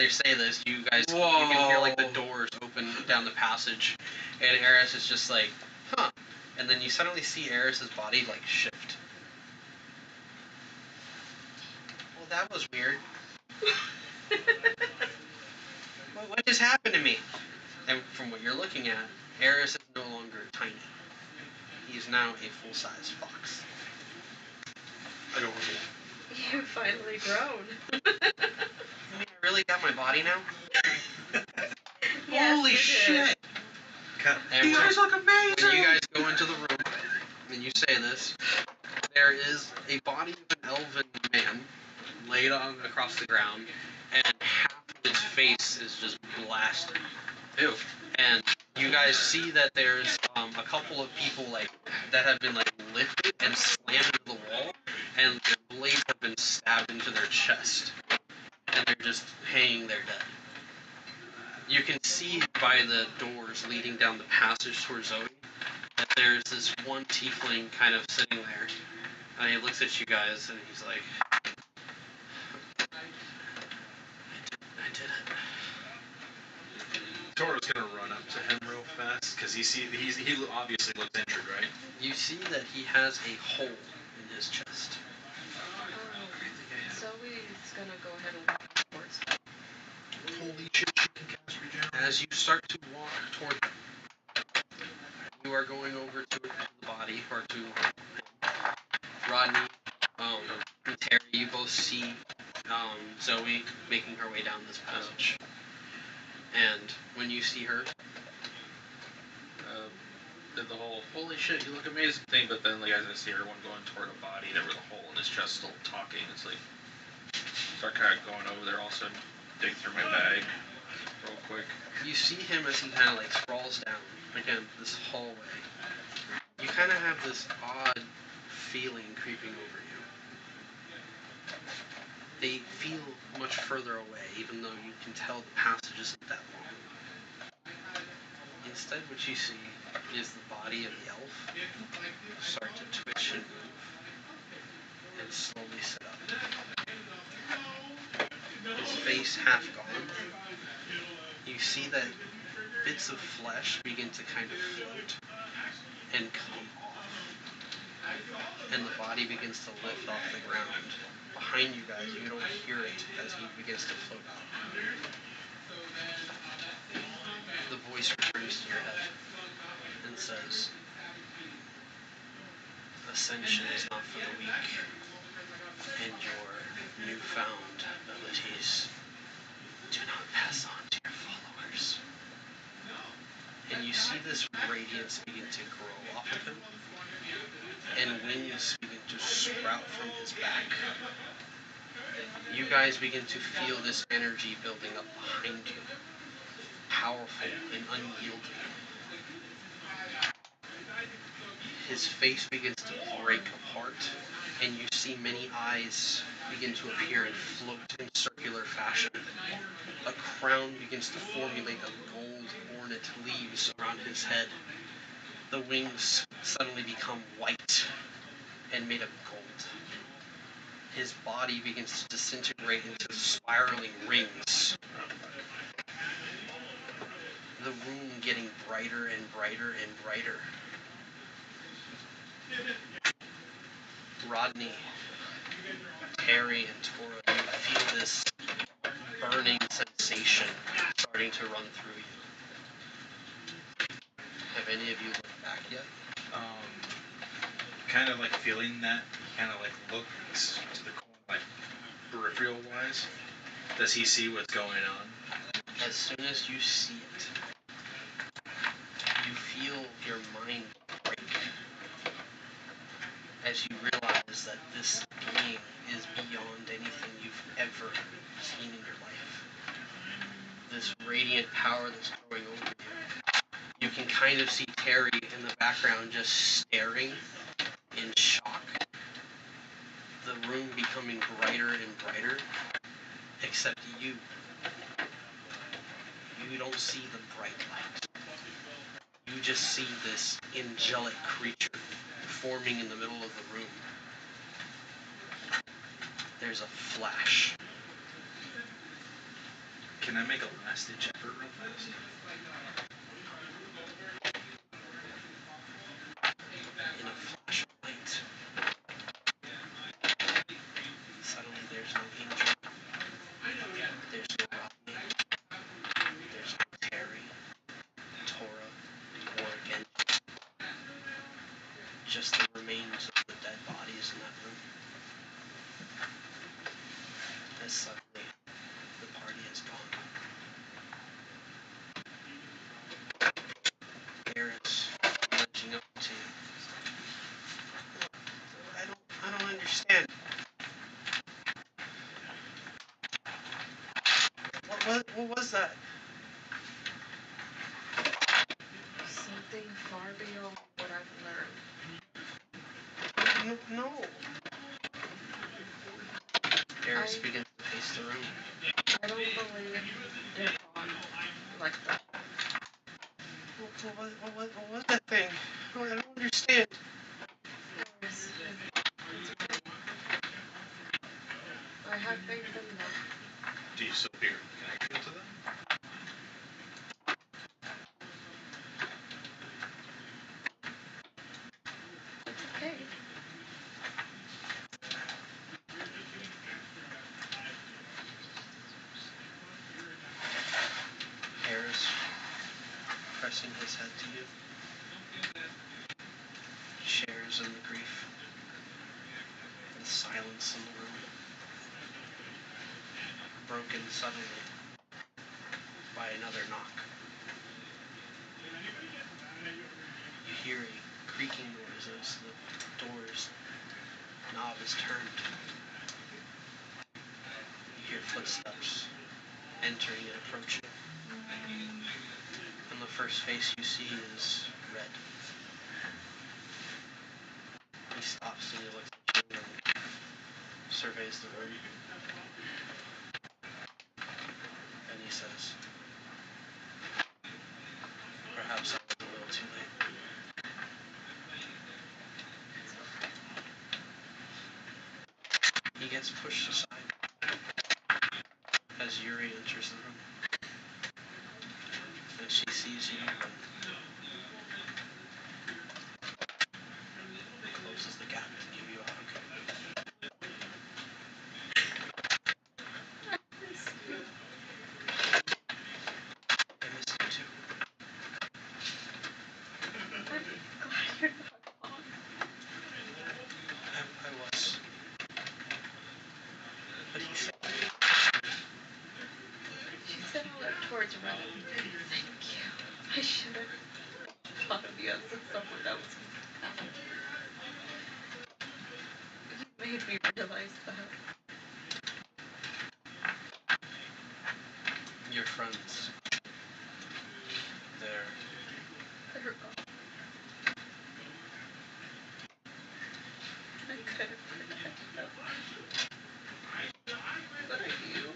say this, you guys you can hear like the doors open down the passage, and Eris is just like, "Huh," and then you suddenly see Eris's body like shift. Well, that was weird. What just happened to me? And from what you're looking at, Eris is no longer tiny. He's now a full-size fox. Adorable. You've finally grown. I mean, I really got my body now? Yes, Holy you did. shit! And You guys look amazing! when you guys go into the room, and you say this, there is a body of an elven man laid on across the ground, and half of its face is just blasted. Ew. And you guys see that there's a couple of people like that have been like lifted and slammed into the wall, and their blades have been stabbed into their chest, and they're just hanging there dead. You can see by the doors leading down the passage towards Zoe that there's this one tiefling kind of sitting there, and he looks at you guys and he's like, I did it. Tora's gonna run up to him real fast because he obviously looks injured, right? You see that he has a hole in his chest. Zoe's gonna go ahead and walk towards him. Holy shit, she can cast regeneration. As you start to walk toward him, who are going over to the body, or to Rodney, and Terry, you both see Zoe making her way down this passage. And when you see her, did the whole "holy shit, you look amazing" thing, but then like as I see everyone going toward a body, there was a hole in his chest still talking. It's like start kind of going over there, also dig through my bag real quick. you see him as he kind of like sprawls down again this hallway. You kind of have this odd feeling creeping over you. They feel much further away, even though you can tell the passage isn't that long. Instead, what you see is the body of the elf start to twitch and move, and slowly sit up. His face half gone. You see that bits of flesh begin to kind of float and come off. And the body begins to lift off the ground. Behind you guys, you don't hear it as he begins to float out. The voice returns to your head and says, "Ascension is not for the weak, and your newfound abilities do not pass on to your followers." And you see this radiance begin to grow off of him, and wings begin to sprout from his back. You guys begin to feel this energy building up behind you, powerful and unyielding. His face begins to break apart, and you see many eyes begin to appear and float in circular fashion. A crown begins to formulate of gold ornate leaves around his head. The wings suddenly become white and made of gold. His body begins to disintegrate into spiraling rings. The room getting brighter and brighter and brighter. Rodney, Terry, and Tora, you feel this burning sensation starting to run through you. Have any of you looked back yet? Kind of like feeling that, kind of like looks to the corner, like peripheral wise. Does he see what's going on? As soon as you see it, you feel your mind break as you realize that this being is beyond anything you've ever seen in your life. This radiant power that's growing over you. You can kind of see Terry in the background just staring in shock. The room becoming brighter and brighter, except you. You don't see the bright light. You just see this angelic creature forming in the middle of the room. There's a flash. Can I make a last-ditch effort real fast? In a flash of light, suddenly there's no Angel. There's no Rodney. There's no Terry, Tora, or Genji. Just the remains of the dead bodies in that room. As suddenly, the party is gone. Eris nudging up to you. I don't understand. What was that? Something far beyond what I've learned. No. Eris begins to pace the room. I don't believe they're gone like that. What was that thing? I don't understand. I have faith in them. Do you still feel connection to them? Okay. Eris pressing his head to you. tears and the grief. The silence in the room. Broken suddenly by another knock. You hear a creaking noise as the door's knob is turned. You hear footsteps entering and approaching. And the first face you see is Red. He stops and he looks at you and surveys the room. And he says, "Perhaps I was a little too late." He gets pushed aside as Yuri enters the room. And she sees you and closes the gap to give you a hug. I missed you too. I'm glad you're not gone. I was. But he said, She said I look towards Red. Thank you. I should have thought of you as someone that was out. You made me realize that. your friends, they're They're gone. I couldn't protect them. But I knew.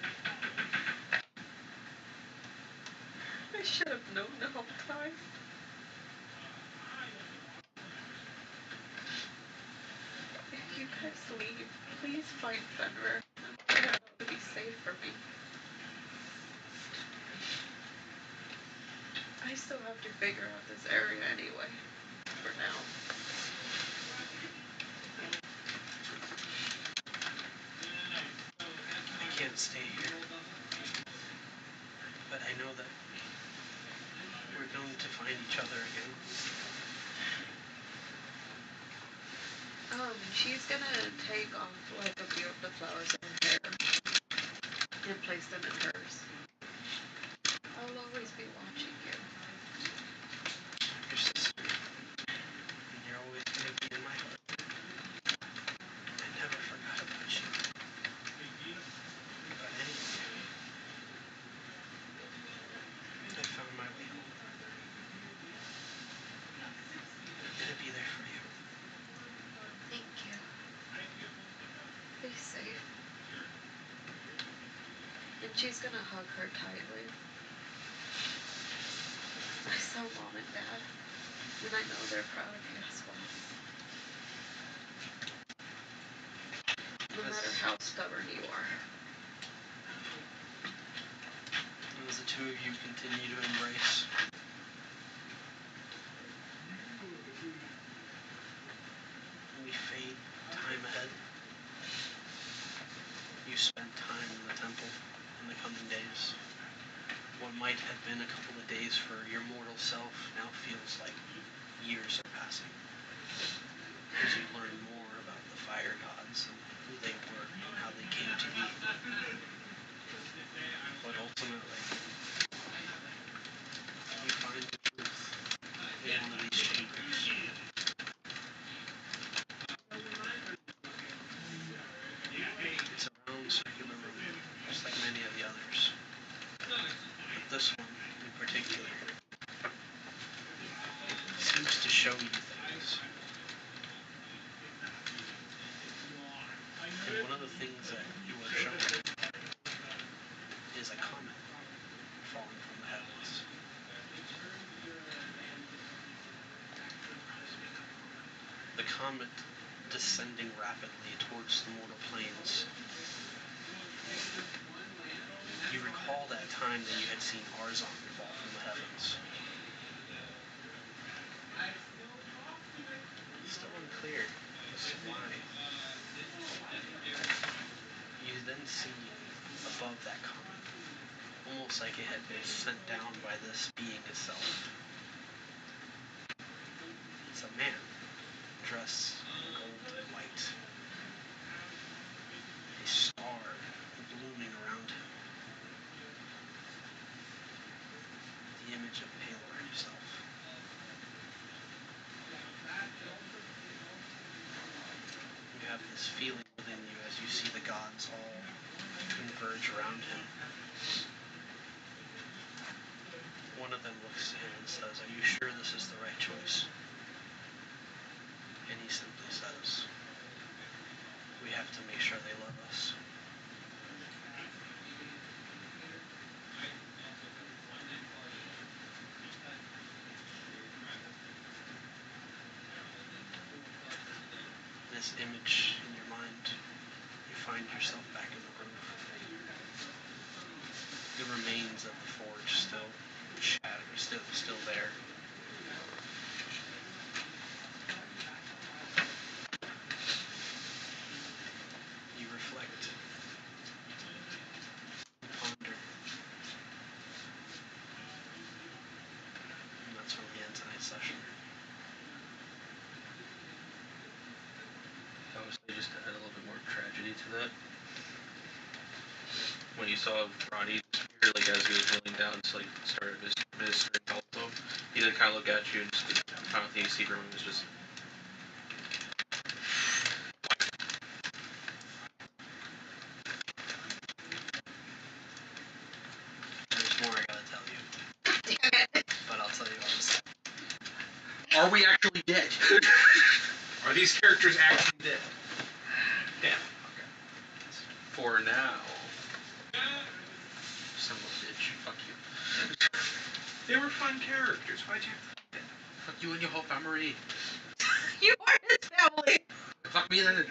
I should have known the whole time. If you guys leave, please find Fenrir. I want it to be safe for me. I still have to figure out this area anyway. For now. I can't stay here. But I know that we're going to find each other again. She's gonna take off like a few of the flowers in her hair and place them in hers. I will always be watching you. Your sister. And you're always going to be in my heart. I never forgot about you. But anyway, I found my way home. I'm going to be there for you. Thank you. Be safe. And she's gonna hug her tightly. I saw Mom and Dad. And I know they're proud of you as well. No matter how stubborn you are. And as the two of you continue to embrace, we fade time ahead. You spent time in the temple in the coming days. What might have been a couple of days for your mortal self now feels like years are passing. As you learn more about the fire gods and who they were and how they came to be. But ultimately, you find the truth in one of these chambers. It's a round circular room, just like many of the others. But this one, in particular, seems to show you things. And one of the things that you are shown is a comet falling from the heavens. The comet descending rapidly towards the mortal planes. You recall that time that you had seen Arzon fall from the heavens. Still unclear as to why. You then see above that comet, almost like it had been sent down by this being itself. It's a man dress in gold and white. A star blooming around him. The image of Palor himself. You have this feeling within you as you see the gods all converge around him. One of them looks to him and says, "Are you sure this is the right choice?" And he simply says, "We have to make sure they love us." This image in your mind, you find yourself back in the grove. The remains of the forge still shattered, still there. You reflect, you ponder, and that's where we end tonight's session. Obviously, just to add a little bit more tragedy to that. When you saw Ronnie disappear, like as he was kneeling down to like start administering help to him, he did kind of look at you and just kind of think Seagram was just. There's more I gotta tell you. Damn it. But I'll tell you on the side. Are we actually dead? Are these characters actually dead? Damn. Okay. For now. Son of a bitch. Fuck you. They were fun characters. Why'd you have to do that? Fuck you and your whole family. You are his family. Fuck me then.